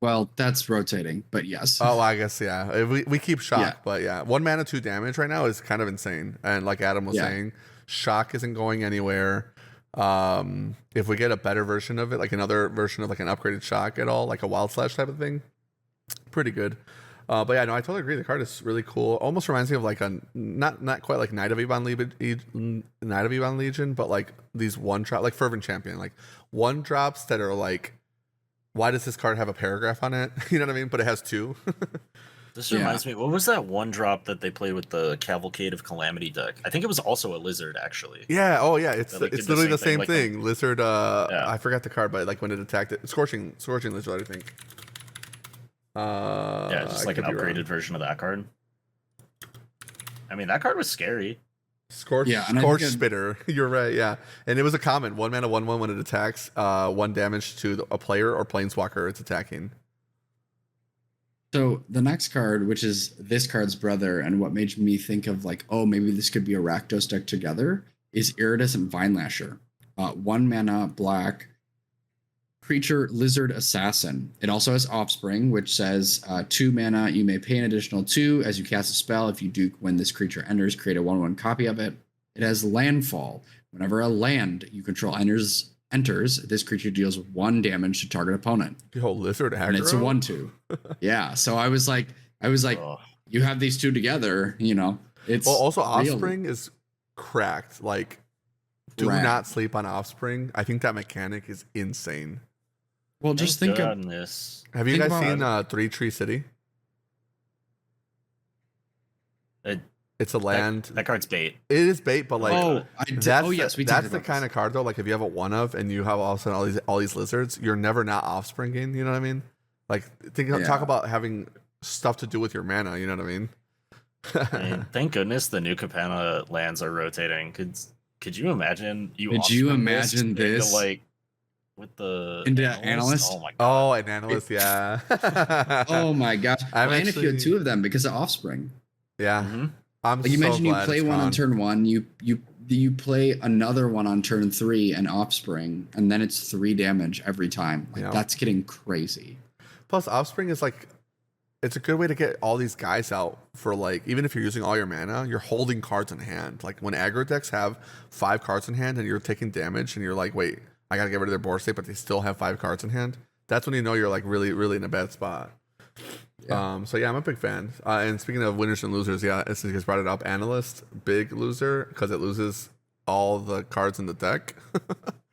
Speaker 1: Well, that's rotating, but yes.
Speaker 2: Oh, I guess, yeah. We keep shock,
Speaker 1: Yeah.
Speaker 2: but yeah. 1 mana, 2 damage right now is kind of insane. And like Adam was saying, shock isn't going anywhere. If we get a better version of it, like another version of like an upgraded shock at all, like a Wild Slash type of thing, pretty good. But yeah, no, I totally agree. The card is really cool. Almost reminds me of like a not quite like Knight of Ebon Legion, but like these 1-drop, like Fervent Champion, like 1-drops that are like, why does this card have a paragraph on it? You know what I mean? But it has 2.
Speaker 3: This reminds me, what was that 1-drop that they played with the Cavalcade of Calamity deck? I think it was also a lizard, actually.
Speaker 2: Yeah. Oh yeah. It's
Speaker 3: That, like,
Speaker 2: it's
Speaker 3: did the
Speaker 2: literally the
Speaker 3: same
Speaker 2: same
Speaker 3: thing,
Speaker 2: thing.
Speaker 3: like
Speaker 2: Lizard.
Speaker 3: Yeah.
Speaker 2: I forgot the card, but like when it attacked it, scorching lizard, I think.
Speaker 3: Yeah, just like an upgraded version of that card. I mean, that card was scary.
Speaker 2: Scorch Spitter. You're right, yeah. And it was a common 1 mana 1/1 when it attacks, 1 damage to a player or planeswalker it's attacking.
Speaker 1: So the next card, which is this card's brother, and what made me think of like, oh, maybe this could be a Rakdos deck together, is Iridescent Vinelasher. 1 mana black creature lizard assassin. It also has Offspring, which says 2 mana, you may pay an additional 2 as you cast a spell. If you do, when this creature enters, create a 1/1 copy of it. It has Landfall. Whenever a land you control enters, this creature deals 1 damage to target opponent.
Speaker 2: Yo, lizard aggro.
Speaker 1: And it's a 1/2. Yeah. So I was like,
Speaker 3: Ugh.
Speaker 1: you have these two together, you know. It's
Speaker 2: Well, also
Speaker 1: real.
Speaker 2: Offspring is cracked. Like, do
Speaker 1: Right.
Speaker 2: not sleep on Offspring. I think that mechanic is insane.
Speaker 1: Well, just think of
Speaker 3: on this.
Speaker 2: Have you
Speaker 1: Think
Speaker 2: guys
Speaker 1: about
Speaker 2: seen 3 Tree City?
Speaker 3: It,
Speaker 2: It's a land.
Speaker 3: that card's bait.
Speaker 2: It is bait, but like
Speaker 1: oh yes, we
Speaker 2: that's
Speaker 1: talked
Speaker 2: the
Speaker 1: about
Speaker 2: kind of card though. Like if you have a 1 of and you have all of a sudden all these lizards, you're never not offspringing. You know what I mean? Like, talk about having stuff to do with your mana. You know what I mean?
Speaker 3: I mean, thank goodness the new Capenna lands are rotating. Could you imagine
Speaker 1: Could you imagine this?
Speaker 3: Into, like, with the
Speaker 1: into analyst?
Speaker 3: Oh my god!
Speaker 2: Oh, an analyst, yeah.
Speaker 1: Oh my gosh!
Speaker 2: I'm
Speaker 1: and if you had
Speaker 2: actually-
Speaker 1: 2 of them because of offspring.
Speaker 2: Yeah, I'm
Speaker 1: Like, imagine
Speaker 2: so
Speaker 1: you
Speaker 2: glad
Speaker 1: play
Speaker 2: it's
Speaker 1: one on
Speaker 2: gone.
Speaker 1: turn 1, you play another one on turn 3 and offspring, and then it's 3 damage every time. Like,
Speaker 2: Yeah.
Speaker 1: that's getting crazy.
Speaker 2: Plus, offspring is like, it's a good way to get all these guys out for, like, even if you're using all your mana, you're holding cards in hand. Like, when aggro decks have 5 cards in hand and you're taking damage and you're like, wait, I gotta get rid of their board state, but they still have 5 cards in hand. That's when you know you're like really, really in a bad spot.
Speaker 1: Yeah.
Speaker 2: So yeah, I'm a big fan. And speaking of winners and losers, yeah, as you guys brought it up, analyst, big loser because it loses all the cards in the deck.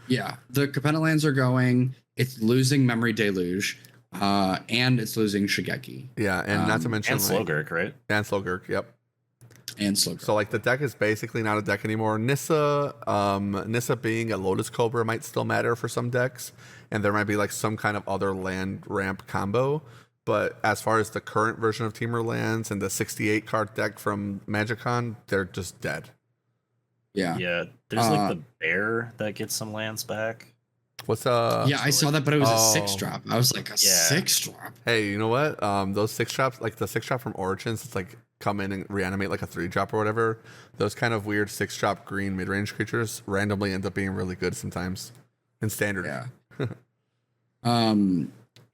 Speaker 1: Yeah, the Capenna lands are going. It's losing Memory Deluge, and it's losing Shigeki.
Speaker 2: Yeah, and not to mention
Speaker 3: And Slogurk, right?
Speaker 2: And Slogurk, yep.
Speaker 1: And Slowgurk.
Speaker 2: So like the deck is basically not a deck anymore. Nissa being a Lotus Cobra might still matter for some decks, and there might be like some kind of other land ramp combo. But as far as the current version of Teamer lands and the 68 card deck from Magicon, they're just dead.
Speaker 1: Yeah.
Speaker 3: Yeah, there's like the bear that gets some lands back.
Speaker 2: What's
Speaker 1: Yeah, I saw that, but it was a
Speaker 2: Oh.
Speaker 1: 6-drop. I was like, a 6-drop?
Speaker 2: Hey, you know what? Those 6-drops, like the 6-drop from Origins, it's like come in and reanimate like a 3-drop or whatever. Those kind of weird 6-drop green mid-range creatures randomly end up being really good sometimes in standard.
Speaker 1: Yeah.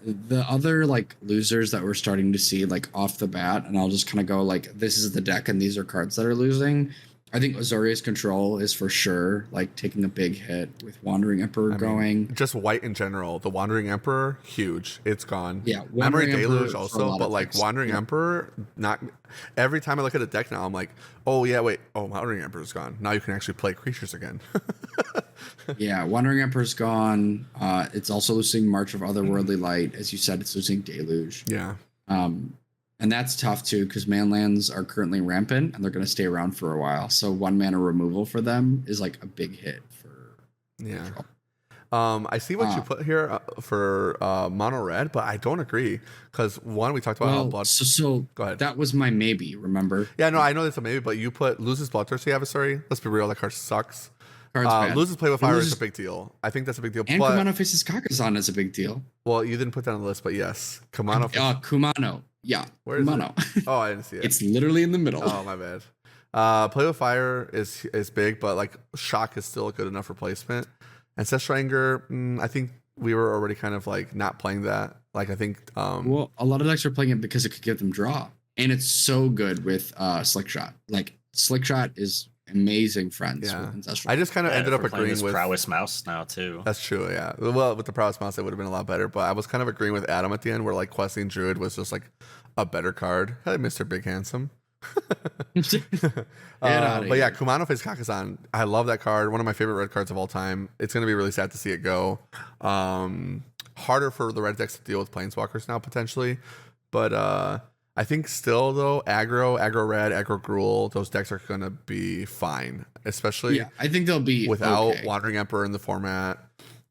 Speaker 1: The other like losers that we're starting to see like off the bat, and I'll just kind of go like, this is the deck and these are cards that are losing. I think Azorius Control is for sure like taking a big hit with Wandering Emperor going.
Speaker 2: Just white in general. The Wandering Emperor, huge. It's gone.
Speaker 1: Yeah,
Speaker 2: Memory
Speaker 1: Wandering Emperor
Speaker 2: Deluge
Speaker 1: for a
Speaker 2: also,
Speaker 1: lot
Speaker 2: but
Speaker 1: of
Speaker 2: like
Speaker 1: decks.
Speaker 2: Wandering
Speaker 1: Yeah.
Speaker 2: Emperor, not every time I look at a deck now, I'm like, oh yeah, wait, oh Wandering Emperor's gone. Now you can actually play creatures again.
Speaker 1: Yeah, Wandering Emperor's gone. It's also losing March of Otherworldly Light. As you said, it's losing Deluge.
Speaker 2: Yeah.
Speaker 1: And that's tough too, because manlands are currently rampant and they're going to stay around for a while. So 1 mana removal for them is like a big hit for
Speaker 2: Yeah.
Speaker 1: control.
Speaker 2: I see what you put here for mono red, but I don't agree because one, we talked about how
Speaker 1: Well,
Speaker 2: blood.
Speaker 1: so
Speaker 2: Go ahead.
Speaker 1: that was my maybe, remember?
Speaker 2: Yeah, no, I know that's a maybe, but you put loses Bloodthirsty Adversary. Let's be real, that card sucks.
Speaker 1: Card's bad.
Speaker 2: Loses Play with
Speaker 1: It
Speaker 2: Fire
Speaker 1: loses-
Speaker 2: is a big deal. I think that's a big deal.
Speaker 1: And
Speaker 2: but
Speaker 1: Kumano Faces Kakazan is a big deal.
Speaker 2: well, you didn't put that on the list, but yes, Kumano.
Speaker 1: Kumano. Yeah,
Speaker 2: Where is
Speaker 1: Kumano.
Speaker 2: Oh, I didn't see it.
Speaker 1: It's literally in the middle.
Speaker 2: Oh, my bad. Play with Fire is big, but like Shock is still a good enough replacement. Ancestral Anger, I think we were already kind of like not playing that. Like I think.
Speaker 1: Well, a lot of decks are playing it because it could give them draw, and it's so good with Slick Shot. Like Slick Shot is amazing friends
Speaker 2: Yeah.
Speaker 1: with Ancestral.
Speaker 2: I just kind of ended up
Speaker 3: We're playing
Speaker 2: agreeing
Speaker 3: this
Speaker 2: with.
Speaker 3: Prowess Mouse now too.
Speaker 2: That's true, yeah. Well, with the Prowess Mouse, it would have been a lot better. But I was kind of agreeing with Adam at the end, where like Questing Druid was just like a better card. Hey, Mr. Big Handsome. But yeah, Kumano Face Kakazan. I love that card. One of my favorite red cards of all time. It's going to be really sad to see it go. Harder for the red decks to deal with Planeswalkers now, potentially. But I think still, though, aggro red, aggro Gruul, those decks are going to be fine. Especially
Speaker 1: Yeah, I think they'll be
Speaker 2: without
Speaker 1: okay.
Speaker 2: Wandering Emperor in the format.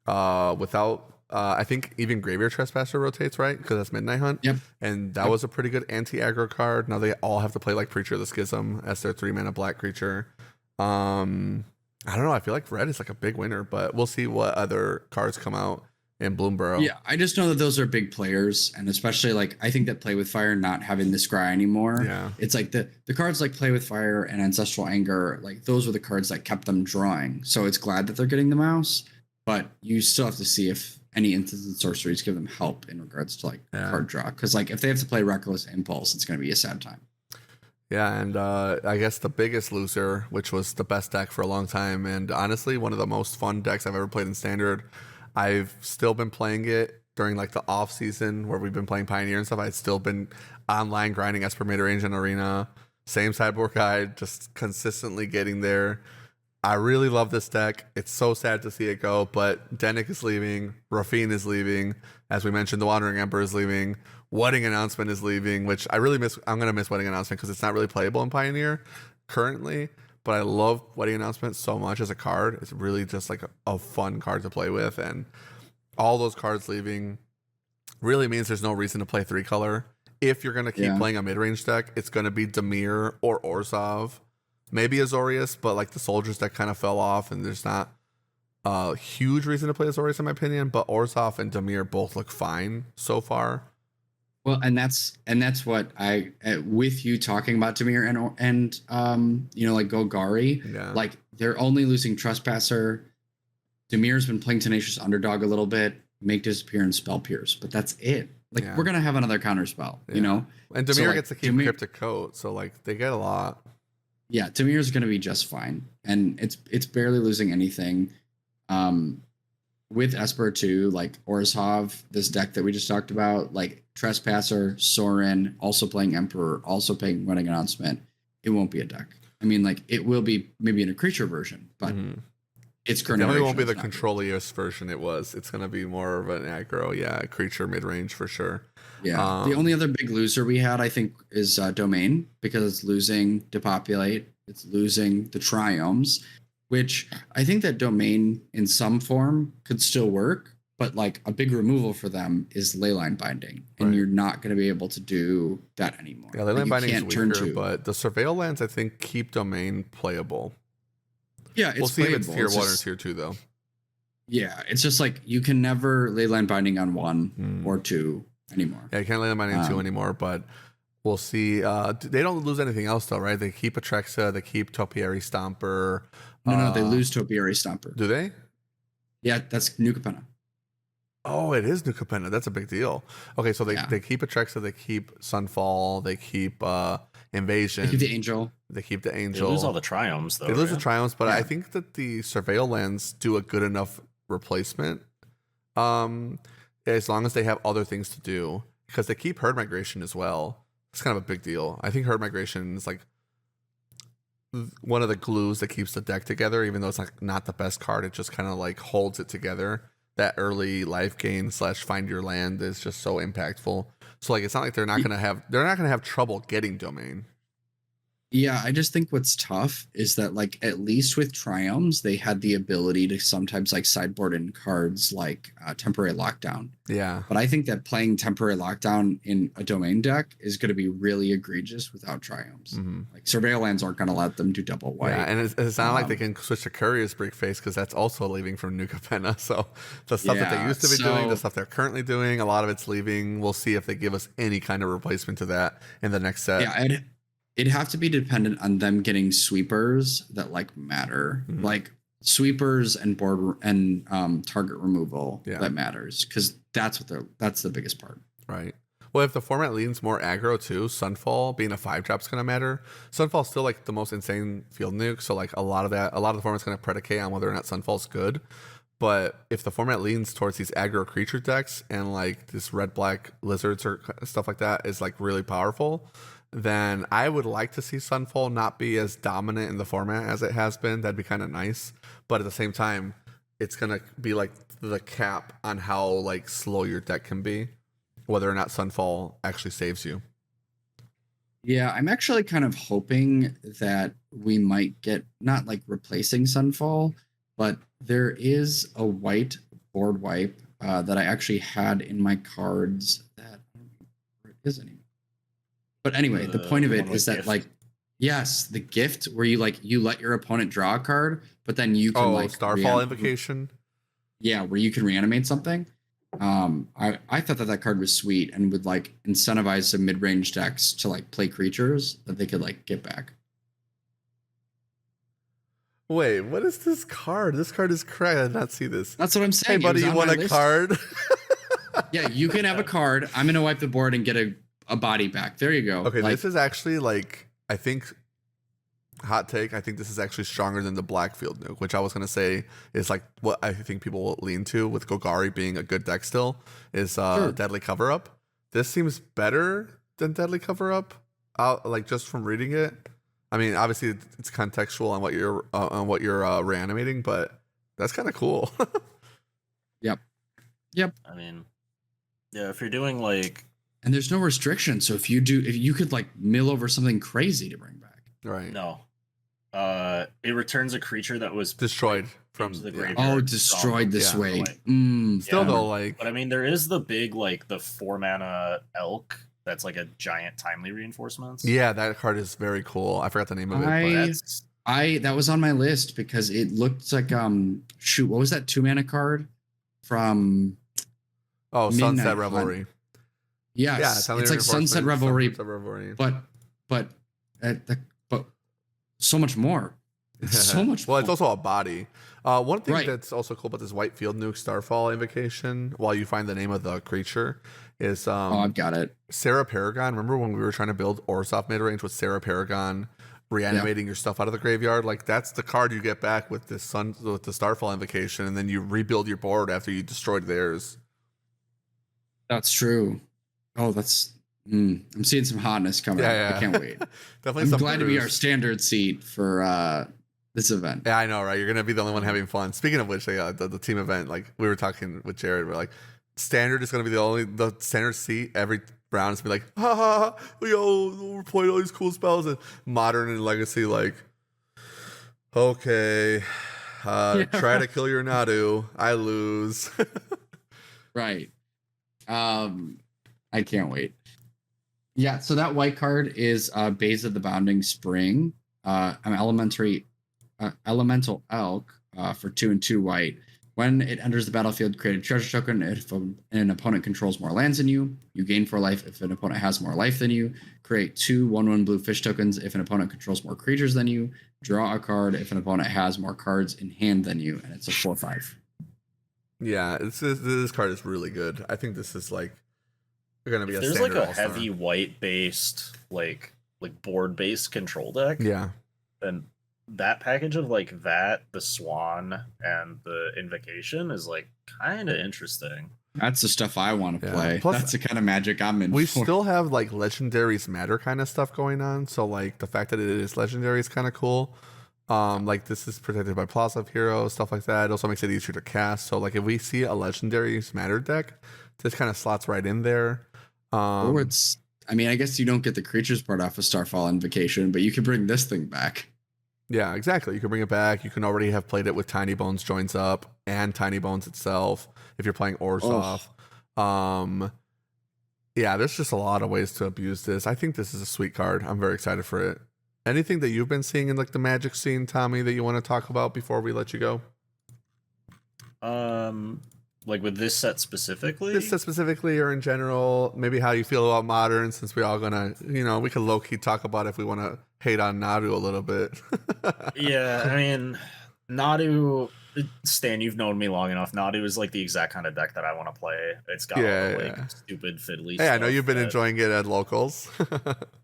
Speaker 2: Without, I think even Graveyard Trespasser rotates, right? Because that's Midnight Hunt.
Speaker 1: Yep.
Speaker 2: And that was a pretty good anti-aggro card. Now they all have to play like Preacher of the Schism as their 3-mana black creature. I don't know. I feel like red is like a big winner, but we'll see what other cards come out in Bloomborough.
Speaker 1: Yeah, I just know that those are big players, and especially like I think that Play with Fire not having the scry anymore.
Speaker 2: Yeah.
Speaker 1: It's like the cards like Play with Fire and Ancestral Anger, like those were the cards that kept them drawing. So it's glad that they're getting the mouse, but you still have to see if any instants and sorceries give them help in regards to like card draw. Because like if they have to play Reckless Impulse, it's going to be a sad time.
Speaker 2: Yeah, and I guess the biggest loser, which was the best deck for a long time, and honestly one of the most fun decks I've ever played in Standard. I've still been playing it during like the off season where we've been playing Pioneer and stuff. I've still been online grinding Esper Mid Range and Arena. Same sideboard guide, just consistently getting there. I really love this deck. It's so sad to see it go, but Denick is leaving. Rafine is leaving. As we mentioned, the Wandering Emperor is leaving. Wedding Announcement is leaving, which I really miss. I'm going to miss Wedding Announcement because it's not really playable in Pioneer currently. But I love Wedding Announcement so much as a card. It's really just like a fun card to play with. And all those cards leaving, really means there's no reason to play 3-color. If you're going to keep playing a mid-range deck, it's going to be Dimir or Orzhov. Maybe Azorius, but like the Soldiers deck kind of fell off, and there's not a huge reason to play Azorius in my opinion, but Orzhov and Dimir both look fine so far.
Speaker 1: Well, and that's what I with you talking about Dimir and like Golgari, like they're only losing Trespasser. Demir's been playing Tenacious Underdog a little bit, Make Disappear and Spell Pierce, but that's it. Like we're gonna have another counter spell, you know.
Speaker 2: And Dimir gets to keep Cryptic Coat, so like they get a lot.
Speaker 1: Yeah, Demir's gonna be just fine, and it's barely losing anything. With Esper too, like Orzhov, this deck that we just talked about, like Trespasser, Sorin, also playing Emperor, also playing Wedding Announcement, it won't be a deck. I mean, like it will be maybe in a creature version, but it's current. It
Speaker 2: definitely won't be the Controlius version it was. It's going to be more of an aggro, creature mid-range for sure.
Speaker 1: Yeah. The only other big loser we had, I think, is Domain, because it's losing Depopulate. It's losing the Triomes, which I think that Domain in some form could still work, but like a big removal for them is Leyline Binding, and you're not going to be able to do that anymore.
Speaker 2: Yeah, Leyline Binding is weaker, but the Surveil lands, I think, keep Domain playable.
Speaker 1: Yeah, it's
Speaker 2: we'll see
Speaker 1: playable.
Speaker 2: if it's tier 1 or tier 2, though.
Speaker 1: Yeah, it's just like you can never Leyline Binding on 1 or 2 anymore.
Speaker 2: Yeah, you can't Leyline Binding on 2 anymore, but we'll see. They don't lose anything else, though, right? They keep Atrexa, they keep Topiary Stomper.
Speaker 1: No, they lose Topiary Stomper.
Speaker 2: Do they?
Speaker 1: Yeah, that's New Capenna.
Speaker 2: Oh, it is New Capenna. That's a big deal. Okay, so they keep Atrexa, they keep Sunfall, they keep Invasion.
Speaker 1: They keep the Angel.
Speaker 2: They keep the Angel.
Speaker 3: They lose all the Triomes, though.
Speaker 2: They lose the Triomes, but I think that the Surveil lands do a good enough replacement. As long as they have other things to do, because they keep Herd Migration as well. It's kind of a big deal. I think Herd Migration is like one of the glues that keeps the deck together, even though it's like not the best card. It just kind of like holds it together. That early life gain / find your land is just so impactful. So like it's not like they're not gonna have trouble getting Domain.
Speaker 1: Yeah, I just think what's tough is that like at least with Triomes, they had the ability to sometimes like sideboard in cards like Temporary Lockdown.
Speaker 2: Yeah.
Speaker 1: But I think that playing Temporary Lockdown in a Domain deck is going to be really egregious without Triomes. Like Surveil lands aren't going to let them do double white.
Speaker 2: Yeah, and it's not like they can switch to Courier's Breakface, because that's also leaving from New Capenna. So the stuff that they used to be doing, the stuff they're currently doing, a lot of it's leaving. We'll see if they give us any kind of replacement to that in the next set.
Speaker 1: Yeah, it'd have to be dependent on them getting sweepers that like matter, like sweepers and board and target removal that matters, because that's the biggest part.
Speaker 2: Right. Well, if the format leans more aggro too, Sunfall being a 5-drop is going to matter. Sunfall's still like the most insane field nuke, so like a lot of the format's going to predicate on whether or not Sunfall's good. But if the format leans towards these aggro creature decks and like this red-black lizards or stuff like that is like really powerful, then I would like to see Sunfall not be as dominant in the format as it has been. That'd be kind of nice. But at the same time, it's going to be like the cap on how like slow your deck can be, whether or not Sunfall actually saves you.
Speaker 1: Yeah, I'm actually kind of hoping that we might get not like replacing Sunfall, but there is a white board wipe that I actually had in my cards that I don't know where it is anymore. But anyway, the point of it is that gift. Like, yes, the gift where you let your opponent draw a card, but then you can like
Speaker 2: Starfall Invocation.
Speaker 1: Yeah, where you can reanimate something. I thought that card was sweet and would like incentivize some mid-range decks to like play creatures that they could like get back.
Speaker 2: Wait, what is this card? This card is correct. I did not see this.
Speaker 1: That's what I'm saying.
Speaker 2: Hey, buddy, you want a card?
Speaker 1: Yeah, you can have a card. I'm gonna wipe the board and get a body back. There you go.
Speaker 2: Okay, this is actually like, I think, hot take, I think this is actually stronger than the black field nuke, which I was going to say is like what I think people will lean to with Golgari being a good deck still is Deadly Cover Up. This seems better than Deadly Cover Up, like just from reading it. I mean, obviously it's contextual on what you're reanimating, but that's kind of cool.
Speaker 1: Yep.
Speaker 3: I mean, yeah, if you're doing like,
Speaker 1: and there's no restriction, so if you could like mill over something crazy to bring back.
Speaker 2: Right.
Speaker 3: No. It returns a creature that was
Speaker 2: Destroyed
Speaker 3: put
Speaker 2: from
Speaker 3: into the
Speaker 2: yeah.
Speaker 3: graveyard.
Speaker 1: Oh, destroyed this
Speaker 2: Yeah.
Speaker 1: way.
Speaker 2: Still
Speaker 1: Yeah.
Speaker 2: though, like
Speaker 3: But I mean, there is the big like the 4-mana elk that's like a giant timely reinforcements.
Speaker 2: yeah, that card is very cool. I forgot the name of it. But
Speaker 3: That's
Speaker 1: That was on my list because it looked like shoot, what was that 2-mana card from
Speaker 2: oh,
Speaker 1: Midnight
Speaker 2: Sunset
Speaker 1: Hunt?
Speaker 2: Revelry.
Speaker 1: Yes,
Speaker 2: Yeah,
Speaker 1: it's
Speaker 2: timely
Speaker 1: like Sunset Revelry,
Speaker 2: Sunset Revelry.
Speaker 1: but but so much more. It's so much.
Speaker 2: Well,
Speaker 1: more.
Speaker 2: it's also a body. One thing
Speaker 1: Right.
Speaker 2: that's also cool about this White Field Nuke Starfall Invocation, while you find the name of the creature, is
Speaker 1: I've got it.
Speaker 2: Sarah Paragon. Remember when we were trying to build Orzhov midrange with Sarah Paragon reanimating your stuff out of the graveyard? Like that's the card you get back with this with the Starfall Invocation, and then you rebuild your board after you destroyed theirs.
Speaker 1: That's true. Oh, that's. I'm seeing some hotness coming.
Speaker 2: Yeah.
Speaker 1: I can't wait.
Speaker 2: Definitely.
Speaker 1: I'm glad to be our standard seat for this event.
Speaker 2: Yeah, I know, right? You're gonna be the only one having fun. Speaking of which, the team event, like we were talking with Jared, we're like, standard is gonna be the standard seat every round is gonna be like, ha ha, yo, we're playing all these cool spells, and modern and legacy, like, okay, try to kill your Nadu, I lose.
Speaker 1: Right. I can't wait. Yeah, so that white card is Bays of the Bounding Spring. An elemental elk for 2 and 2 white. When it enters the battlefield, create a treasure token. If an opponent controls more lands than you, you gain 4 life. If an opponent has more life than you, create 2 1/1 blue fish tokens. If an opponent controls more creatures than you, draw a card. If an opponent has more cards in hand than you, and it's a 4/5.
Speaker 2: Yeah, this card is really good. I think this is like gonna be
Speaker 3: there's
Speaker 2: standard
Speaker 3: like a
Speaker 2: all-star.
Speaker 3: heavy white based like board based control deck.
Speaker 2: Yeah.
Speaker 3: And that package of like that, the Swan, and the Invocation is like kind of interesting.
Speaker 1: That's the stuff I want to
Speaker 2: Yeah.
Speaker 1: play.
Speaker 2: Plus,
Speaker 1: that's the kind of magic I'm in.
Speaker 2: We
Speaker 1: for.
Speaker 2: still have like legendaries matter kind of stuff going on. So like the fact that it is legendary is kind of cool. Like this is protected by Plaza of Heroes, stuff like that. It also makes it easier to cast. So like if we see a legendaries matter deck, this kind of slots right in there.
Speaker 1: Or it's. I mean, I guess you don't get the creatures part off of Starfall Invocation, but you can bring this thing back.
Speaker 2: Yeah, exactly. You can bring it back. You can already have played it with Tiny Bones joins up and Tiny Bones itself if you're playing Orzhov. Yeah, there's just a lot of ways to abuse this. I think this is a sweet card. I'm very excited for it. Anything that you've been seeing in like the Magic scene, Tommy, that you want to talk about before we let you go?
Speaker 3: Like with this set specifically?
Speaker 2: This set specifically, or in general, maybe how you feel about Modern, since we're all gonna, we could low key talk about if we want to hate on Nadu a little bit.
Speaker 3: Yeah, I mean, Nadu, Stan, you've known me long enough. Nadu is like the exact kind of deck that I want to play. It's got all the stupid fiddly
Speaker 2: Hey,
Speaker 3: stuff.
Speaker 2: I know you've been enjoying it at locals.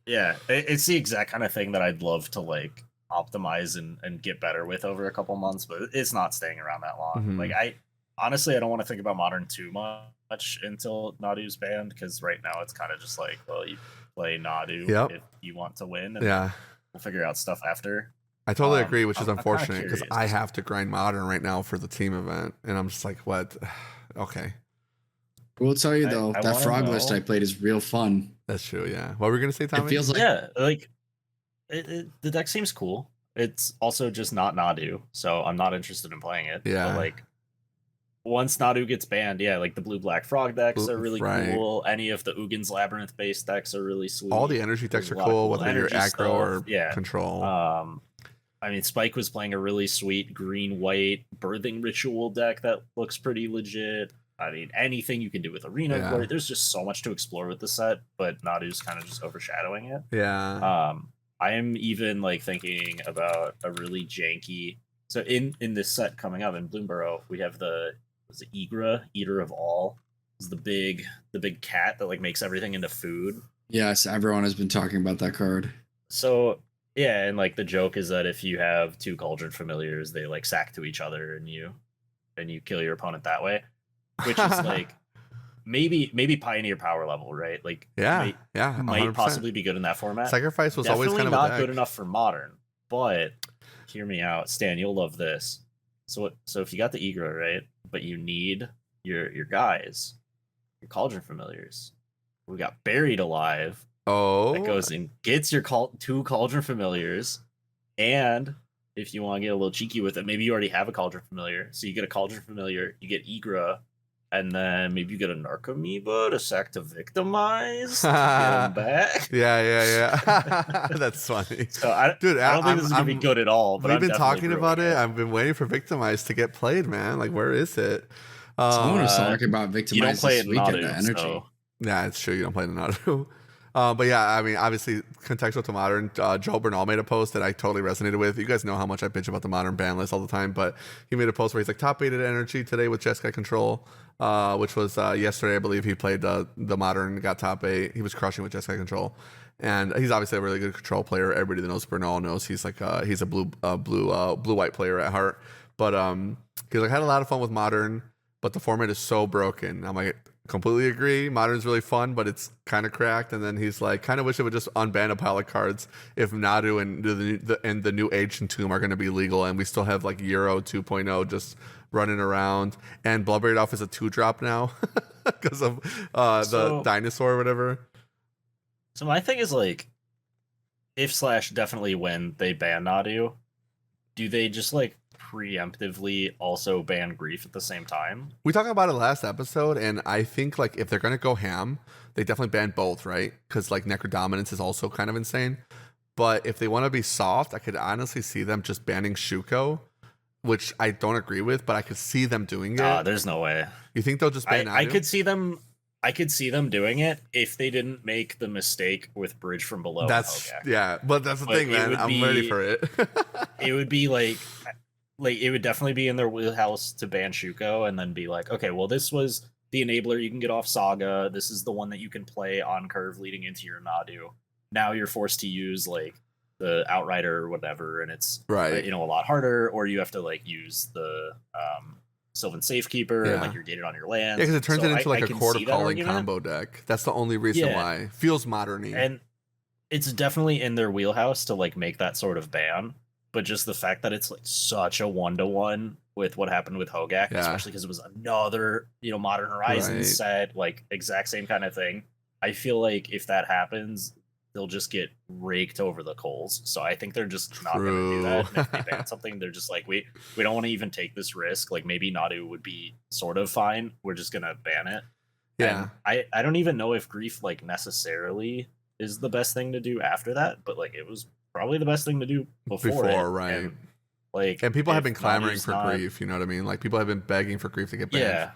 Speaker 3: Yeah, it's the exact kind of thing that I'd love to like optimize and get better with over a couple months, but it's not staying around that long.
Speaker 2: Mhm.
Speaker 3: Like I don't want to think about Modern too much until Nadu's banned, because right now it's kind of just like, well, you play Nadu if you want to win, and we'll figure out stuff after.
Speaker 2: I totally agree, which is
Speaker 3: I'm
Speaker 2: unfortunate because
Speaker 3: curious.
Speaker 2: I have to grind Modern right now for the team event, and I'm just like, what? Okay,
Speaker 1: We'll tell you though,
Speaker 3: I
Speaker 1: that
Speaker 3: wanna
Speaker 1: frog list
Speaker 3: know.
Speaker 1: I played is real fun.
Speaker 2: that's true. Yeah, what were we gonna say, Tommy?
Speaker 1: It feels like
Speaker 3: Yeah, like the deck seems cool. It's also just not Nadu, so I'm not interested in playing it.
Speaker 2: Yeah.
Speaker 3: But like once Nadu gets banned, yeah, like the blue-black frog decks are really cool. Any of the Ugin's Labyrinth based decks are really sweet.
Speaker 2: All the energy decks
Speaker 3: There's
Speaker 2: are
Speaker 3: a lot of
Speaker 2: cool,
Speaker 3: cool
Speaker 2: whether you're
Speaker 3: energy
Speaker 2: aggro or
Speaker 3: stuff.
Speaker 2: control.
Speaker 3: I mean, Spike was playing a really sweet green-white birthing ritual deck that looks pretty legit. I mean, anything you can do with Arena Glory. There's just so much to explore with the set, but Nadu's kind of just overshadowing it.
Speaker 2: Yeah.
Speaker 3: I am even like thinking about a really janky. So in this set coming up in Bloomborough, we have the Igra, Eater of All. It's the big cat that like makes everything into food.
Speaker 1: yes, everyone has been talking about that card.
Speaker 3: So yeah, and like the joke is that if you have 2 Cauldron Familiars, they like sack to each other and you kill your opponent that way, which is like maybe Pioneer power level, right? Like
Speaker 2: might
Speaker 3: 100%. Possibly be good in that format.
Speaker 2: Sacrifice was
Speaker 3: Definitely
Speaker 2: always kind of
Speaker 3: not
Speaker 2: a deck.
Speaker 3: good enough for Modern, but hear me out, Stan. You'll love this. So if you got the Igra, right, but you need your guys, your Cauldron Familiars. We got Buried Alive.
Speaker 2: Oh,
Speaker 3: That goes and gets your 2 Cauldron Familiars, And if you want to get a little cheeky with it, maybe you already have a Cauldron Familiar. So you get a Cauldron Familiar, you get Igra, and then maybe you get a Narcomoeba to sack to Victimize to get him back.
Speaker 2: Yeah. That's funny.
Speaker 3: So I don't think this is going to be good at all. But
Speaker 2: we've been talking about it. I've been waiting for Victimize to get played, man. Like, where is it?
Speaker 1: Someone was talking about Victimize.
Speaker 3: You don't play it
Speaker 1: weekend,
Speaker 3: Nadu,
Speaker 1: the energy.
Speaker 3: So.
Speaker 2: Yeah, it's true. You don't play the Nadu. But yeah, I mean, obviously, contextual to modern. Joe Bernal made a post that I totally resonated with. You guys know how much I bitch about the modern ban list all the time, but he made a post where he's like, top 8 energy today with Jeskai Control, which was yesterday, I believe he played the modern, got top 8. He was crushing with Jeskai Control. And he's obviously a really good control player. Everybody that knows Bernal knows he's like he's a blue-white player at heart. But he's like, had a lot of fun with modern, but the format is so broken. I'm like, completely agree. Modern's really fun, but it's kind of cracked. And then he's like, kind of wish it would just unban a pile of cards if Nadu and the new Ancient Tomb are going to be legal, and we still have like Euro 2.0 just running around. And Bloodbraid Off is a 2-drop now because of the dinosaur or whatever.
Speaker 3: So my thing is like, if / definitely when they ban Nadu, do they just like preemptively also ban Grief at the same time?
Speaker 2: We talked about it last episode, and I think like if they're gonna go ham, they definitely ban both, right? Because like Necrodominance is also kind of insane. But if they want to be soft, I could honestly see them just banning Shuko, which I don't agree with, but I could see them doing it.
Speaker 3: There's no way.
Speaker 2: You think they'll just ban Nadu?
Speaker 3: I could see them doing it if they didn't make the mistake with Bridge from Below.
Speaker 2: Yeah, but that's the thing, man. I'm ready for it.
Speaker 3: It would be like it would definitely be in their wheelhouse to ban Shuko and then be like, okay, well, this was the enabler you can get off Saga. This is the one that you can play on curve leading into your Nadu. Now you're forced to use like the Outrider or whatever, and it's
Speaker 2: right,
Speaker 3: a lot harder, or you have to like use the Sylvan Safekeeper, and like you're gated on your land.
Speaker 2: Yeah, because it turns it into like a Court of Calling combo deck. That's the only reason why. Feels modern-y.
Speaker 3: And it's definitely in their wheelhouse to like make that sort of ban. But just the fact that it's like such a 1-to-1 with what happened with Hogak, especially because it was another, Modern Horizons set, like exact same kind of thing. I feel like if that happens, they'll just get raked over the coals. So I think they're just not going to do that. And if they ban something, they're just like, we don't want to even take this risk. Like maybe Nadu would be sort of fine. We're just going to ban it.
Speaker 2: Yeah.
Speaker 3: And I don't even know if Grief like necessarily is the best thing to do after that, but like it was probably the best thing to do before
Speaker 2: right?
Speaker 3: And
Speaker 2: people have been clamoring for Grief. You know what I mean? Like people have been begging for Grief to get banned.
Speaker 3: Yeah.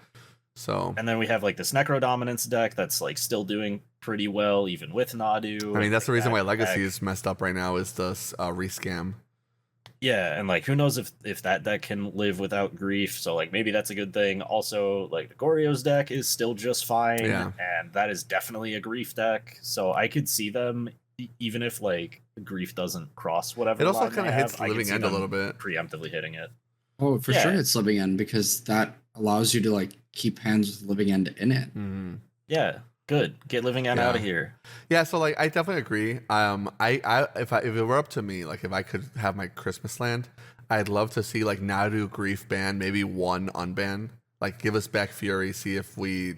Speaker 2: So
Speaker 3: and then we have like this Necrodominance deck that's like still doing pretty well even with Nadu.
Speaker 2: I mean, that's the reason why Legacy is messed up right now is the rescam.
Speaker 3: Yeah, and like who knows if that deck can live without Grief? So like maybe that's a good thing. Also, like the Goryo's deck is still just fine, and that is definitely a Grief deck. So I could see them even if like Grief doesn't cross whatever.
Speaker 2: It also kind of hits Living End a little bit,
Speaker 3: preemptively hitting it.
Speaker 1: Oh, for sure, it's Living End because that allows you to like keep hands with Living End in it.
Speaker 2: Mm-hmm.
Speaker 3: Yeah, good. Get Living End out of here.
Speaker 2: Yeah, so like I definitely agree. If it were up to me, like if I could have my Christmas land, I'd love to see like Nadu Grief ban, maybe one unban. Like give us back Fury, see if we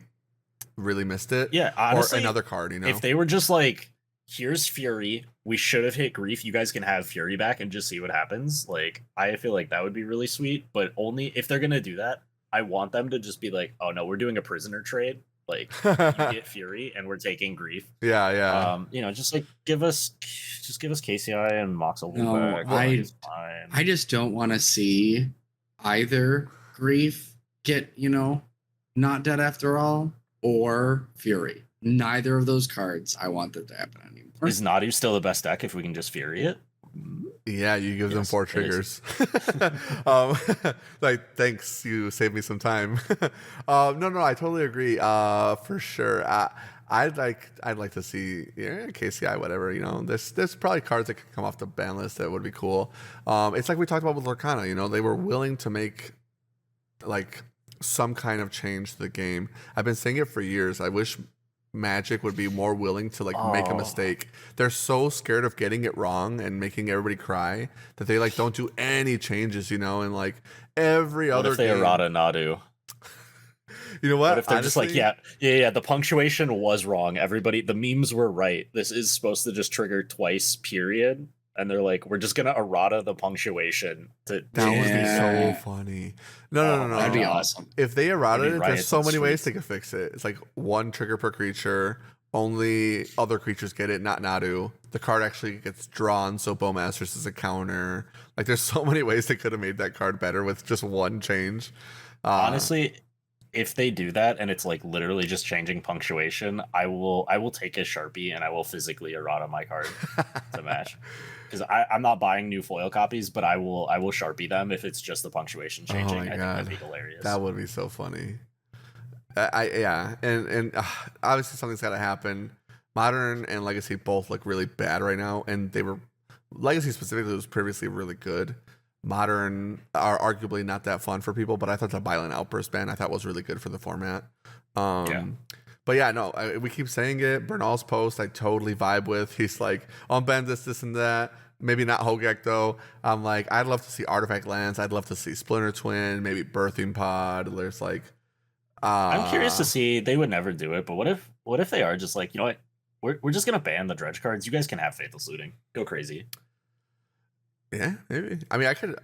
Speaker 2: really missed it.
Speaker 3: Yeah, honestly,
Speaker 2: or another card.
Speaker 3: If they were just like, here's Fury, we should have hit Grief, you guys can have Fury back and just see what happens. Like I feel like that would be really sweet, but only if they're gonna do that, I want them to just be like, oh no, we're doing a prisoner trade. Like you get Fury and we're taking Grief.
Speaker 2: Yeah.
Speaker 3: Just like give us KCI and Moxel.
Speaker 1: No, I just don't want to see either Grief get, not dead after all, or Fury. Neither of those cards I want that to happen anymore.
Speaker 3: Is Nadu still the best deck if we can just Fury it?
Speaker 2: Yeah, you give them 4 triggers. Like, thanks, you saved me some time. No, I totally agree. For sure. I'd like to see KCI, whatever. There's probably cards that could come off the ban list that would be cool. It's like we talked about with Lorcana. They were willing to make like some kind of change to the game. I've been saying it for years. I wish Magic would be more willing to like make a mistake. They're so scared of getting it wrong and making everybody cry that they like don't do any changes, and like every other
Speaker 3: if they
Speaker 2: game.
Speaker 3: errata Nadu?
Speaker 2: You know what?
Speaker 3: What if they're just like, yeah, the punctuation was wrong. Everybody, the memes were right. This is supposed to just trigger twice, period. and they're like, we're just gonna errata the punctuation to
Speaker 2: That would be
Speaker 1: Yeah.
Speaker 2: so funny. No.
Speaker 1: That'd be
Speaker 3: God.
Speaker 1: awesome.
Speaker 2: If they errata
Speaker 3: Maybe
Speaker 2: it, there's
Speaker 3: riots
Speaker 2: so
Speaker 3: in
Speaker 2: many ways
Speaker 3: streets.
Speaker 2: they could fix it. It's like one trigger per creature. Only other creatures get it, not Nadu. The card actually gets drawn, so Bowmasters is a counter. Like, there's so many ways they could have made that card better with just one change.
Speaker 3: Honestly, if they do that and it's like literally just changing punctuation, I will take a Sharpie and I will physically errata my card to match. Because I'm not buying new foil copies, but I will Sharpie them if it's just the punctuation changing.
Speaker 2: Oh my
Speaker 3: I think
Speaker 2: God.
Speaker 3: that'd be hilarious.
Speaker 2: That would be so funny. And obviously something's got to happen. Modern and Legacy both look really bad right now, and they were Legacy specifically was previously really good. Modern are arguably not that fun for people, but I thought the Violent Outburst ban I thought was really good for the format. But yeah, no, we keep saying it. Bernal's post I totally vibe with. He's like, on Ben this and that. Maybe not Hogek though. I'm like, I'd love to see Artifact Lands. I'd love to see Splinter Twin, maybe Birthing Pod. There's like,
Speaker 3: I'm curious to see. They would never do it, but what if they are just like, you know what? We're just gonna ban the dredge cards. You guys can have Faithless Looting. Go crazy.
Speaker 2: Yeah, maybe. I mean, I could.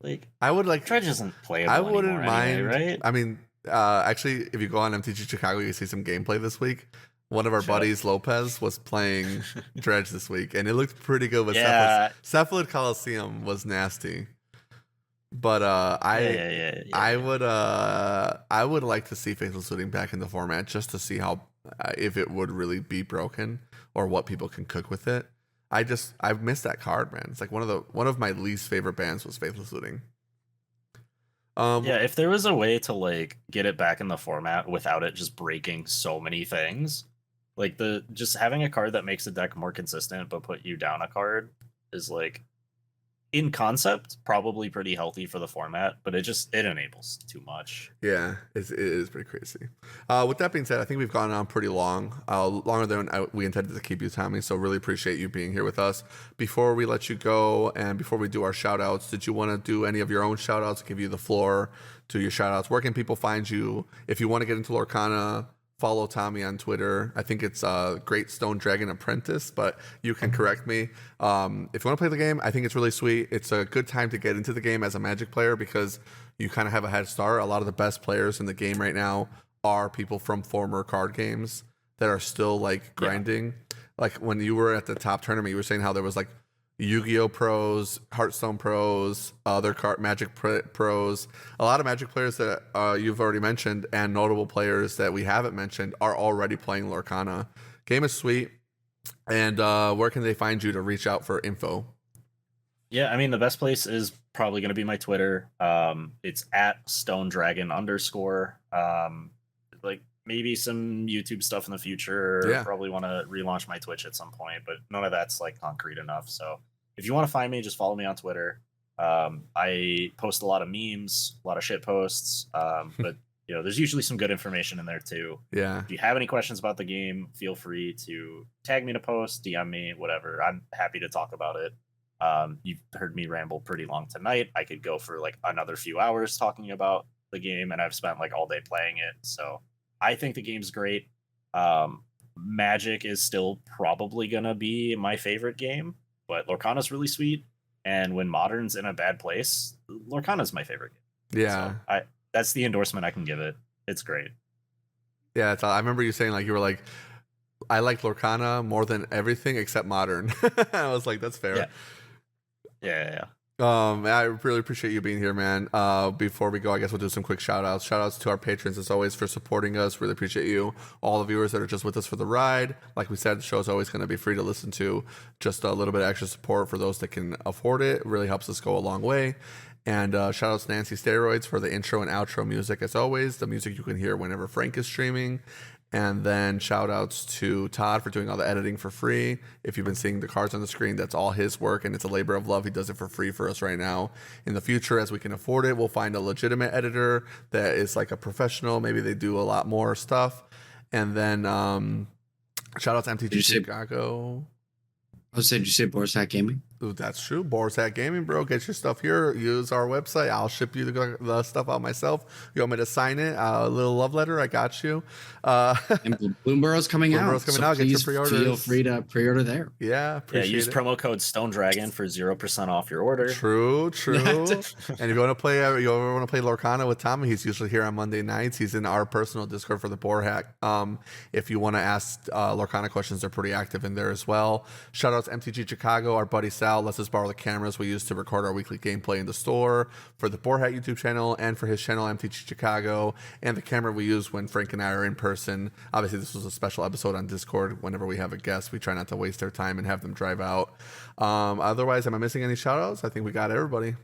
Speaker 3: Like,
Speaker 2: I would like.
Speaker 3: dredge isn't playable.
Speaker 2: I wouldn't
Speaker 3: anymore
Speaker 2: mind.
Speaker 3: anyway, right?
Speaker 2: I mean, actually, if you go on MTG Chicago, you see some gameplay this week. One of our buddies, Lopez, was playing Dredge this week, and it looked pretty good with
Speaker 3: Yeah.
Speaker 2: Cephalid Coliseum was nasty. But I would like to see Faithless Looting back in the format just to see how if it would really be broken or what people can cook with it. I've missed that card, man. It's like one of my least favorite bans was Faithless Looting.
Speaker 3: Yeah, if there was a way to like get it back in the format without it just breaking so many things, like just having a card that makes the deck more consistent but put you down a card is like, in concept, probably pretty healthy for the format, but it enables too much.
Speaker 2: Yeah, it is pretty crazy. With that being said, I think we've gone on pretty long, longer than we intended to keep you, Tommy. So really appreciate you being here with us. Before we let you go and before we do our shout outs, did you want to do any of your own shout outs? Give you the floor to your shout outs. Where can people find you? If you want to get into Lorcana, follow Tommy on Twitter. I think it's Great Stone Dragon Apprentice, but you can correct me. If you want to play the game, I think it's really sweet. It's a good time to get into the game as a Magic player because you kind of have a head start. A lot of the best players in the game right now are people from former card games that are still like grinding. Yeah. Like when you were at the top tournament, you were saying how there was like Yu-Gi-Oh pros, Hearthstone pros, other Magic pros. A lot of Magic players that you've already mentioned and notable players that we haven't mentioned are already playing Lorcana. Game is sweet. And where can they find you to reach out for info?
Speaker 3: Yeah, I mean, the best place is probably going to be my Twitter. It's at @StoneDragon_. Like maybe some YouTube stuff in the future.
Speaker 2: Yeah.
Speaker 3: Probably want to relaunch my Twitch at some point, but none of that's like concrete enough. So if you want to find me, just follow me on Twitter. I post a lot of memes, a lot of shit posts, but you know, there's usually some good information in there too.
Speaker 2: Yeah.
Speaker 3: If you have any questions about the game, feel free to tag me in a post, DM me, whatever. I'm happy to talk about it. You've heard me ramble pretty long tonight. I could go for like another few hours talking about the game, and I've spent like all day playing it. So I think the game's great. Magic is still probably gonna be my favorite game, but Lorcana's really sweet. And when Modern's in a bad place, Lorcana's my favorite game.
Speaker 2: Yeah.
Speaker 3: So that's the endorsement I can give it. It's great.
Speaker 2: Yeah, I remember you saying like you were like, I like Lorcana more than everything except Modern. I was like, that's fair.
Speaker 3: Yeah.
Speaker 2: I really appreciate you being here, man. Before we go, I guess we'll do some quick shout outs. Shout outs to our patrons as always for supporting us. Really appreciate you. All the viewers that are just with us for the ride. Like we said, the show is always going to be free to listen to. Just a little bit of extra support for those that can afford it. It really helps us go a long way. And shout outs to Nancy Steroids for the intro and outro music as always. The music you can hear whenever Frank is streaming. And then shout outs to Todd for doing all the editing for free. If you've been seeing the cards on the screen, that's all his work and it's a labor of love. He does it for free for us right now. In the future, as we can afford it, we'll find a legitimate editor that is like a professional. Maybe they do a lot more stuff. And then shout out to MTG Chicago.
Speaker 1: Did you say Boris Hat Gaming?
Speaker 2: Ooh, that's true. Boar's Hat Gaming, bro. Get your stuff here. Use our website. I'll ship you the stuff out myself. You want me to sign it? A little love letter. I got you.
Speaker 1: And Bloomburrow's coming out.
Speaker 2: Bloomburrow's coming out. Get your pre-orders.
Speaker 1: Feel free to pre-order there.
Speaker 2: Yeah, appreciate
Speaker 3: use
Speaker 2: it.
Speaker 3: promo code Stone Dragon for 0% off your order.
Speaker 2: True. And if you want to play, you ever want to play Lorcana with Tommy, he's usually here on Monday nights. He's in our personal Discord for the Boar Hack. If you want to ask Lorcana questions, they're pretty active in there as well. Shout out to MTG Chicago. Our buddy Sal lets us borrow the cameras we use to record our weekly gameplay in the store for the Boar Hat YouTube channel and for his channel MTG Chicago, and the camera we use when Frank and I are in person. Obviously, this was a special episode on Discord. Whenever we have a guest, we try not to waste their time and have them drive out. Otherwise, am I missing any shout outs? I think we got everybody.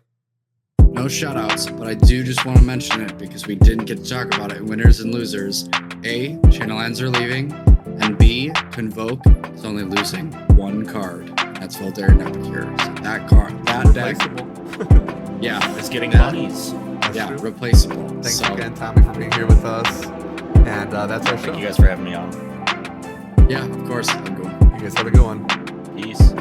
Speaker 1: No shout outs, but I do just want to mention it because we didn't get to talk about it. Winners and losers. A, channel ends are leaving, and B, Convoke is only losing one card. That's Voltaire and Epicure. So that card, that deck, yeah,
Speaker 3: It's getting bunnies.
Speaker 1: yeah,
Speaker 2: true.
Speaker 1: replaceable.
Speaker 2: Thanks
Speaker 1: So,
Speaker 2: again, Tommy, for being here with us. And that's our show.
Speaker 3: Thank you guys for having me on.
Speaker 1: yeah, of course. I'm going.
Speaker 2: You guys have a good one.
Speaker 3: Peace.